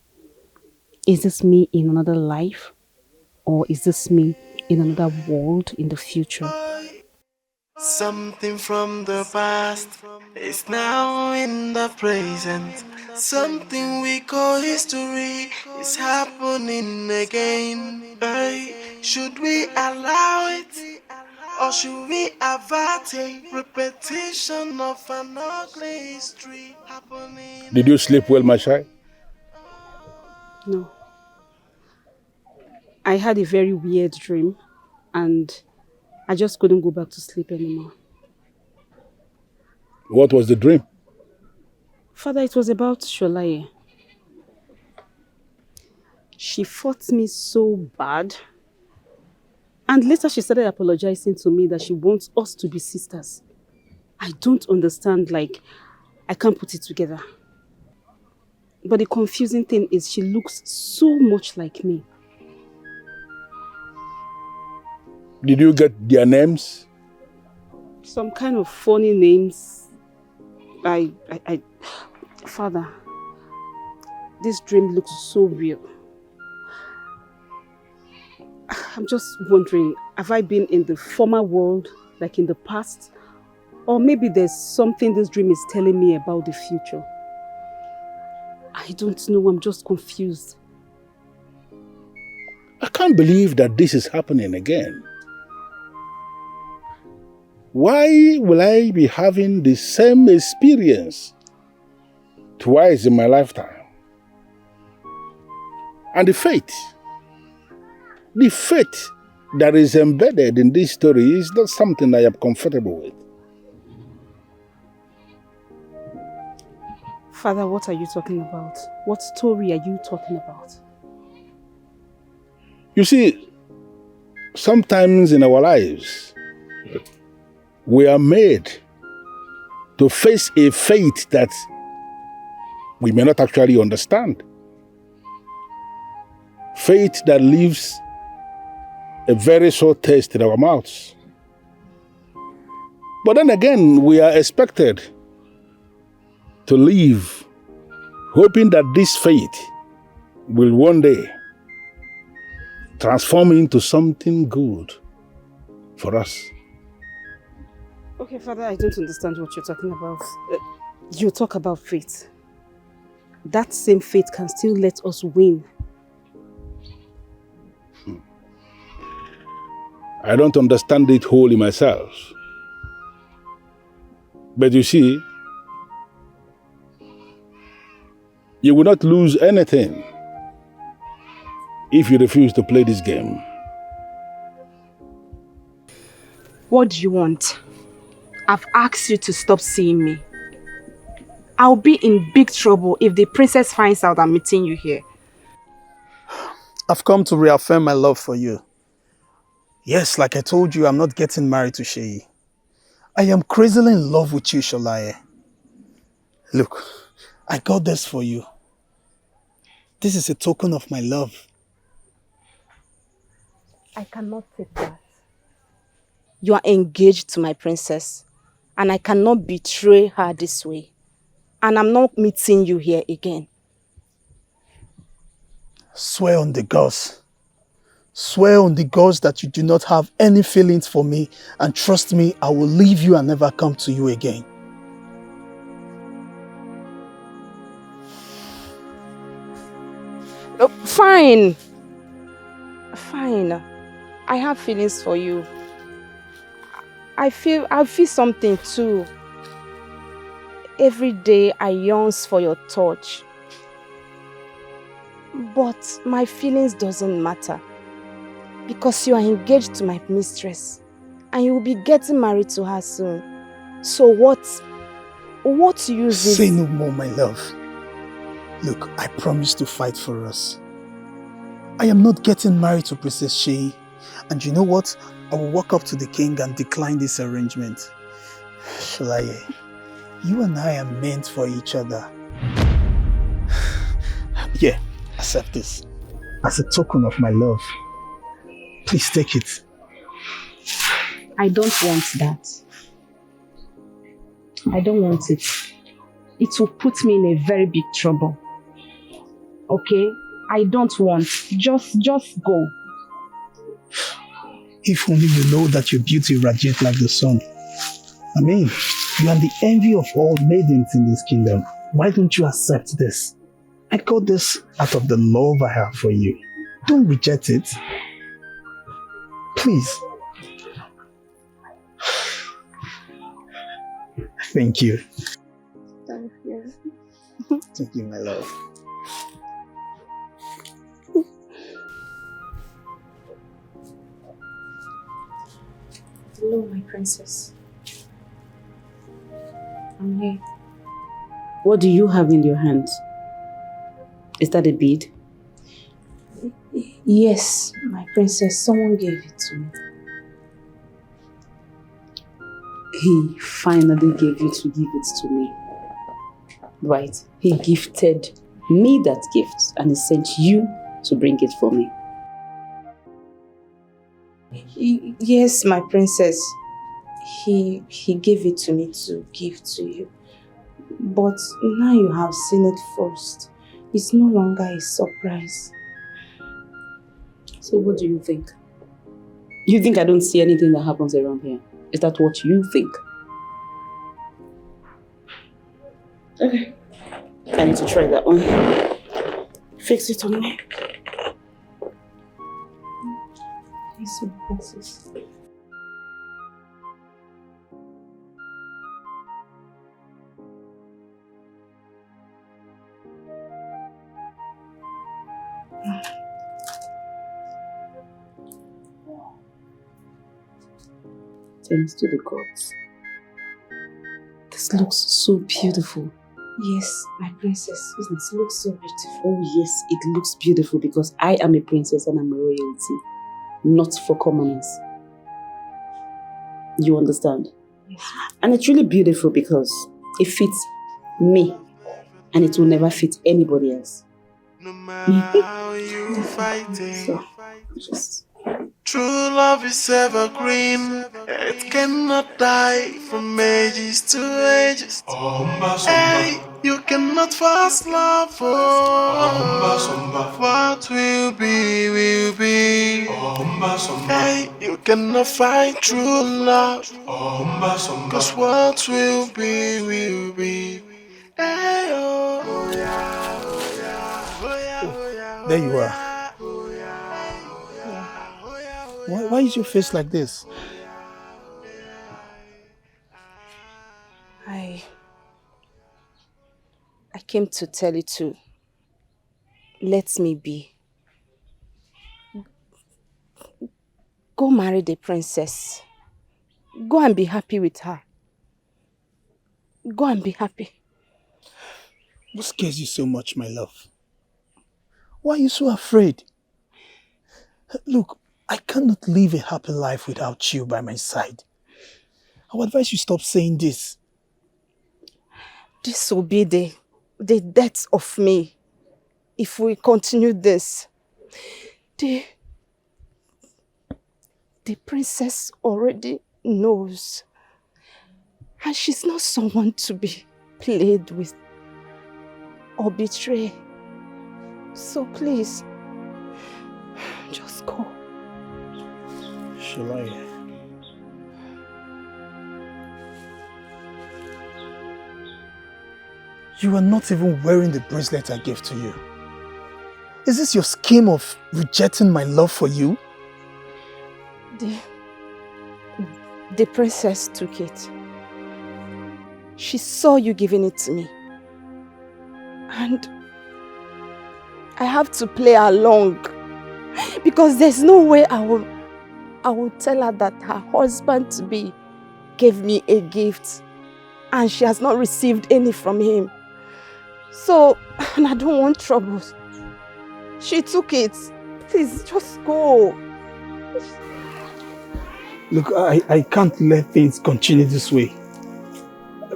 Is this me in another life? Or is this me in another world in the future? Something from the past is now in the present. Something we call history is happening again. Hey, should we allow it? Or should we avert a repetition of an ugly history happening? Did you sleep well, my child? No. I had a very weird dream and I just couldn't go back to sleep anymore. What was the dream? Father, it was about Sholaye. She fought me so bad. And later she started apologizing to me that she wants us to be sisters. I don't understand, I can't put it together. But the confusing thing is she looks so much like me. Did you get their names? Some kind of funny names. Father, this dream looks so real. I'm just wondering, have I been in the former world, like in the past? Or maybe there's something this dream is telling me about the future. I don't know, I'm just confused. I can't believe that this is happening again. Why will I be having the same experience twice in my lifetime? And the fate that is embedded in this story is not something I am comfortable with. Father, what are you talking about? What story are you talking about? You see, sometimes in our lives, we are made to face a fate that we may not actually understand. Fate that leaves a very sore taste in our mouths. But then again, we are expected to live hoping that this fate will one day transform into something good for us. Okay, Father, I don't understand what you're talking about. You talk about fate. That same fate can still let us win. I don't understand it wholly myself. But you see, you will not lose anything if you refuse to play this game. What do you want? I've asked you to stop seeing me. I'll be in big trouble if the princess finds out I'm meeting you here. I've come to reaffirm my love for you. Yes, like I told you, I'm not getting married to Sheyi. I am crazily in love with you, Sholaye. Look, I got this for you. This is a token of my love. I cannot take that. You are engaged to my princess, and I cannot betray her this way. And I'm not meeting you here again. Swear on the gods. Swear on the gods that you do not have any feelings for me, and trust me, I will leave you and never come to you again. Oh, fine. Fine. I have feelings for you. I feel something too. Every day I yearn for your touch. But my feelings doesn't matter. Because you are engaged to my mistress. And you will be getting married to her soon. So what use is... Say no more, my love. Look, I promise to fight for us. I am not getting married to Princess Shay. And you know what? I will walk up to the king and decline this arrangement. Shalaye, you and I are meant for each other. Yeah, accept this. As a token of my love. Please take it. I don't want that. I don't want it. It will put me in a very big trouble. Okay? I don't want. Just go. If only you know that your beauty radiates like the sun. I mean, you are the envy of all maidens in this kingdom. Why don't you accept this? I got this out of the love I have for you. Don't reject it. Please. Thank you. Thank you. Thank you, my love. Hello, my princess. I'm here. What do you have in your hand? Is that a bead? Yes, my princess. Someone gave it to me. He finally gave you to give it to me. Right. He gifted me that gift and he sent you to bring it for me. Yes, my princess. He gave it to me to give to you. But now you have seen it first. It's no longer a surprise. So what do you think? You think I don't see anything that happens around here? Is that what you think? Okay. I need to try that one. Fix it on me. Yes, my princess. Thanks to the gods. This looks so beautiful. Yes, my princess. It looks so beautiful. Oh yes, it looks beautiful because I am a princess and I'm a royalty. Not for commoners. You understand? Yes. And it's really beautiful because it fits me and it will never fit anybody else. No matter how you fight it, So, just... true love is evergreen. It cannot die from ages to ages. Hey, you cannot fast love. What will be, will be. Hey, you cannot find true love. Cause what will be, will be. Hey, oh, yeah, oh, yeah, oh, yeah, oh, yeah, There you are. Why is your face like this? I came to tell you to let me be. Go marry the princess. Go and be happy with her. Go and be happy. What scares you so much, my love? Why are you so afraid? Look, I cannot live a happy life without you by my side. I would advise you stop saying this. This will be the death of me if we continue this. The princess already knows. And she's not someone to be played with or betray. So please, just go. Shall I? You are not even wearing the bracelet I gave to you. Is this your scheme of rejecting my love for you? The princess took it. She saw you giving it to me. And I have to play along. Because there's no way I will tell her that her husband-to-be gave me a gift and she has not received any from him. So, and I don't want troubles. She took it. Please, just go. Look, I can't let things continue this way.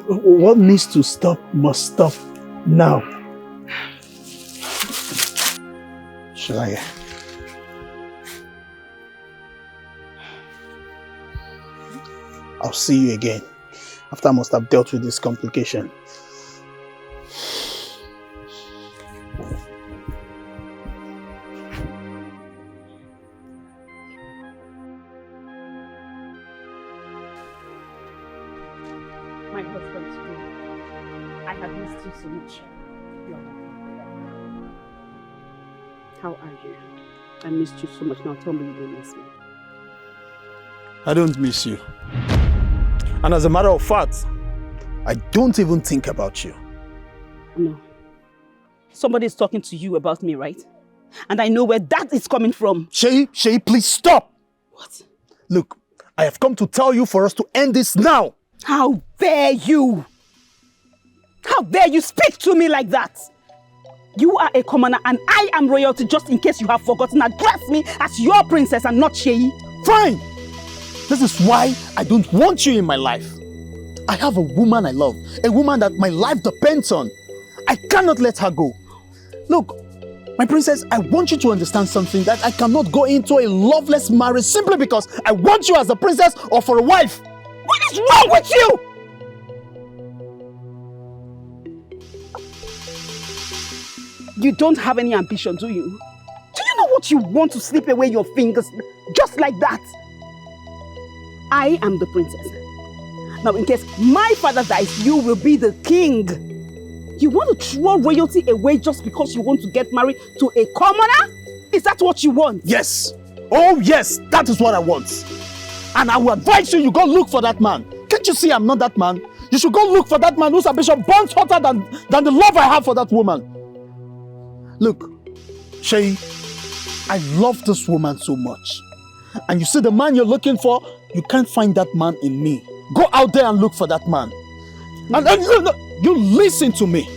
What needs to stop must stop now. Shall I? I'll see you again after I must have dealt with this complication. My husband today, I have missed you so much. How are you? I missed you so much. Now tell me you don't miss me. I don't miss you. And as a matter of fact, I don't even think about you. No. Somebody is talking to you about me, right? And I know where that is coming from. Shay, please stop. What? Look, I have come to tell you for us to end this now. How dare you? How dare you speak to me like that? You are a commoner and I am royalty, just in case you have forgotten. Address me as your princess and not Shay. Fine. This is why I don't want you in my life. I have a woman I love, a woman that my life depends on. I cannot let her go. Look, my princess, I want you to understand something, that I cannot go into a loveless marriage simply because I want you as a princess or for a wife. What is wrong with you? You don't have any ambition, do you? Do you know what you want to slip away your fingers just like that? I am the princess. Now, in case my father dies, you will be the king. You want to throw royalty away just because you want to get married to a commoner? Is that what you want? Yes. Oh yes, that is what I want. And I will advise you go look for that man. Can't you see I'm not that man? You should go look for that man whose ambition burns hotter than the love I have for that woman. Look, Shay, I love this woman so much. And you see the man you're looking for, you can't find that man in me. Go out there and look for that man. And you listen to me.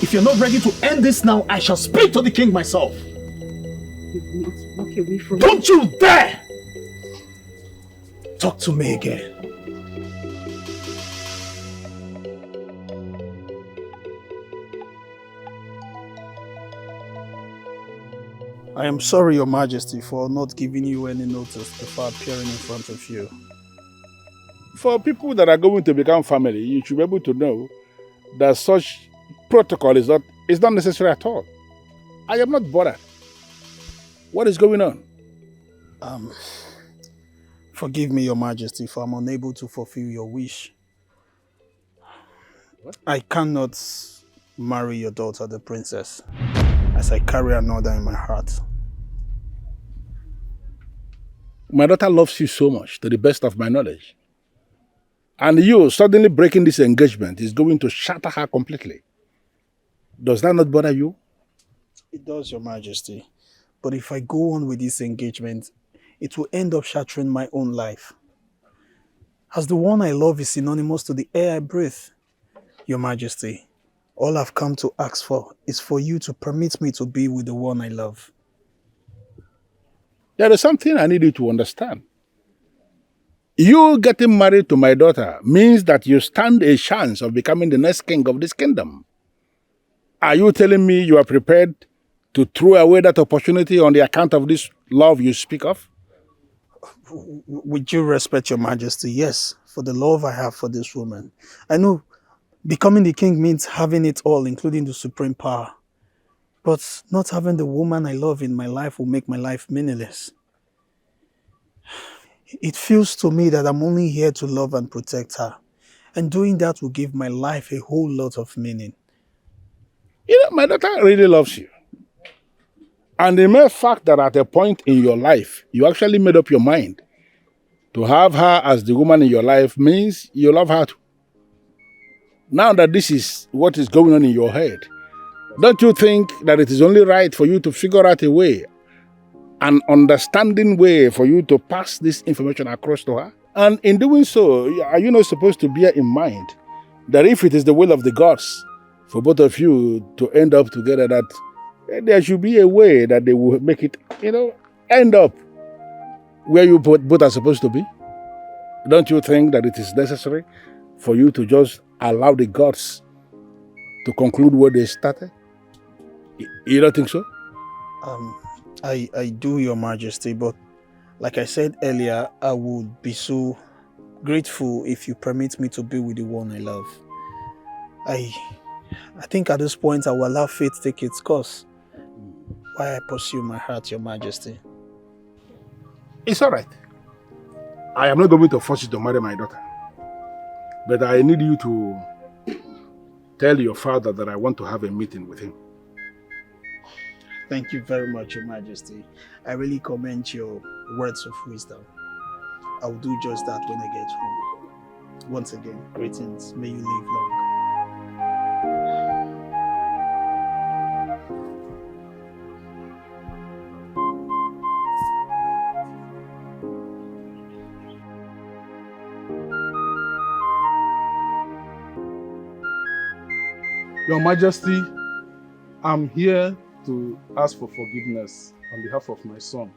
If you're not ready to end this now, I shall speak to the king myself. You will not walk away from me. Don't you dare! Talk to me again. I am sorry, Your Majesty, for not giving you any notice before appearing in front of you. For people that are going to become family, you should be able to know that such protocol is not necessary at all. I am not bothered. What is going on? Forgive me, Your Majesty, for I'm unable to fulfill your wish. What? I cannot marry your daughter, the princess, as I carry another in my heart. My daughter loves you so much, to the best of my knowledge. And you suddenly breaking this engagement is going to shatter her completely. Does that not bother you? It does, Your Majesty. But if I go on with this engagement, it will end up shattering my own life. As the one I love is synonymous to the air I breathe, Your Majesty, all I've come to ask for is for you to permit me to be with the one I love. There is something I need you to understand. You getting married to my daughter means that you stand a chance of becoming the next king of this kingdom. Are you telling me you are prepared to throw away that opportunity on the account of this love you speak of? With due respect, Your Majesty, yes, for the love I have for this woman. I know becoming the king means having it all, including the supreme power. But not having the woman I love in my life will make my life meaningless. It feels to me that I'm only here to love and protect her. And doing that will give my life a whole lot of meaning. You know, my daughter really loves you. And the mere fact that at a point in your life, you actually made up your mind to have her as the woman in your life means you love her too. Now that this is what is going on in your head, don't you think that it is only right for you to figure out a way, an understanding way for you to pass this information across to her? And in doing so, are you not supposed to bear in mind that if it is the will of the gods for both of you to end up together, that there should be a way that they will make it, end up where you both are supposed to be? Don't you think that it is necessary for you to just allow the gods to conclude what they started? You don't think so? I do, Your Majesty, but like I said earlier, I would be so grateful if you permit me to be with the one I love. I think at this point I will allow fate take its course while I pursue my heart, Your Majesty. It's all right. I am not going to force you to marry my daughter. But I need you to tell your father that I want to have a meeting with him. Thank you very much, Your Majesty. I really commend your words of wisdom. I will do just that when I get home. Once again, greetings. May you live long. Your Majesty, I'm here to ask for forgiveness on behalf of my son.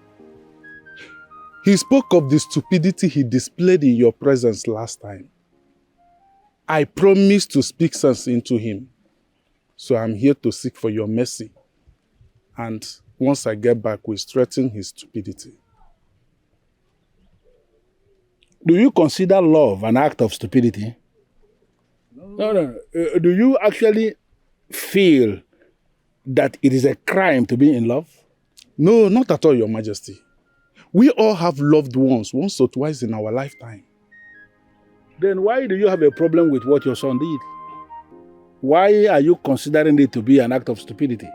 He spoke of the stupidity he displayed in your presence last time. I promised to speak sense into him, so I'm here to seek for your mercy. And once I get back, we'll straighten his stupidity. Do you consider love an act of stupidity? No. Do you actually feel that it is a crime to be in love? No, not at all, Your Majesty. We all have loved ones once or twice in our lifetime. Then why do you have a problem with what your son did? Why are you considering it to be an act of stupidity?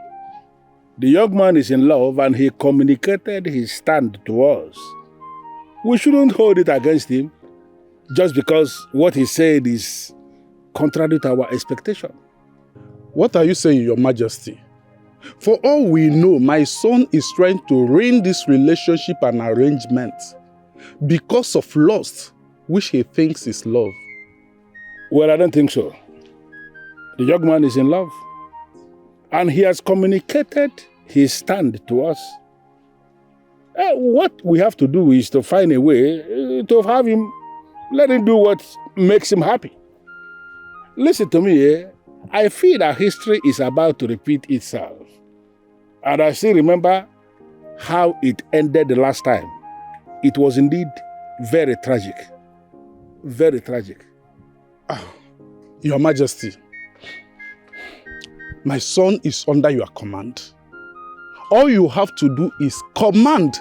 The young man is in love and he communicated his stand to us. We shouldn't hold it against him just because what he said is contrary to our expectation. What are you saying, Your Majesty? For all we know, my son is trying to ruin this relationship and arrangement because of lust, which he thinks is love. Well, I don't think so. The young man is in love, and he has communicated his stand to us. What we have to do is to find a way to have him, let him do what makes him happy. Listen to me, I feel that history is about to repeat itself. And I still remember how it ended the last time. It was indeed very tragic. Very tragic. Your Majesty, my son is under your command. All you have to do is command.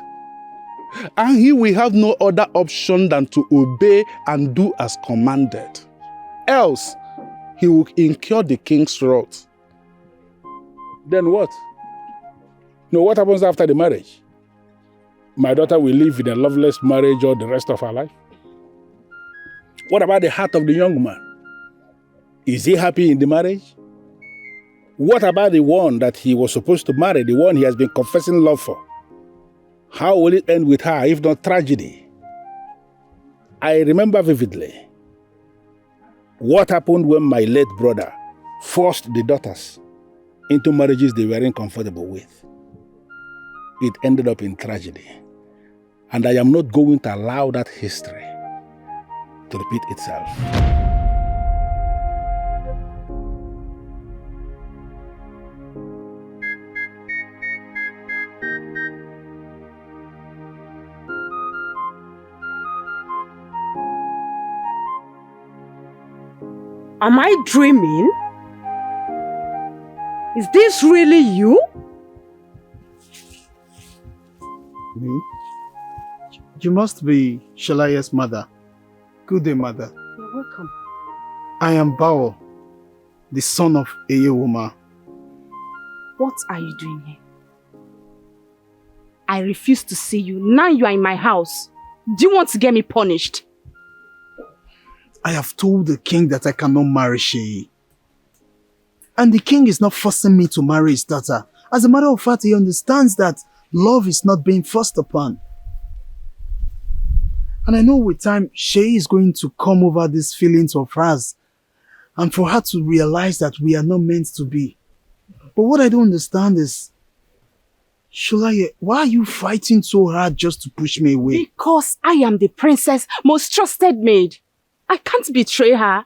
And he will have no other option than to obey and do as commanded. Else, he will incur the king's wrath. Then what? What happens after the marriage? My daughter will live in a loveless marriage all the rest of her life? What about the heart of the young man? Is he happy in the marriage? What about the one that he was supposed to marry, the one he has been confessing love for? How will it end with her, if not tragedy? I remember vividly what happened when my late brother forced the daughters into marriages they weren't comfortable with. It ended up in tragedy. And I am not going to allow that history to repeat itself. Am I dreaming? Is this really you? Me? You must be Shalaya's mother. Good day, mother. You're welcome. I am Bao, the son of Eyewoma. What are you doing here? I refuse to see you. Now you are in my house. Do you want to get me punished? I have told the king that I cannot marry Sheyi. And the king is not forcing me to marry his daughter. As a matter of fact, he understands that love is not being forced upon. And I know with time, Sheyi is going to come over these feelings of hers and for her to realize that we are not meant to be. But what I don't understand is, Sholaye, why are you fighting so hard just to push me away? Because I am the princess' most trusted maid. I can't betray her.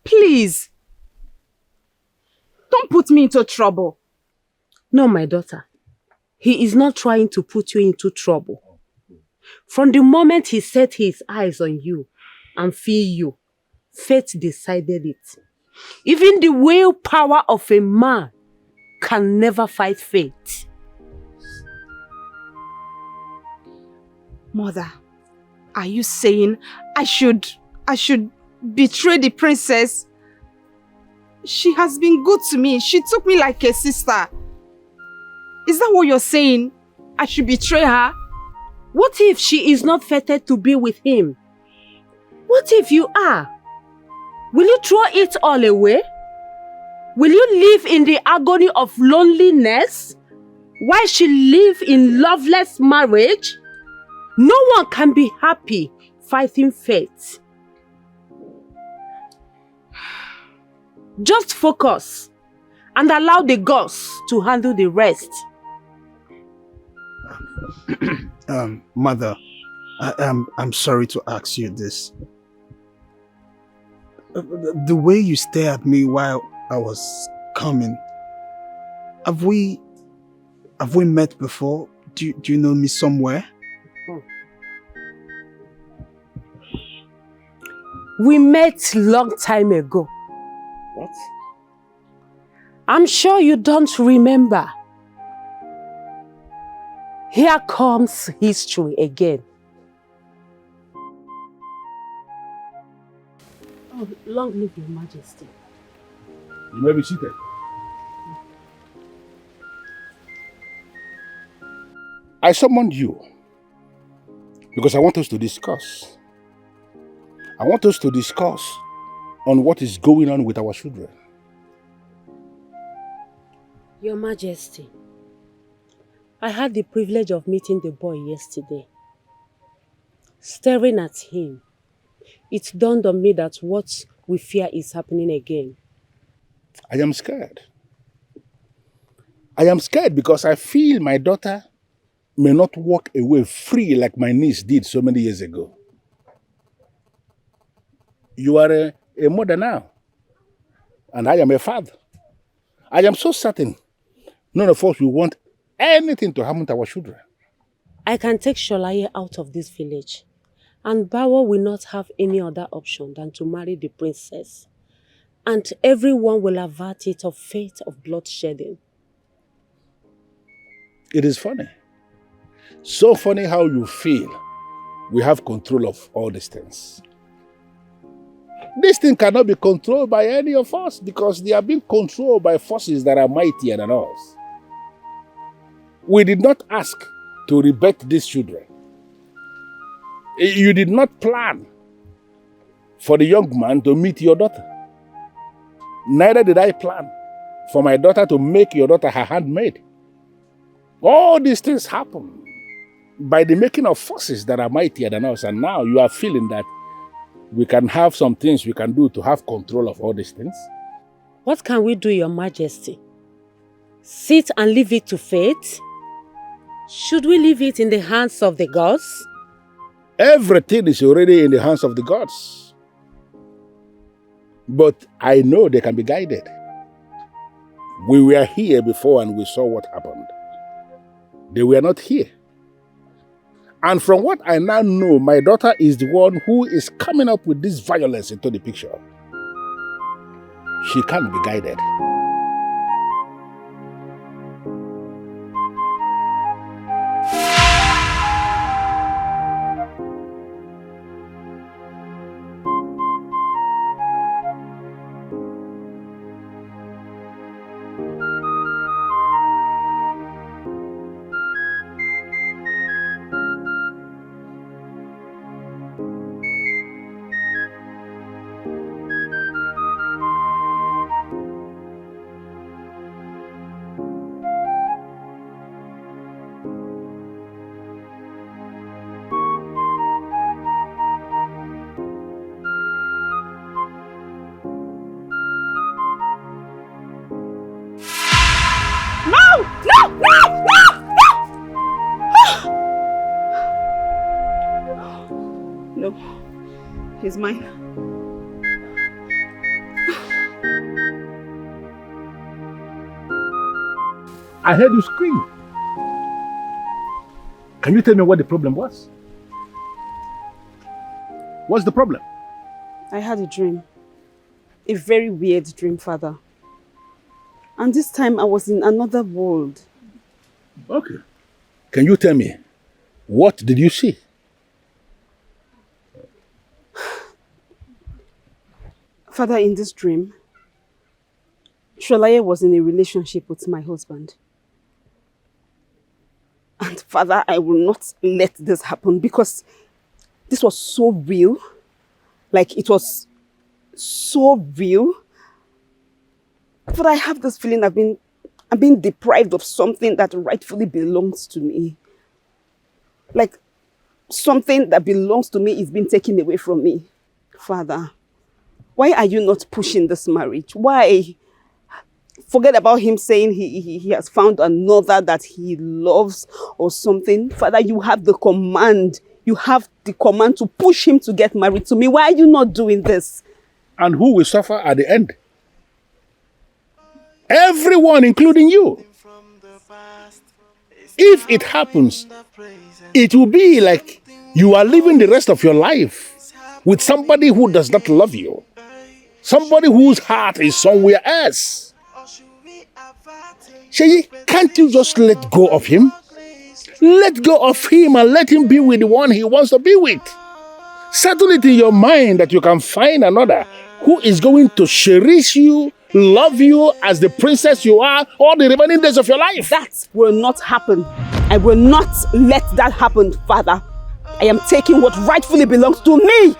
Please. Don't put me into trouble. No, my daughter. He is not trying to put you into trouble. From the moment he set his eyes on you and feel you, fate decided it. Even the willpower of a man can never fight fate. Mother, are you saying I should betray the princess? She has been good to me. She took me like a sister. Is that what you're saying? I should betray her? What if she is not fated to be with him? What if you are? Will you throw it all away? Will you live in the agony of loneliness while she live in loveless marriage? No one can be happy fighting fate. Just focus and allow the gods to handle the rest. Mother, I'm sorry to ask you this. The way you stared at me while I was coming, have we met before? Do you know me somewhere? We met long time ago. What? I'm sure you don't remember. Here comes history again. Oh, long live your majesty. You may be seated. I summoned you because I want us to discuss. I want us to discuss on what is going on with our children. Your Majesty, I had the privilege of meeting the boy yesterday. Staring at him, it dawned on me that what we fear is happening again. I am scared. I am scared because I feel my daughter may not walk away free like my niece did so many years ago. You are a mother now, and I am a father. I am so certain none of us will want anything to happen to our children. I can take Sholaye out of this village, and Bawa will not have any other option than to marry the princess. And everyone will avert it of fate of bloodshedding. It is funny. So funny how you feel we have control of all these things. This thing cannot be controlled by any of us because they are being controlled by forces that are mightier than us. We did not ask to rebirth these children. You did not plan for the young man to meet your daughter. Neither did I plan for my daughter to make your daughter her handmaid. All these things happen by the making of forces that are mightier than us, and now you are feeling that we can have some things we can do to have control of all these things. What can we do, Your Majesty? Sit and leave it to fate? Should we leave it in the hands of the gods? Everything is already in the hands of the gods. But I know they can be guided. We were here before and we saw what happened. They were not here. And from what I now know, my daughter is the one who is coming up with this violence into the picture. She can be guided. Hello? He's mine. I heard you scream. Can you tell me what the problem was? What's the problem? I had a dream. A very weird dream, Father. And this time I was in another world. Okay. Can you tell me, what did you see? Father, in this dream, Sholaye was in a relationship with my husband. And Father, I will not let this happen because this was so real. Like, it was so real. But I have this feeling I'm being deprived of something that rightfully belongs to me. Like, something that belongs to me is being taken away from me. Father, why are you not pushing this marriage? Why? Forget about him saying he has found another that he loves or something. Father, you have the command. You have the command to push him to get married to me. Why are you not doing this? And who will suffer at the end? Everyone, including you. If it happens, it will be like you are living the rest of your life with somebody who does not love you. Somebody whose heart is somewhere else. Sheyi, can't you just let go of him? Let go of him and let him be with the one he wants to be with. Settle it in your mind that you can find another who is going to cherish you, love you as the princess you are all the remaining days of your life. That will not happen. I will not let that happen, Father. I am taking what rightfully belongs to me.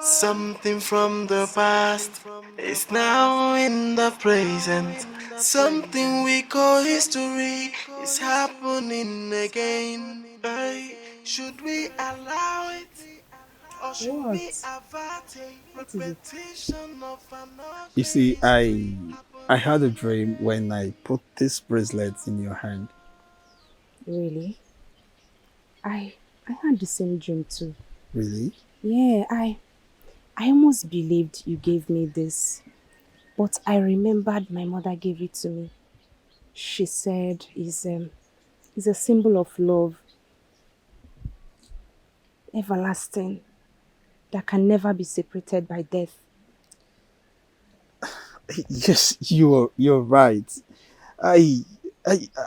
Something from the past is now in the present. Something we call history is happening again. Should we allow it? Or should we avert a repetition of another? You see, I had a dream when I put this bracelet in your hand. Really? I had the same dream too. Really? Yeah, I almost believed you gave me this, but I remembered my mother gave it to me. She said it's a symbol of love, everlasting, that can never be separated by death. Yes, you're right. I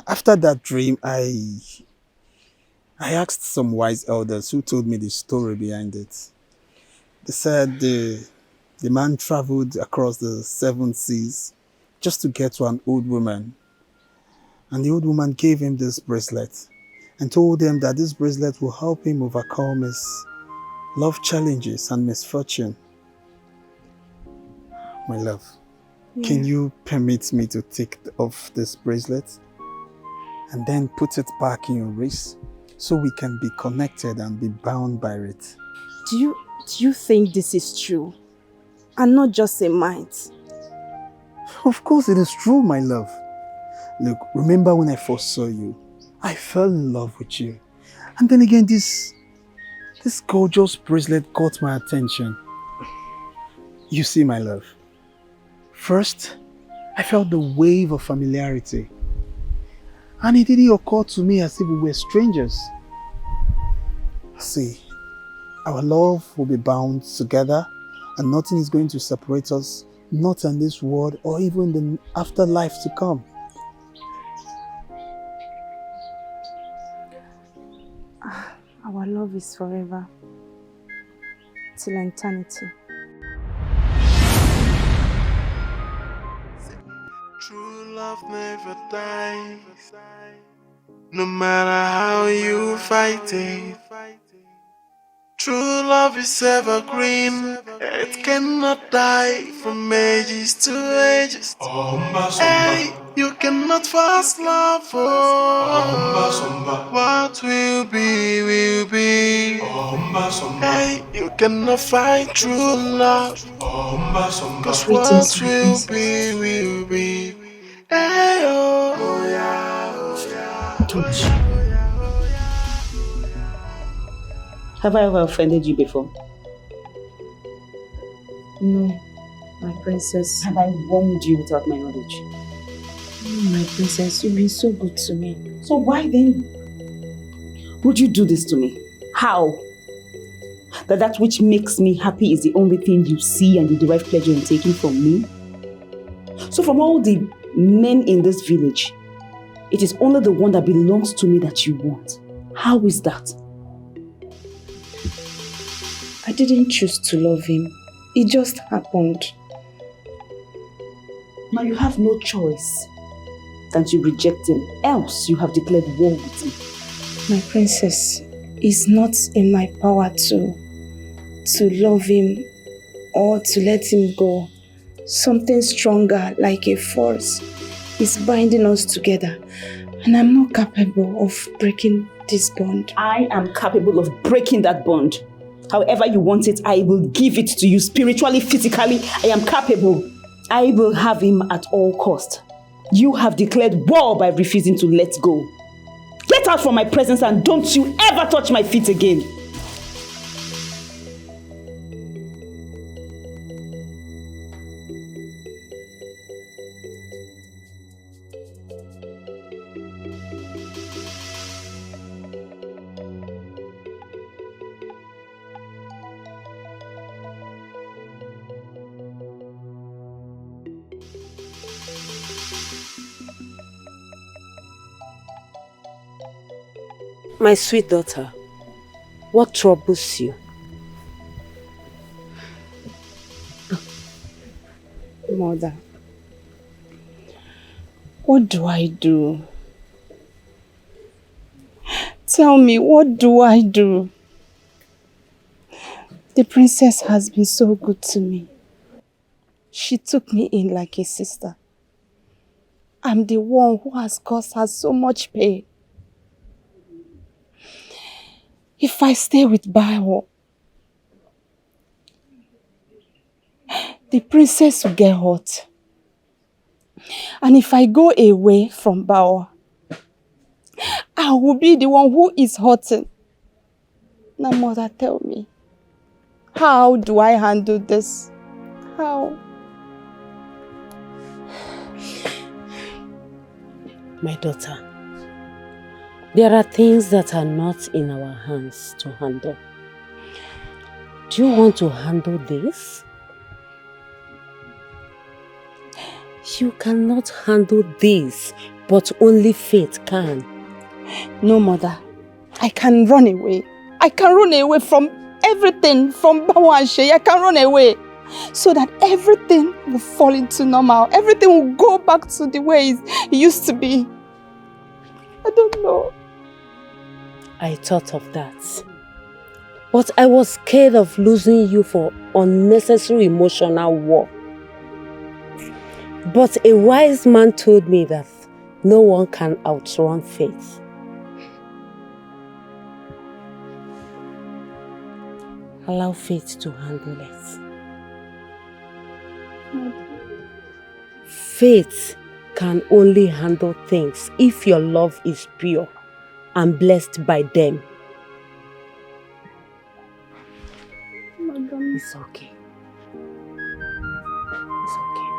after that dream, I asked some wise elders who told me the story behind it. They said the man traveled across the 7 seas just to get to an old woman. And the old woman gave him this bracelet and told him that this bracelet will help him overcome his love challenges and misfortune. My love, can you permit me to take off this bracelet and then put it back in your wrist so we can be connected and be bound by it? Do you think this is true? And not just a might? Of course it is true, my love. Look, remember when I first saw you? I fell in love with you. And then again, this gorgeous bracelet caught my attention. You see, my love, first, I felt the wave of familiarity. And it didn't occur to me as if we were strangers. See, our love will be bound together and nothing is going to separate us, not in this world or even the afterlife to come. Our love is forever, till eternity. True love never dies. No matter how you fight it. True love is evergreen. It cannot die from ages to ages. Hey, you cannot fast love. What will be, will be. Hey, you cannot find true love. Cause what will be, will be. Hey, oh, yeah, oh, yeah. Don't. Have I ever offended you before? No, my princess. Have I wronged you without my knowledge? No, my princess, you've been so good to me. So why then would you do this to me? How? That which makes me happy is the only thing you see and you derive pleasure in taking from me? So from all the men in this village, it is only the one that belongs to me that you want. How is that? I didn't choose to love him. It just happened. Now you have no choice than to reject him, else you have declared war with him. My princess, it's not in my power to love him or to let him go. Something stronger, like a force, is binding us together, and I'm not capable of breaking this bond. I am capable of breaking that bond. However you want it, I will give it to you spiritually, physically. I am capable. I will have him at all cost. You have declared war by refusing to let go. Get out from my presence and don't you ever touch my feet again. My sweet daughter, what troubles you? Mother, what do I do? Tell me, what do I do? The princess has been so good to me. She took me in like a sister. I'm the one who has caused her so much pain. If I stay with Bayo, the princess will get hurt. And if I go away from Bayo, I will be the one who is hurting. Now, mother, tell me, how do I handle this? How? My daughter, there are things that are not in our hands to handle. Do you want to handle this? You cannot handle this, but only faith can. No, mother. I can run away. I can run away from everything, from Bawa and Shey. I can run away so that everything will fall into normal. Everything will go back to the way it used to be. I don't know. I thought of that. But I was scared of losing you for unnecessary emotional war. But a wise man told me that no one can outrun faith. Allow faith to handle it. Faith can only handle things if your love is pure and blessed by them. Madam. It's okay. It's okay.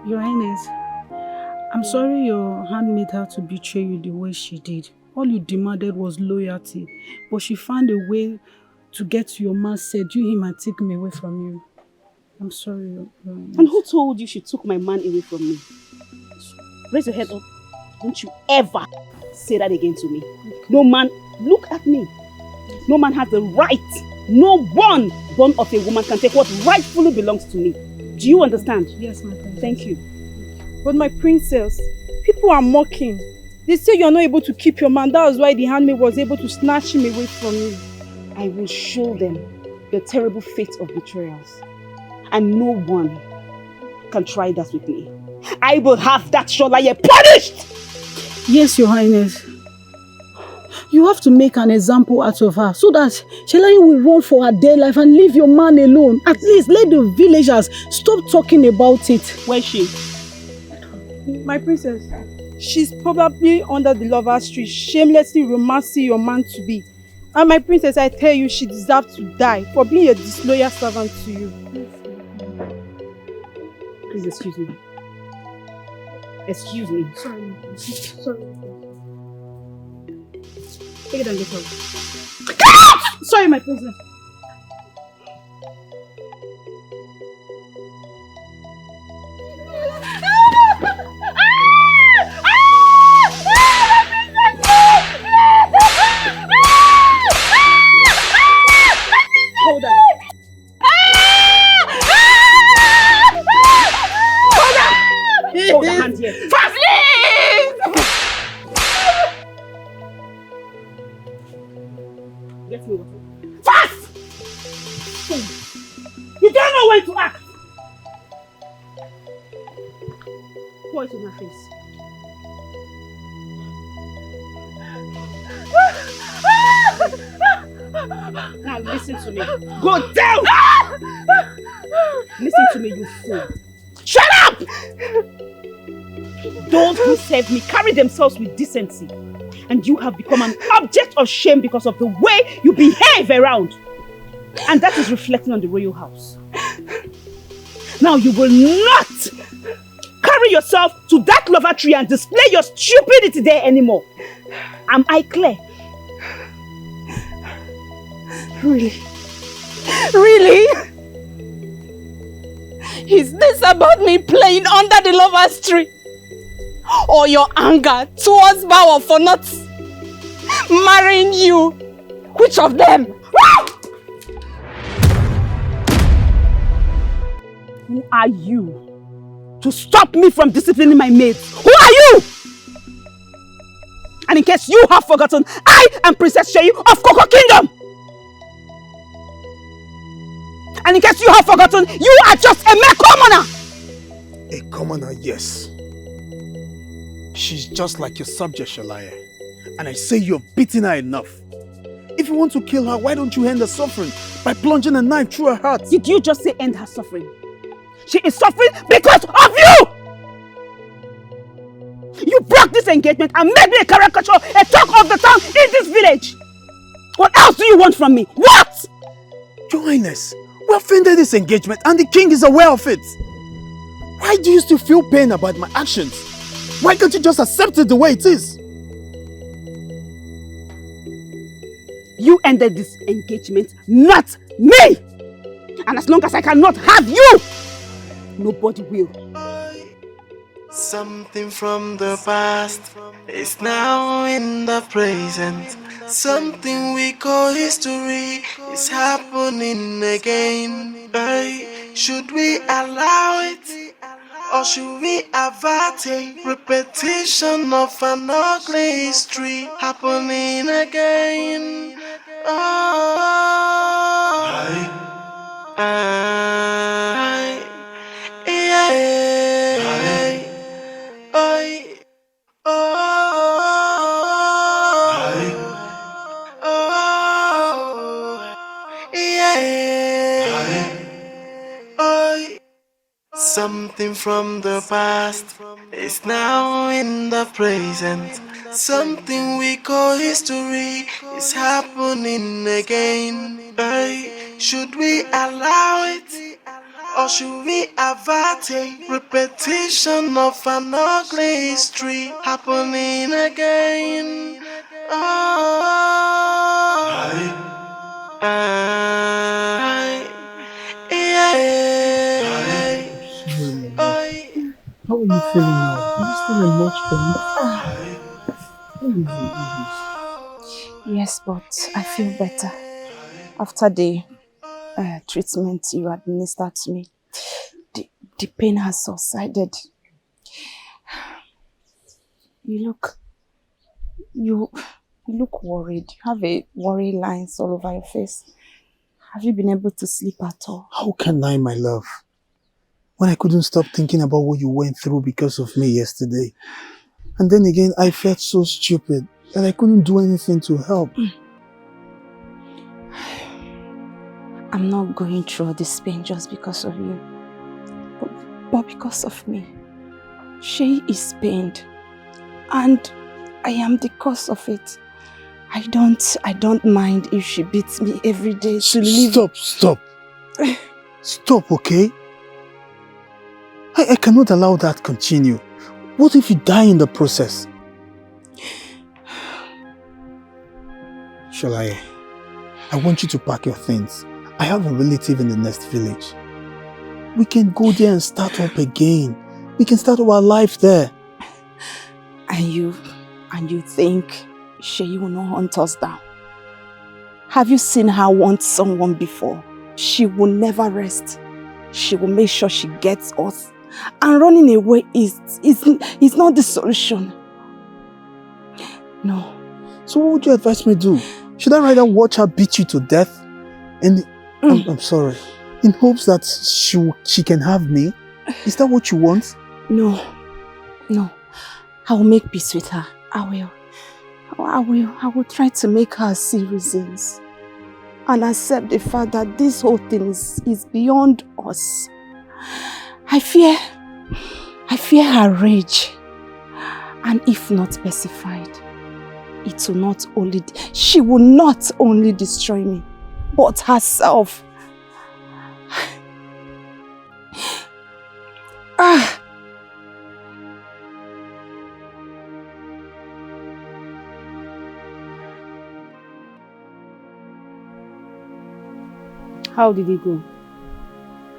Your Highness, I'm sorry your handmaid had to betray you the way she did. All you demanded was loyalty, but she found a way to get to your man, seduce him and take him away from you. I'm sorry, Your Highness. And who told you she took my man away from me? Raise your head up. Don't you ever say that again to me. No man, look at me. No man has the right. No one born of a woman can take what rightfully belongs to me. Do you understand? Yes, my princess. Thank you. But my princess, people are mocking. They say you are not able to keep your man. That was why the handmaid was able to snatch him away from you. I will show them the terrible fate of betrayals. And no one can try that with me. I will have that Sholaye punished! Yes, Your Highness. You have to make an example out of her so that Shelayi will run for her dear life and leave your man alone. At least let the villagers stop talking about it. Where is she? My princess, she's probably under the lover's tree, shamelessly romancing your man-to-be. And my princess, I tell you, she deserves to die for being a disloyal servant to you. Please excuse me. Excuse me. Sorry. Sorry. Take it and get out. Sorry, my princess. Hold on. Hold the hand here. Fast! Get me water. Fast! You don't know when to act. Pour it in my face. Now listen to me. Go down! Listen to me, you fool. Shut up! Those who serve me carry themselves with decency. And you have become an object of shame because of the way you behave around. And that is reflecting on the royal house. Now you will not carry yourself to that lover tree and display your stupidity there anymore. Am I clear? Really? Really? Is this about me playing under the lover's tree? Or your anger towards Bawa for not marrying you? Which of them? Who are you to stop me from disciplining my maids? Who are you? And in case you have forgotten, I am Princess Sheyi of Coco Kingdom. And in case you have forgotten, you are just a mere commoner. A commoner, yes. She's just like your subject, Shalaya. And I say you've beaten her enough. If you want to kill her, why don't you end her suffering by plunging a knife through her heart? Did you just say end her suffering? She is suffering because of you! You broke this engagement and made me a caricature, a talk of the town in this village! What else do you want from me? What? Your Highness, we have ended this engagement and the king is aware of it. Why do you still feel pain about my actions? Why can't you just accept it the way it is? You ended this engagement, not me! And as long as I cannot have you, nobody will. Something from the past is now in the present. Something we call history is happening again. Hey, should we allow it? Or should we avert a repetition of an ugly history happening again? Oh, something from the past is now in the present. Something we call history is happening again. Hey, should we allow it? Or should we avert a repetition of an ugly history happening again? Oh, How are you feeling now? Are you still in much pain? Yes, but I feel better. After the treatment you administered to me, the pain has subsided. You look worried. You have a worry lines all over your face. Have you been able to sleep at all? How can I, my love? When I couldn't stop thinking about what you went through because of me yesterday. And then again, I felt so stupid that I couldn't do anything to help. I'm not going through this pain just because of you, but because of me. She is pained, and I am the cause of it. I don't mind if she beats me every day to live. Stop. Stop, okay? I cannot allow that to continue. What if you die in the process? Shalaye, I want you to pack your things. I have a relative in the next village. We can go there and start up again. We can start our life there. And you think she will not hunt us down? Have you seen her want someone before? She will never rest. She will make sure she gets us. And running away is not the solution. No. So what would you advise me to do? Should I rather watch her beat you to death? And I'm sorry. In hopes that she can have me? Is that what you want? No. I will make peace with her. I will try to make her see reasons and accept the fact that this whole thing is beyond us. I fear her rage, and if not pacified, she will not only destroy me, but herself. How did it go?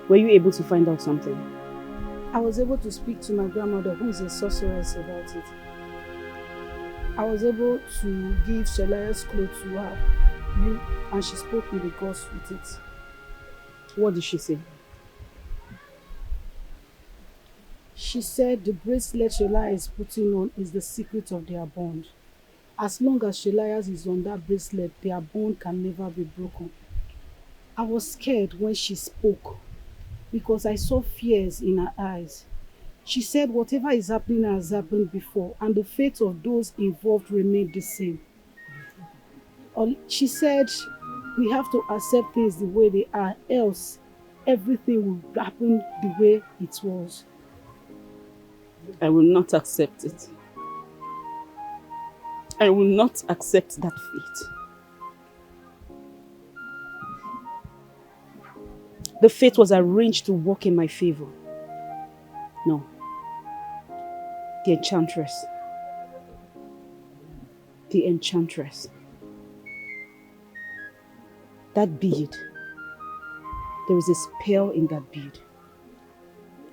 Were you able to find out something? I was able to speak to my grandmother, who is a sorceress, about it. I was able to give Shalaya's clothes to her, and she spoke with the gods with it. What did she say? She said the bracelet Shalaya is putting on is the secret of their bond. As long as Shalaya is on that bracelet, their bond can never be broken. I was scared when she spoke because I saw fears in her eyes. She said whatever is happening has happened before and the fate of those involved remained the same. She said we have to accept things the way they are, else everything will happen the way it was. I will not accept it. I will not accept that fate. The fate was arranged to work in my favor. No. The enchantress. The enchantress. That bead. There is a spell in that bead.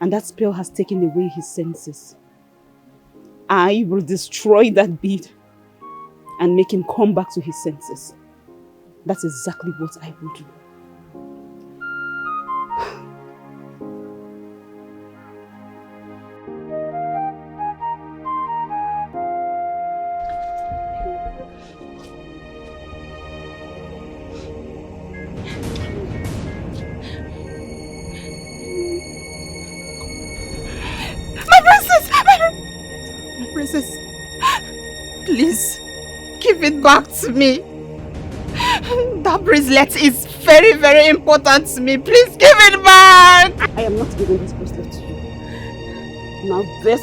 And that spell has taken away his senses. I will destroy that bead and make him come back to his senses. That's exactly what I will do. Please, give it back to me. That bracelet is very, very important to me. Please give it back. I am not giving this bracelet to you. Now this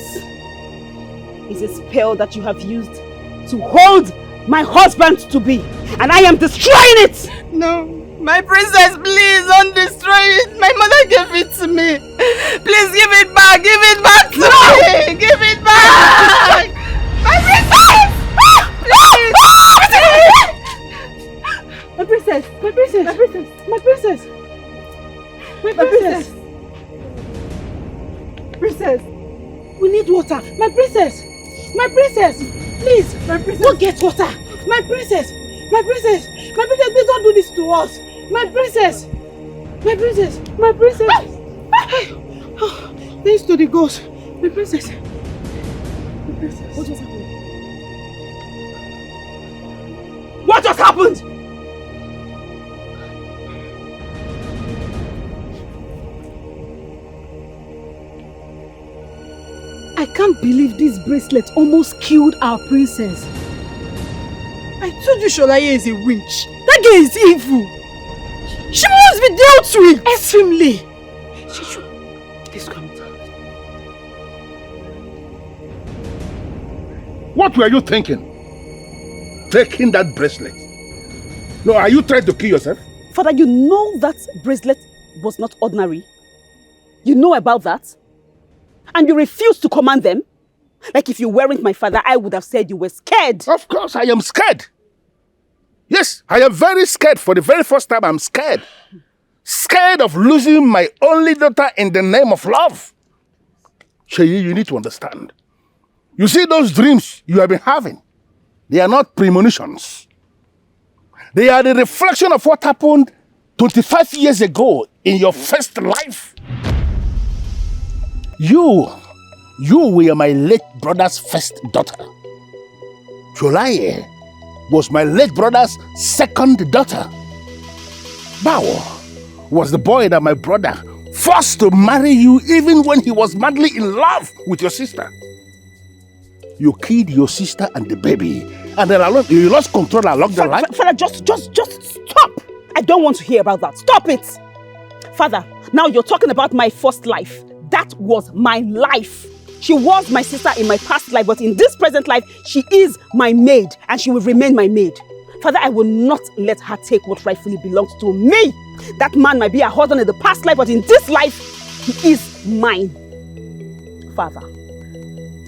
is a spell that you have used to hold my husband to be. And I am destroying it. No, my princess, please don't destroy it. My mother gave it to me. Please give it back. Give it back to me. Give it back. My princess! Please! My princess! My princess! My princess! My princess! My princess! Princess! We need water! My princess! My princess! Please! My princess! Go get water! My princess! My princess! My princess! Please don't do this to us! My princess! My princess! My princess! Thanks to the ghost! My princess! My princess! What just happened? What just happened? I I can't believe this bracelet almost killed our princess. I told you Sholaye is a witch. That girl is evil. She must be dealt with. Extremely. She should... Please come. What were you thinking? Taking that bracelet? No, are you trying to kill yourself? Father, you know that bracelet was not ordinary. You know about that. And you refuse to command them. Like if you weren't my father, I would have said you were scared. Of course, I am scared. Yes, I am very scared. For the very first time, I'm scared. Scared of losing my only daughter in the name of love. Sheyi, you need to understand. You see those dreams you have been having? They are not premonitions. They are the reflection of what happened 25 years ago in your first life. You were my late brother's first daughter. Sholaye was my late brother's second daughter. Bao was the boy that my brother forced to marry you even when he was madly in love with your sister. You killed your sister and the baby, and then you lost control along the line. Father, just stop! I don't want to hear about that. Stop it! Father, now you're talking about my first life. That was my life. She was my sister in my past life, but in this present life, she is my maid, and she will remain my maid. Father, I will not let her take what rightfully belongs to me. That man might be a husband in the past life, but in this life, he is mine. Father,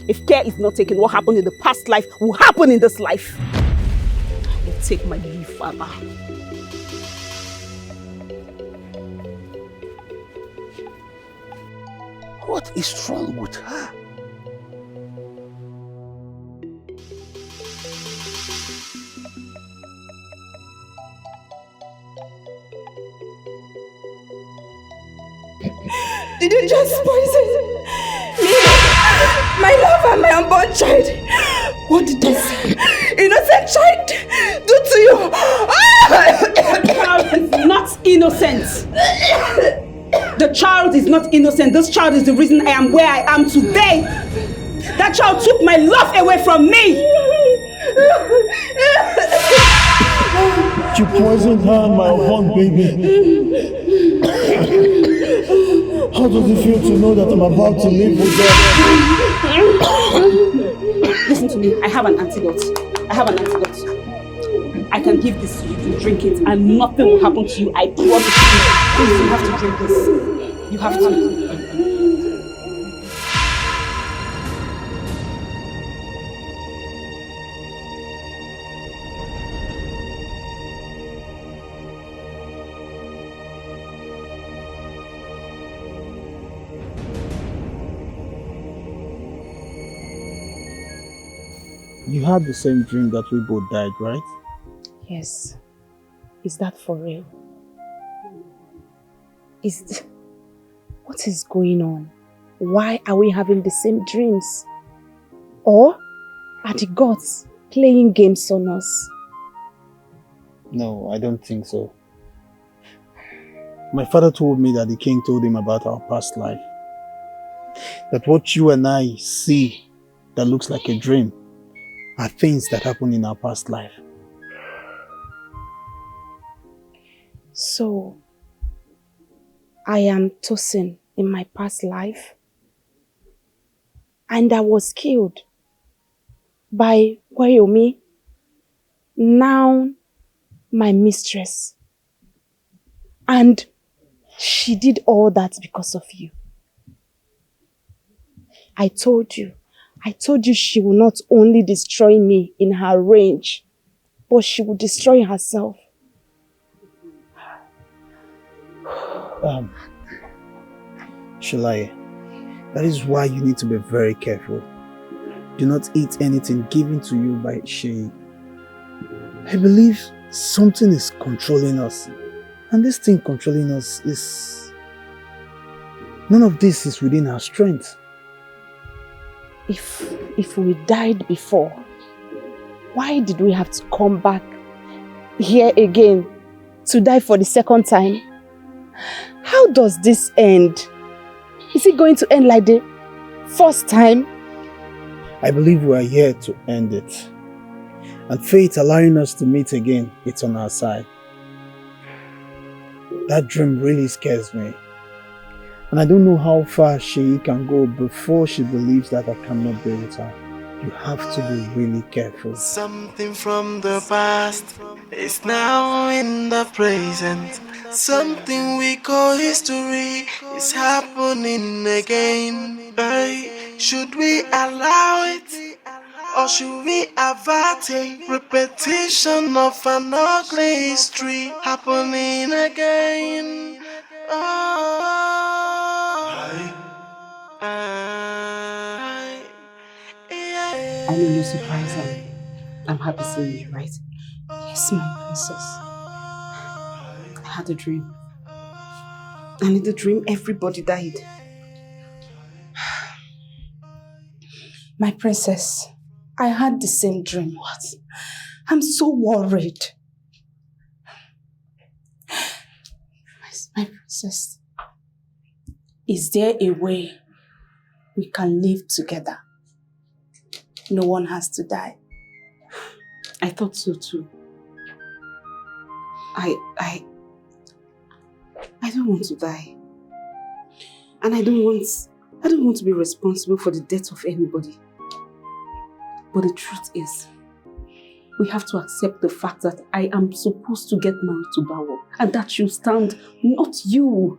if care is not taken, what happened in the past life will happen in this life. I will take my leave, Father. What is wrong with her? Did you just poison me, my love, and my unborn child? What did this innocent child do to you? The child is not innocent. The child is not innocent. This child is the reason I am where I am today. That child took my love away from me. You poisoned her and my unborn baby. How does it feel to know that I'm about to live with her? Listen to me. I have an antidote. I can give this to you to drink it and nothing will happen to you. I promise you. Please, you have to drink this. You have to. You had the same dream that we both died, right? Yes. Is that for real? What is going on? Why are we having the same dreams? Or are the gods playing games on us? No, I don't think so. My father told me that the king told him about our past life. That what you and I see that looks like a dream are things that happened in our past life. So, I am Tosin in my past life, and I was killed by Wayomi, now my mistress. And she did all that because of you. I told you she will not only destroy me in her range, but she will destroy herself. Sholaye, that is why you need to be very careful. Do not eat anything given to you by Sheyi. I believe something is controlling us. And this thing controlling us is... none of this is within our strength. If we died before, why did we have to come back here again to die for the second time? How does this end? Is it going to end like the first time? I believe we are here to end it. And fate allowing us to meet again, it's on our side. That dream really scares me. And I don't know how far she can go before she believes that I cannot be with her. You have to be really careful. Something from the past is now in the present. Something we call history is happening again. Hey, should we allow it? Or should we avert a repetition of an ugly history happening again? I know you're surprised and I'm happy seeing you, right? Yes, my princess. I had a dream. And in the dream, everybody died. My princess, I had the same dream. What? I'm so worried. My princess, is there a way we can live together? No one has to die. I thought so too. I don't want to die. And I don't want to be responsible for the death of anybody. But the truth is, we have to accept the fact that I am supposed to get married to Bawo, and that should stand, not you.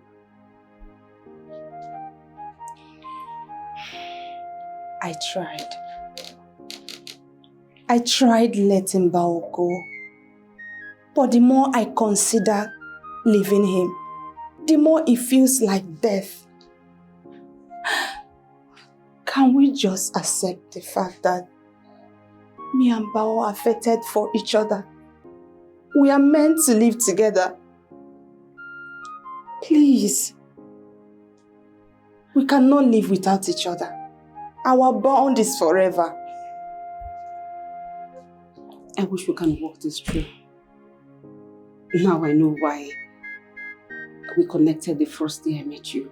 I tried letting Bao go. But the more I consider leaving him, the more it feels like death. Can we just accept the fact that me and Bao are fated for each other? We are meant to live together. Please. We cannot live without each other. Our bond is forever. I wish we can walk this through. Now I know why we connected the first day I met you.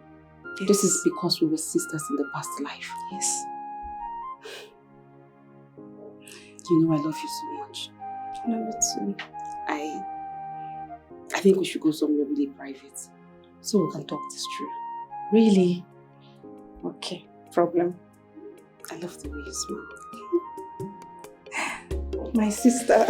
Yes. This is because we were sisters in the past life. Yes. You know I love you so much. I love you too. I think we should go somewhere really private so we can talk this through. Really? Okay, problem. I love the way you smile. My sister.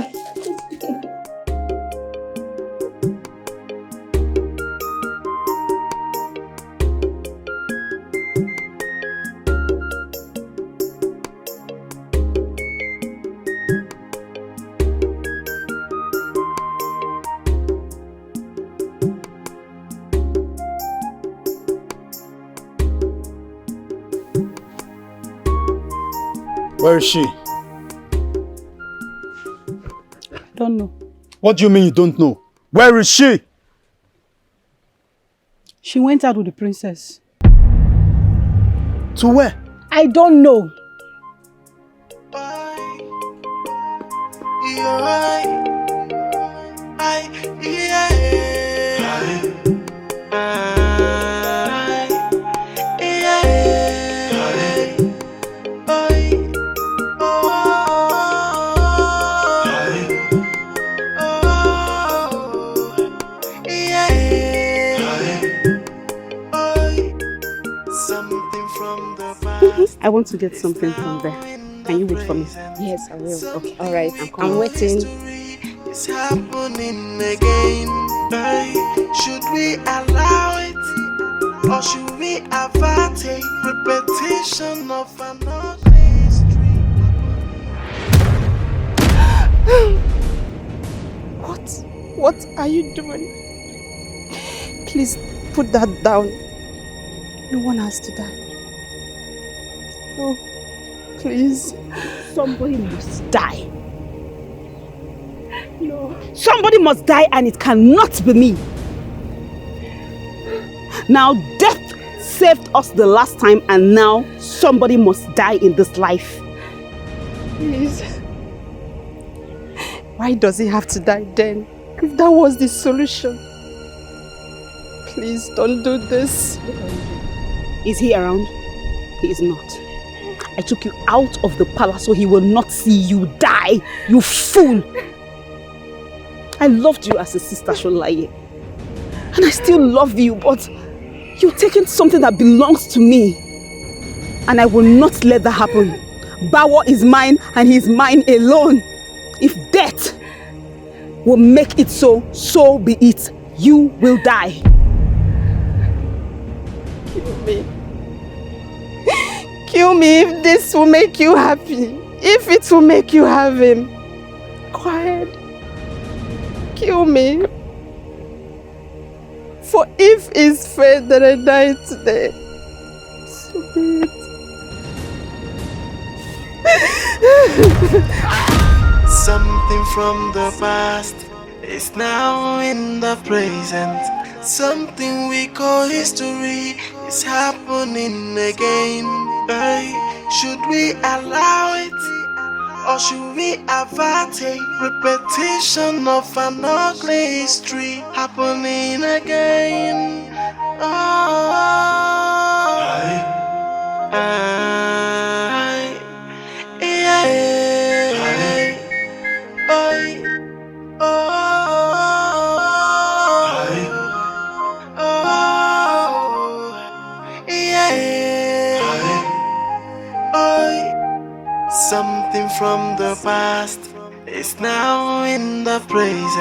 Where is she? Don't know. What do you mean you don't know? Where is she? She went out with the princess. To where? I don't know. I want to get something from there. Can you wait for me? Yes, I will. Okay. All right, I'm waiting. It's happening again. Should we allow it? Or should we avert a repetition of another history? What are you doing? Please put that down. No one has to die. Oh, please. Somebody must die. No. Somebody must die and it cannot be me. Now death saved us the last time and now somebody must die in this life. Please. Why does he have to die then? If that was the solution. Please don't do this. Is he around? He is not. I took you out of the palace so he will not see you die. You fool! I loved you as a sister, Sholaye. And I still love you, but you've taken something that belongs to me. And I will not let that happen. Bawa is mine and he's mine alone. If death will make it so, so be it. You will die. Kill me. Kill me if this will make you happy. If it will make you have him. Go ahead. Kill me. For if it's fate that I die today, so be it. Something from the past is now in the present. Something we call history is happening again. Hey, should we allow it? Or should we avert a repetition of an ugly history happening again? Oh, something from the past is now in the present.